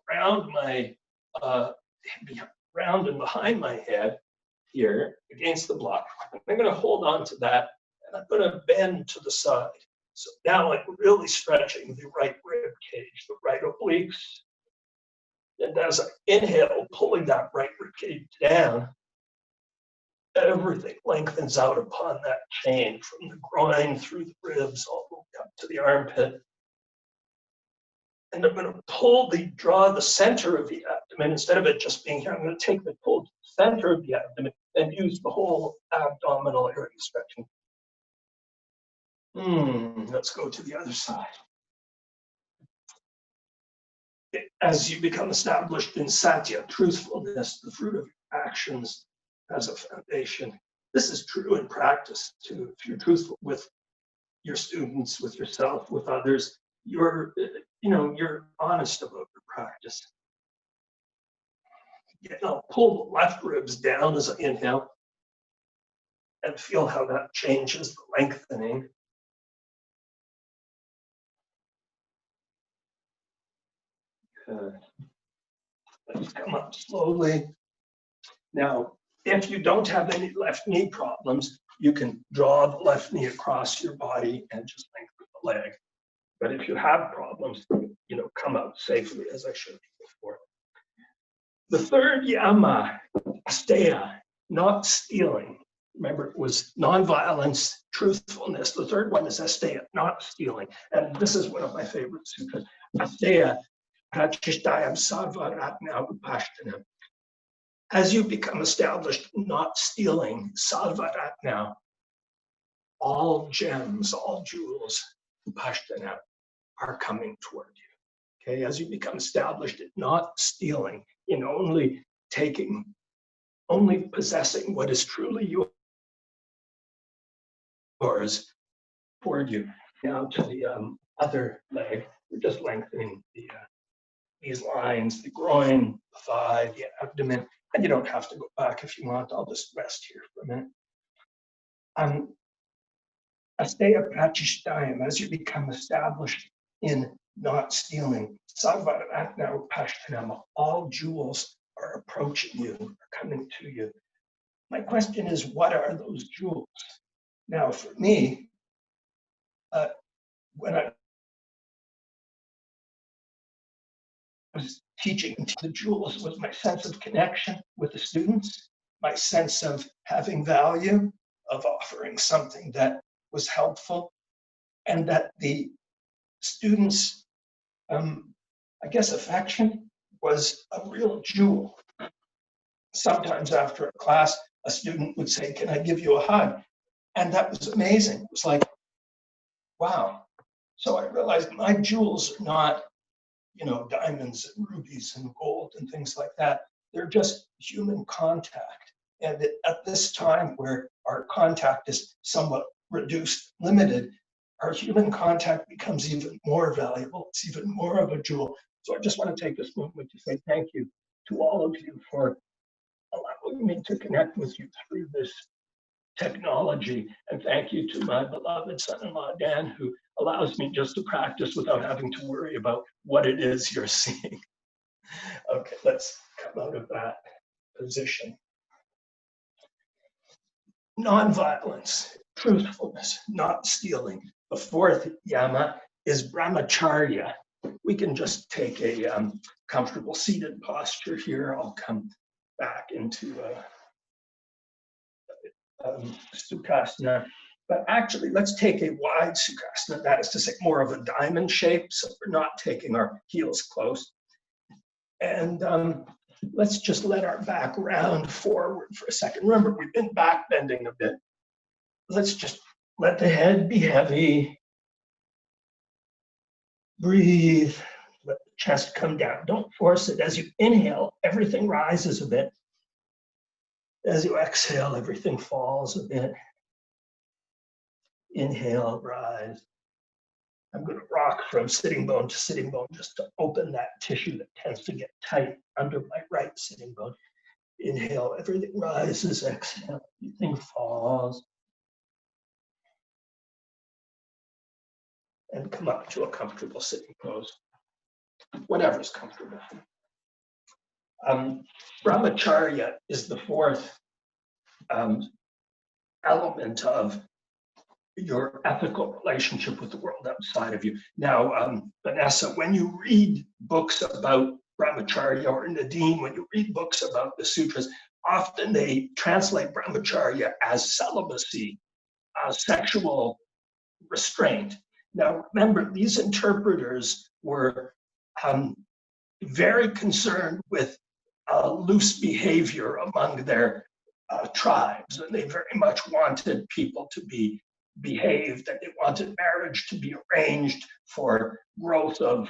around my, around and behind my head here against the block. I'm going to hold on to that, and I'm going to bend to the side. So now I'm really stretching the right rib cage, the right obliques. And as I inhale, pulling that right rib cage down, everything lengthens out upon that chain from the groin through the ribs all the way up to the armpit. And I'm going to draw the center of the abdomen. Instead of it just being here, I'm going to take the pull to the center of the abdomen and use the whole abdominal area stretching. Let's go to the other side. As you become established in satya, truthfulness, the fruit of your actions as a foundation. This is true in practice too. If you're truthful with your students, with yourself, with others, you're honest about your practice. I'll pull the left ribs down as I inhale and feel how that changes the lengthening. Good. Let's come up slowly. Now, if you don't have any left knee problems, you can draw the left knee across your body and just lengthen the leg. But if you have problems, come out safely, as I showed you before. The third yama, asteya, not stealing. Remember, it was nonviolence, truthfulness. The third one is asteya, not stealing. And this is one of my favorite sutras. Asteya, pratishthanam sarvaratna upashtanam. As you become established, not stealing, sarvaratna, all gems, all jewels, upashtanam, are coming toward you. Okay, as you become established in not stealing, in only possessing what is truly yours. yours toward you. Now to the other leg, we're just lengthening these lines, the groin, the thigh, the abdomen, and you don't have to go back if you want. I'll just rest here for a minute. Asteya Pratishtayam, as you become established in not stealing, Sarvaratna Upashtanama, all jewels are approaching you, are coming to you. My question is, what are those jewels? Now, for me, when I was teaching, the jewels was my sense of connection with the students, my sense of having value, of offering something that was helpful, and that the students' I guess affection was a real jewel. Sometimes after a class, a student would say, "Can I give you a hug?" And that was amazing. It was like, wow. So I realized my jewels are not, diamonds and rubies and gold and things like that. They're just human contact. And at this time where our contact is somewhat reduced, limited, our human contact becomes even more valuable. It's even more of a jewel. So I just want to take this moment to say thank you to all of you for allowing me to connect with you through this technology. And thank you to my beloved son-in-law, Dan, who allows me just to practice without having to worry about what it is you're seeing. Okay, let's come out of that position. Nonviolence, truthfulness, not stealing. The fourth yama is brahmacharya. We can just take a comfortable seated posture here. I'll come back into Sukhasana. But actually, let's take a wide Sukhasana. That is to say, more of a diamond shape, so we're not taking our heels close. And let's just let our back round forward for a second. Remember, we've been back bending a bit. Let's just let the head be heavy. Breathe. Let the chest come down. Don't force it. As you inhale, everything rises a bit. As you exhale, everything falls a bit. Inhale, rise. I'm going to rock from sitting bone to sitting bone just to open that tissue that tends to get tight under my right sitting bone. Inhale, everything rises. Exhale, everything falls. And come up to a comfortable sitting pose, whatever's comfortable. Brahmacharya is the fourth element of your ethical relationship with the world outside of you. Now, Vanessa, when you read books about brahmacharya, or Nadine, when you read books about the sutras, often they translate brahmacharya as celibacy, sexual restraint. Now, remember, these interpreters were very concerned with loose behavior among their tribes, and they very much wanted people to be behaved, and they wanted marriage to be arranged for growth of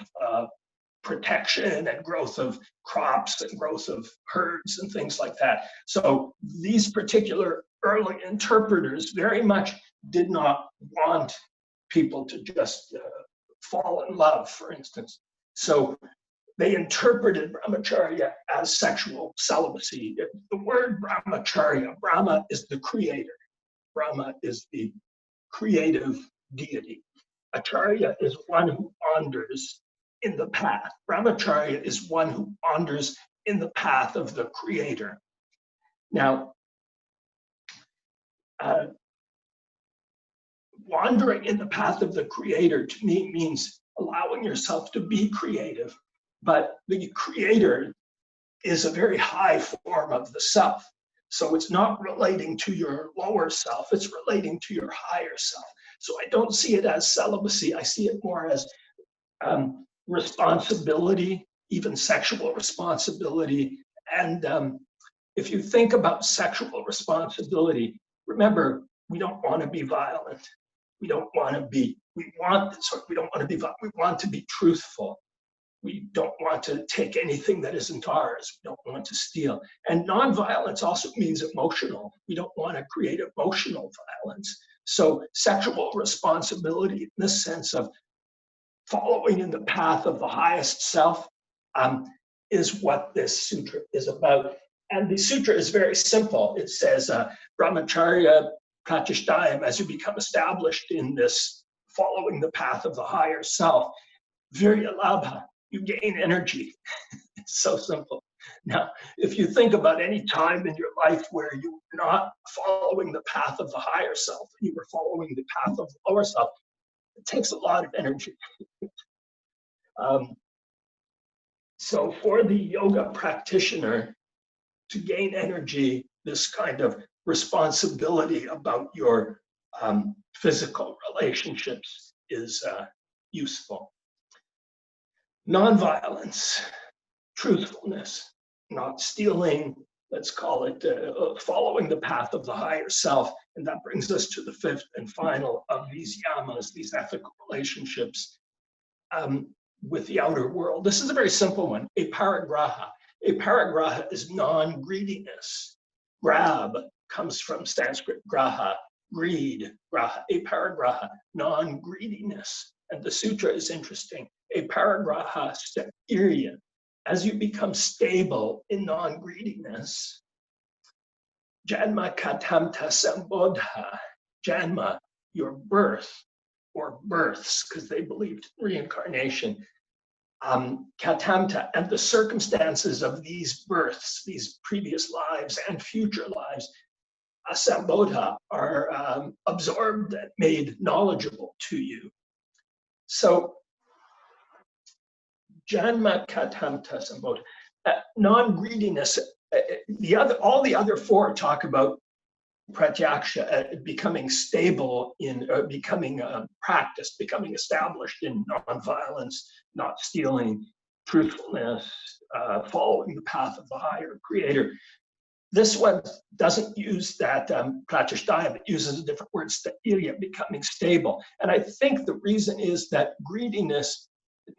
protection and growth of crops and growth of herds and things like that. So these particular early interpreters very much did not want people to just fall in love, for instance. So they interpreted brahmacharya as sexual celibacy. The word brahmacharya, Brahma is the creator. Brahma is the creative deity. Acharya is one who wanders in the path. Brahmacharya is one who wanders in the path of the creator. Now, wandering in the path of the creator to me means allowing yourself to be creative, but the creator is a very high form of the self. So it's not relating to your lower self, it's relating to your higher self. So I don't see it as celibacy, I see it more as responsibility, even sexual responsibility. And if you think about sexual responsibility, remember, we don't want to be violent. We don't want to be, we want to be violent. We want to be truthful. We don't want to take anything that isn't ours. We don't want to steal. And nonviolence also means emotional. We don't want to create emotional violence. So sexual responsibility in the sense of following in the path of the highest self is what this sutra is about. And the sutra is very simple. It says, brahmacharya pratishtayam, as you become established in this following the path of the higher self, virya labha, you gain energy. It's so simple. Now, if you think about any time in your life where you were not following the path of the higher self, you were following the path of the lower self, it takes a lot of energy. So for the yoga practitioner to gain energy, this kind of responsibility about your physical relationships is useful. Nonviolence, truthfulness, not stealing, let's call it following the path of the higher self. And that brings us to the fifth and final of these yamas, these ethical relationships with the outer world. This is a very simple one, aparigraha. Aparigraha is non-greediness. Grab comes from Sanskrit graha, greed, graha, aparigraha, non-greediness. And the sutra is interesting. Aparigraha steirya. As you become stable in non-greediness, janma katamta sambodha, janma, your birth, or births, because they believed reincarnation, katamta, and the circumstances of these births, these previous lives and future lives, asambodha, are absorbed and made knowledgeable to you. So, janma katamta sambodha, non-greediness. All the other four talk about pratyaksha, becoming stable in, becoming practiced, becoming established in nonviolence, not stealing, truthfulness, following the path of the higher creator. This one doesn't use that pratishtaya, it uses a different word, steirya, becoming stable. And I think the reason is that greediness,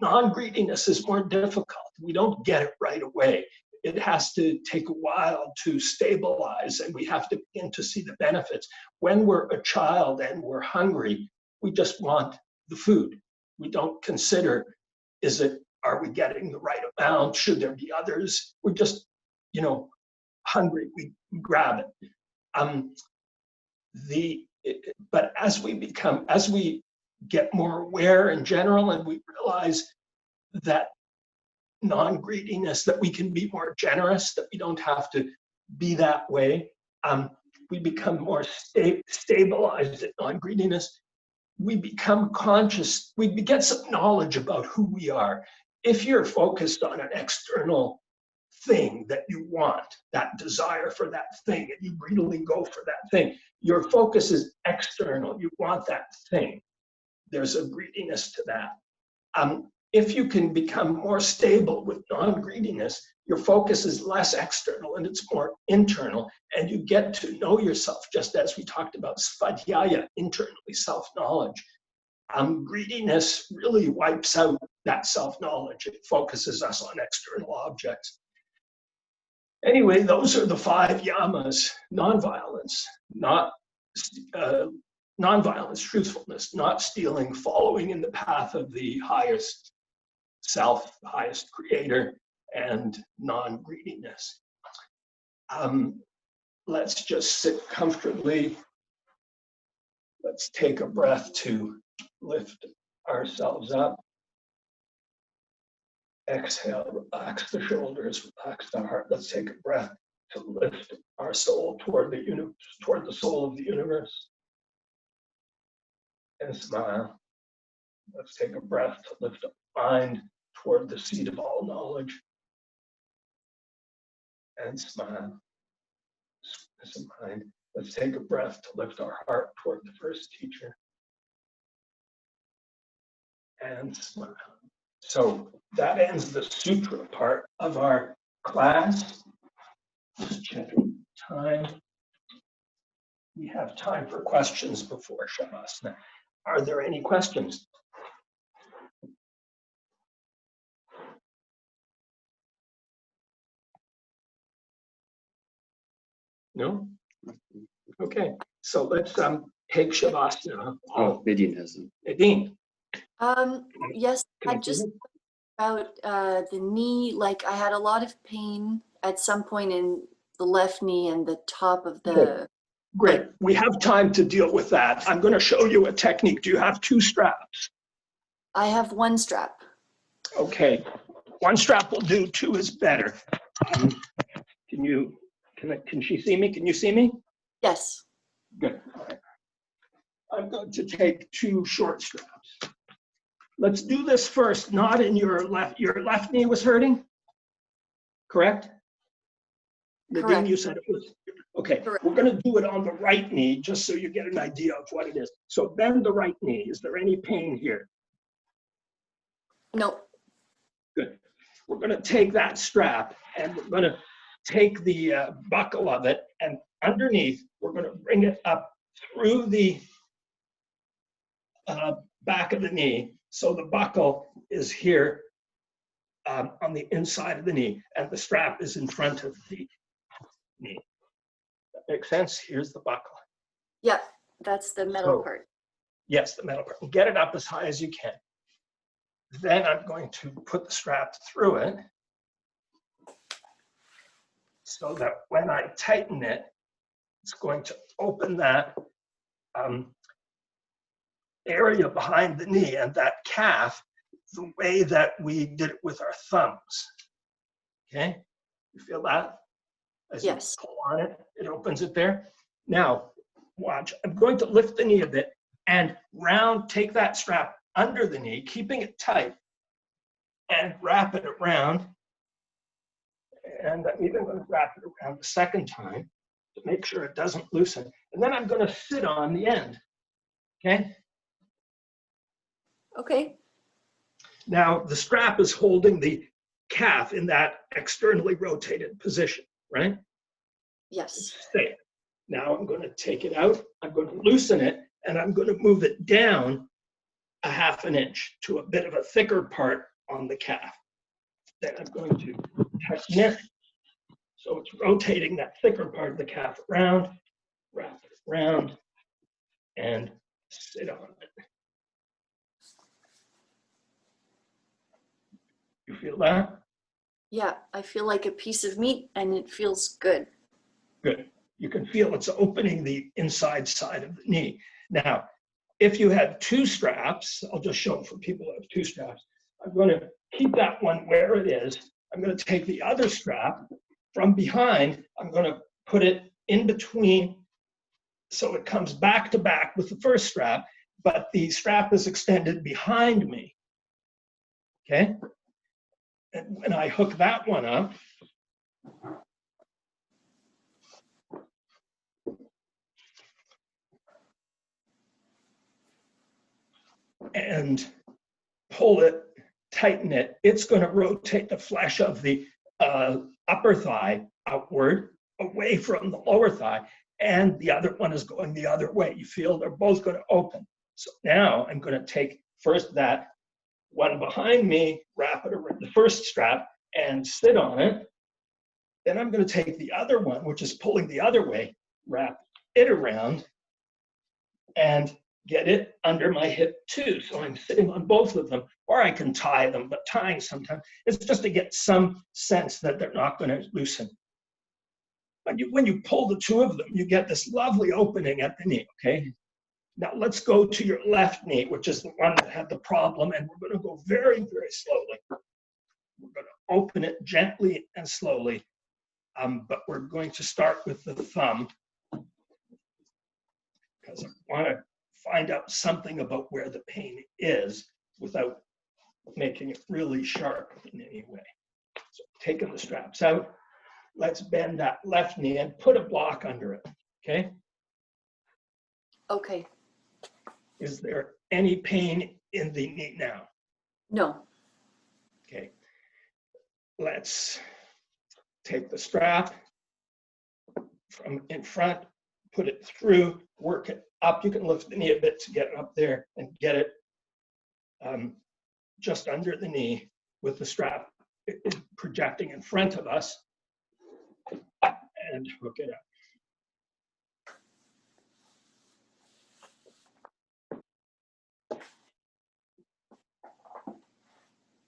non-greediness is more difficult. We don't get it right away. It has to take a while to stabilize, and we have to begin to see the benefits. When we're a child and we're hungry, we just want the food. We don't consider, are we getting the right amount? Should there be others? We're just, hungry, we grab it. But as we get more aware in general, and we realize that non-greediness, that we can be more generous, that we don't have to be that way. We become more stabilized at non-greediness. We become conscious, we get some knowledge about who we are. If you're focused on an external thing that you want, that desire for that thing, and you greedily go for that thing, your focus is external, you want that thing. There's a greediness to that. If you can become more stable with non-greediness, your focus is less external and it's more internal, and you get to know yourself, just as we talked about svadhyaya, internally self-knowledge. Greediness really wipes out that self-knowledge. It focuses us on external objects. Anyway, those are the 5 yamas: non-violence, non-violence, truthfulness, not stealing, following in the path of the highest self, the highest creator, and non-greediness. Let's just sit comfortably. Let's take a breath to lift ourselves up. Exhale, relax the shoulders, relax the heart. Let's take a breath to lift our soul toward the universe, toward the soul of the universe. And smile. Let's take a breath to lift our mind toward the seat of all knowledge. And smile. Mind. Let's take a breath to lift our heart toward the first teacher. And smile. So that ends the sutra part of our class. Just checking time. We have time for questions before Shavasana. Are there any questions? No? Okay, so let's take Shavasana. Oh, Nadine has them. Nadine, Yes, can I I see just them? about the knee, like I had a lot of pain at some point in the left knee and the top of the, Great. We have time to deal with that. I'm going to show you a technique. Do you have 2 straps? I have 1 strap. Okay. 1 strap will do. 2 is better. Can she see me? Can you see me? Yes. Good. All right. I'm going to take 2 short straps. Let's do this first, not in your left. Your left knee was hurting? Correct? Nadine, Correct. you said it was. Okay, Correct. we're going to do it on the right knee just so you get an idea of what it is. So bend the right knee. Is there any pain here? No. Good. We're going to take that strap and we're going to take the buckle of it, and underneath, we're going to bring it up through the back of the knee. So the buckle is here on the inside of the knee, and the strap is in front of the knee. That makes sense? Here's the buckle. Yeah, that's the metal So, part. yes, the metal part. Get it up as high as you can. Then I'm going to put the strap through it so that when I tighten it, it's going to open that area behind the knee and that calf the way that we did it with our thumbs. Okay? You feel that? As Yes. you pull on it, it opens it there. Now, watch. I'm going to lift the knee a bit and take that strap under the knee, keeping it tight, and wrap it around. And I'm even going to wrap it around the second time to make sure it doesn't loosen. And then I'm going to sit on the end. Okay? Okay. Now, the strap is holding the calf in that externally rotated position, right? Yes. Stay. Now I'm going to take it out, I'm going to loosen it, and I'm going to move it down a 1/2 inch to a bit of a thicker part on the calf. Then I'm going to tighten it. So it's rotating that thicker part of the calf around, wrap it around, and sit on it. You feel that? Yeah, I feel like a piece of meat and it feels good. Good. You can feel it's opening the inside side of the knee. Now, if you had 2 straps, I'll just show for people who have 2 straps. I'm going to keep that one where it is. I'm going to take the other strap from behind. I'm going to put it in between so it comes back to back with the first strap, but the strap is extended behind me. Okay? And when I hook that one up, and pull it, tighten it, it's going to rotate the flesh of the upper thigh outward, away from the lower thigh, and the other one is going the other way. You feel they're both going to open. So now I'm going to take first that one behind me, wrap it around the first strap, and sit on it. Then I'm going to take the other one, which is pulling the other way, wrap it around, and get it under my hip too. So I'm sitting on both of them, or I can tie them, but tying sometimes, it's just to get some sense that they're not going to loosen. When you pull the 2 of them, you get this lovely opening at the knee, okay? Now let's go to your left knee, which is the one that had the problem, and we're going to go very, very slowly. We're going to open it gently and slowly, but we're going to start with the thumb, because I want to find out something about where the pain is without making it really sharp in any way. So taking the straps out, let's bend that left knee and put a block under it, okay? Okay. Is there any pain in the knee now? No. Okay. Let's take the strap from in front, put it through, work it up. You can lift the knee a bit to get it up there and get it just under the knee with the strap projecting in front of us, and hook it up.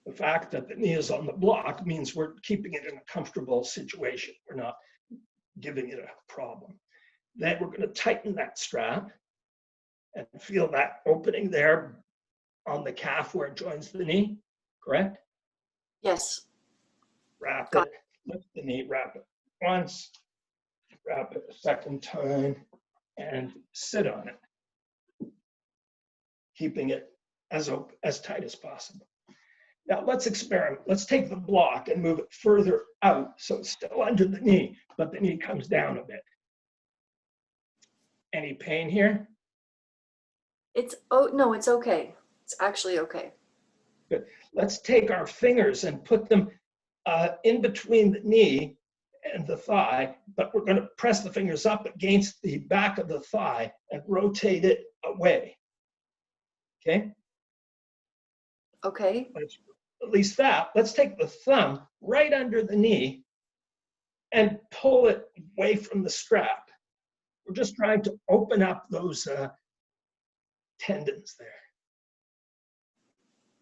The fact that the knee is on the block means we're keeping it in a comfortable situation. We're not giving it a problem. Then we're going to tighten that strap and feel that opening there on the calf where it joins the knee, correct? Yes. Wrap Got it, lift the knee, wrap it once, wrap it a second time, and sit on it, keeping it as tight as possible. Now let's experiment. Let's take the block and move it further out so it's still under the knee, but the knee comes down a bit. Any pain here? Oh, no, it's okay. It's actually okay. Good. Let's take our fingers and put them in between the knee and the thigh, but we're going to press the fingers up against the back of the thigh and rotate it away. Okay? Okay. Let's release that. Let's take the thumb right under the knee and pull it away from the strap. We're just trying to open up those tendons there.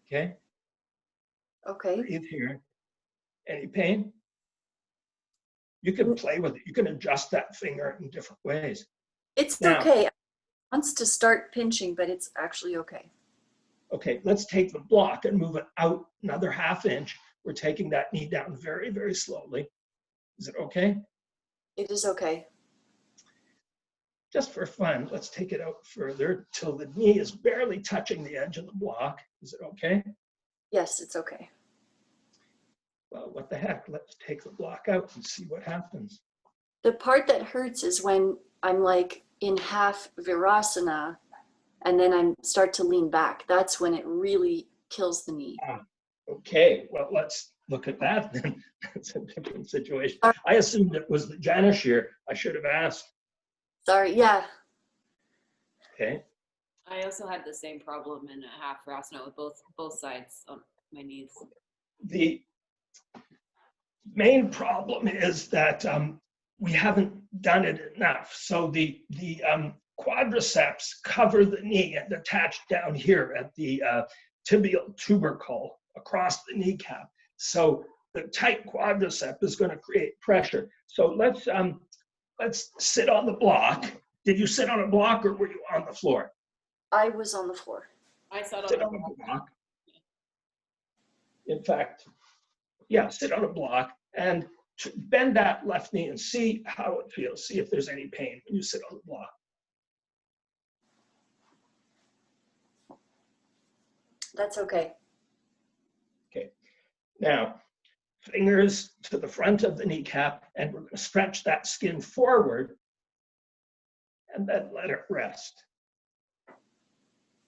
Okay? Okay. Breathe here. Any pain? You can play with it. You can adjust that finger in different ways. It's Now, okay. It wants to start pinching, but it's actually okay. okay, let's take the block and move it out another ½ inch. We're taking that knee down very, very slowly. Is it okay? It is okay. Just for fun, let's take it out further till the knee is barely touching the edge of the block. Is it okay? Yes, it's okay. Well, what the heck? Let's take the block out and see what happens. The part that hurts is when I'm like in half virasana and then I start to lean back. That's when it really kills the knee. Okay, well, let's look at that then. That's a different situation. I assumed it was the janishir. I should have asked. Sorry, yeah. Okay. I also had the same problem in a half virasana with both sides on my knees. The main problem is that we haven't done it enough. So the quadriceps cover the knee and attach down here at the tibial tubercle across the kneecap. So the tight quadricep is going to create pressure. So let's sit on the block. Did you sit on a block or were you on the floor? I was on the floor. I sat Sit on on the a block. In fact, yeah, sit on a block and bend that left knee and see how it feels. See if there's any pain when you sit on the block. That's okay. Okay. Now, fingers to the front of the kneecap, and we're going to stretch that skin forward and then let it rest.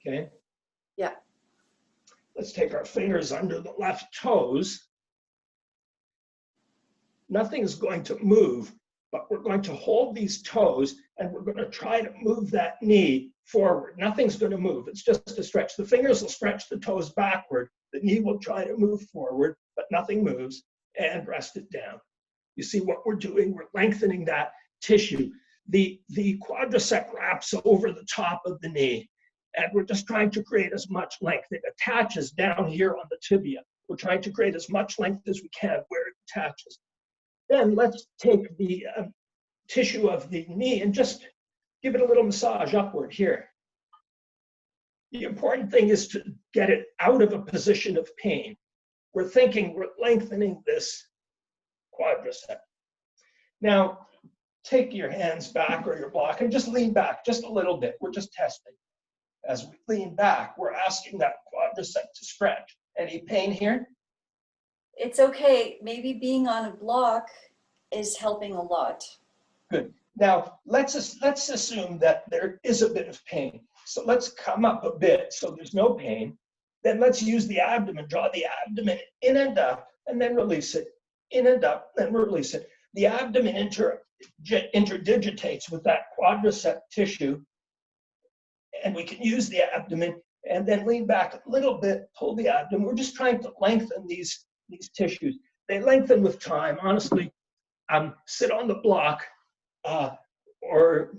Okay? Yeah. Let's take our fingers under the left toes. Nothing's going to move, but we're going to hold these toes and we're going to try to move that knee forward. Nothing's going to move. It's just a stretch. The fingers will stretch the toes backward. The knee will try to move forward, but nothing moves, and rest it down. You see what we're doing? We're lengthening that tissue. The quadricep wraps over the top of the knee, and we're just trying to create as much length. It attaches down here on the tibia. We're trying to create as much length as we can where it attaches. Then let's take the tissue of the knee and just give it a little massage upward here. The important thing is to get it out of a position of pain. We're thinking we're lengthening this quadricep. Now, take your hands back or your block and just lean back just a little bit. We're just testing. As we lean back, we're asking that quadricep to stretch. Any pain here? It's okay. Maybe being on a block is helping a lot. Good. Now, let's assume that there is a bit of pain. So let's come up a bit so there's no pain. Then let's use the abdomen, draw the abdomen in and up, and then release it. In and up, then release it. The abdomen interdigitates with that quadricep tissue, and we can use the abdomen and then lean back a little bit, pull the abdomen. We're just trying to lengthen these tissues. They lengthen with time. Honestly, sit on the block or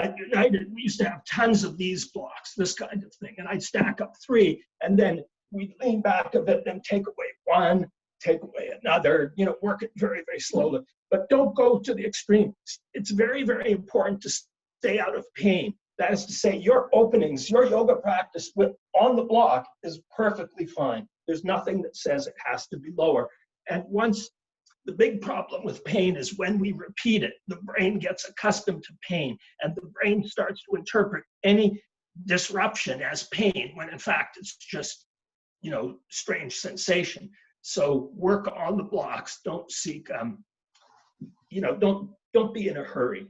at United, we used to have tons of these blocks, this kind of thing, and I'd stack up 3, and then we'd lean back a bit, then take away 1, take away another, work it very, very slowly. But don't go to the extreme. It's very, very important to stay out of pain. That is to say, your openings, your yoga practice on the block is perfectly fine. There's nothing that says it has to be lower. And once the big problem with pain is when we repeat it, the brain gets accustomed to pain, and the brain starts to interpret any disruption as pain, when in fact it's just, strange sensation. So work on the blocks. Don't seek, don't be in a hurry.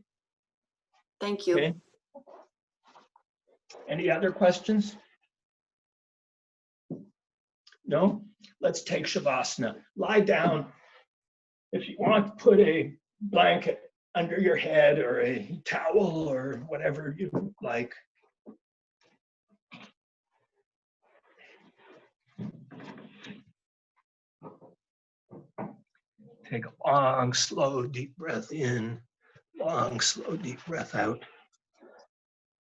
Thank you. Okay? Any other questions? No? Let's take Shavasana. Lie down. If you want, put a blanket under your head or a towel or whatever you like. Take a long, slow, deep breath in. Long, slow, deep breath out.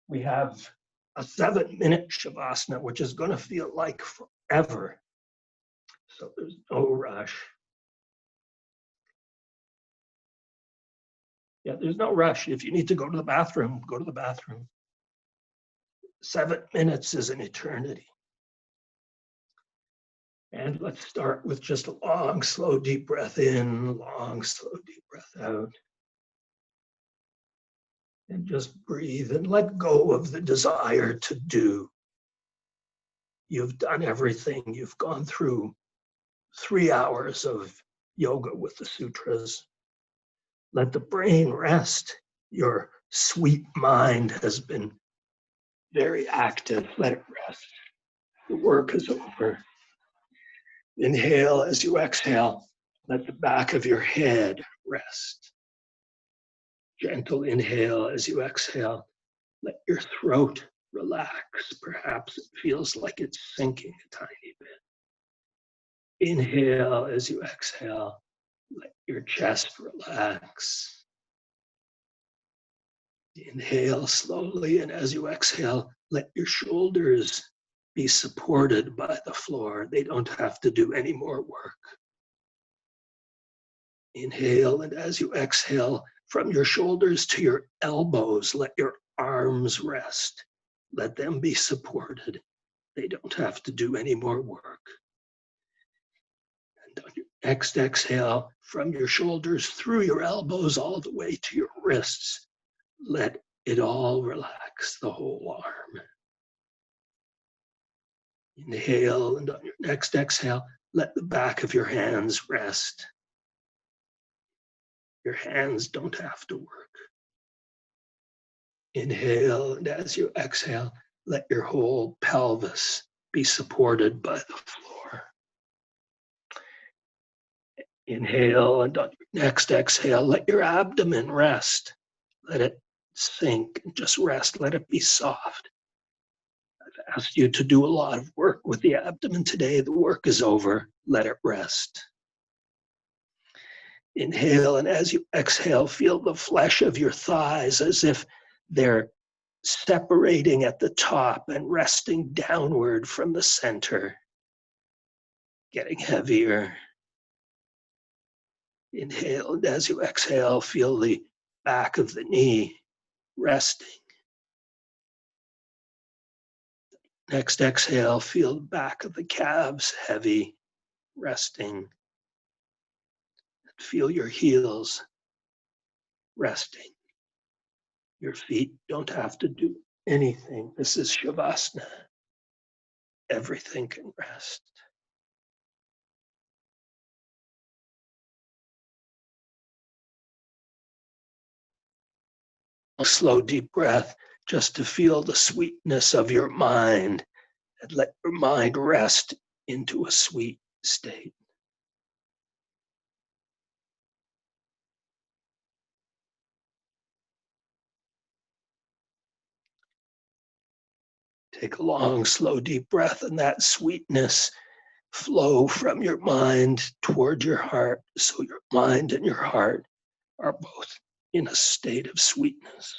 We have a 7-minute Shavasana, which is going to feel like forever. So there's no rush. Yeah, there's no rush. If you need to go to the bathroom, go to the bathroom. 7 minutes is an eternity. And let's start with just a long, slow, deep breath in, long, slow, deep breath out. And just breathe and let go of the desire to do. You've done everything. You've gone through 3 hours of yoga with the sutras. Let the brain rest. Your sweet mind has been very active. Let it rest. The work is over. Inhale as you exhale. Let the back of your head rest. Gentle inhale as you exhale. Let your throat relax. Perhaps it feels like it's sinking a tiny bit. Inhale as you exhale. Let your chest relax. Inhale slowly, and as you exhale, let your shoulders be supported by the floor. They don't have to do any more work. Inhale, and as you exhale, from your shoulders to your elbows, let your arms rest. Let them be supported. They don't have to do any more work. And on your next exhale, from your shoulders through your elbows all the way to your wrists, let it all relax, the whole arm. Inhale, and on your next exhale, let the back of your hands rest. Your hands don't have to work. Inhale, and as you exhale, let your whole pelvis be supported by the floor. Inhale, and on your next exhale, let your abdomen rest. Let it sink and just rest. Let it be soft. I've asked you to do a lot of work with the abdomen today. The work is over. Let it rest. Inhale, and as you exhale, feel the flesh of your thighs as if they're separating at the top and resting downward from the center, getting heavier. Inhale, and as you exhale, feel the back of the knee resting. Next exhale, feel the back of the calves heavy, resting. Feel your heels resting. Your feet don't have to do anything. This is Shavasana. Everything can rest. A slow, deep breath just to feel the sweetness of your mind and let your mind rest into a sweet state. Take a long, slow, deep breath, and that sweetness flow from your mind toward your heart, so your mind and your heart are both in a state of sweetness.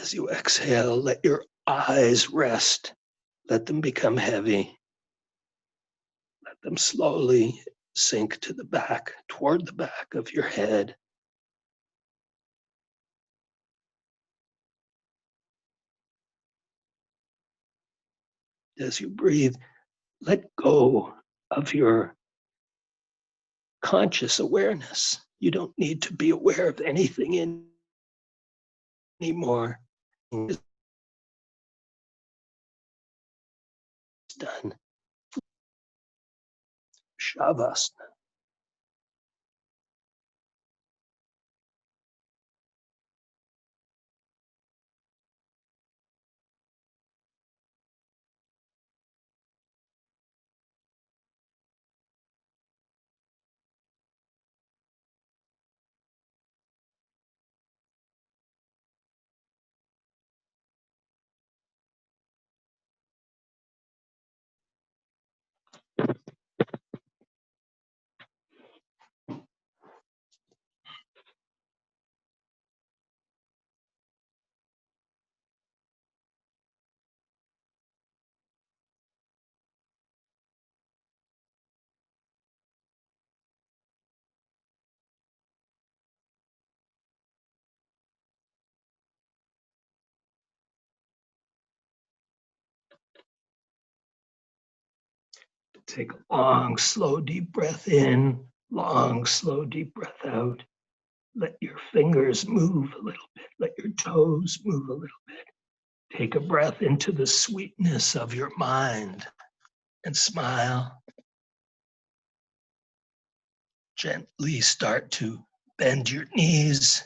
As you exhale, let your eyes rest. Let them become heavy. Let them slowly sink to the back, toward the back of your head. As you breathe, let go of your conscious awareness. You don't need to be aware of anything anymore. It's done. Shavasana. Take a long, slow, deep breath in. Long, slow, deep breath out. Let your fingers move a little bit. Let your toes move a little bit. Take a breath into the sweetness of your mind and smile. Gently start to bend your knees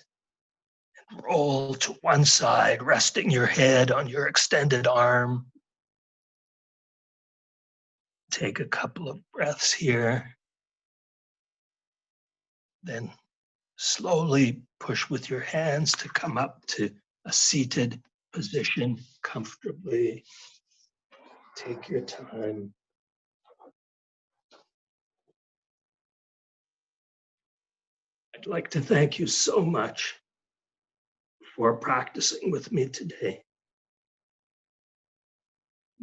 and roll to one side, resting your head on your extended arm. Take a couple of breaths here. Then slowly push with your hands to come up to a seated position comfortably. Take your time. I'd like to thank you so much for practicing with me today.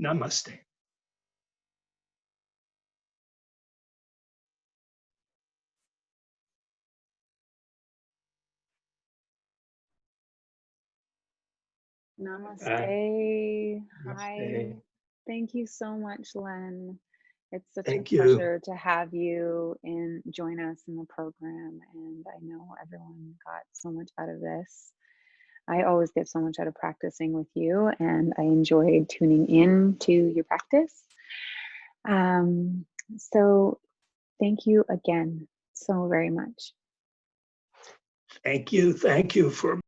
Namaste. Namaste. Hi. Namaste. Thank you so much, Len. It's such Thank a you. pleasure to have you join us in the program, and I know everyone got so much out of this. I always get so much out of practicing with you, and I enjoyed tuning in to your practice. So thank you again so very much. Thank you. Thank you for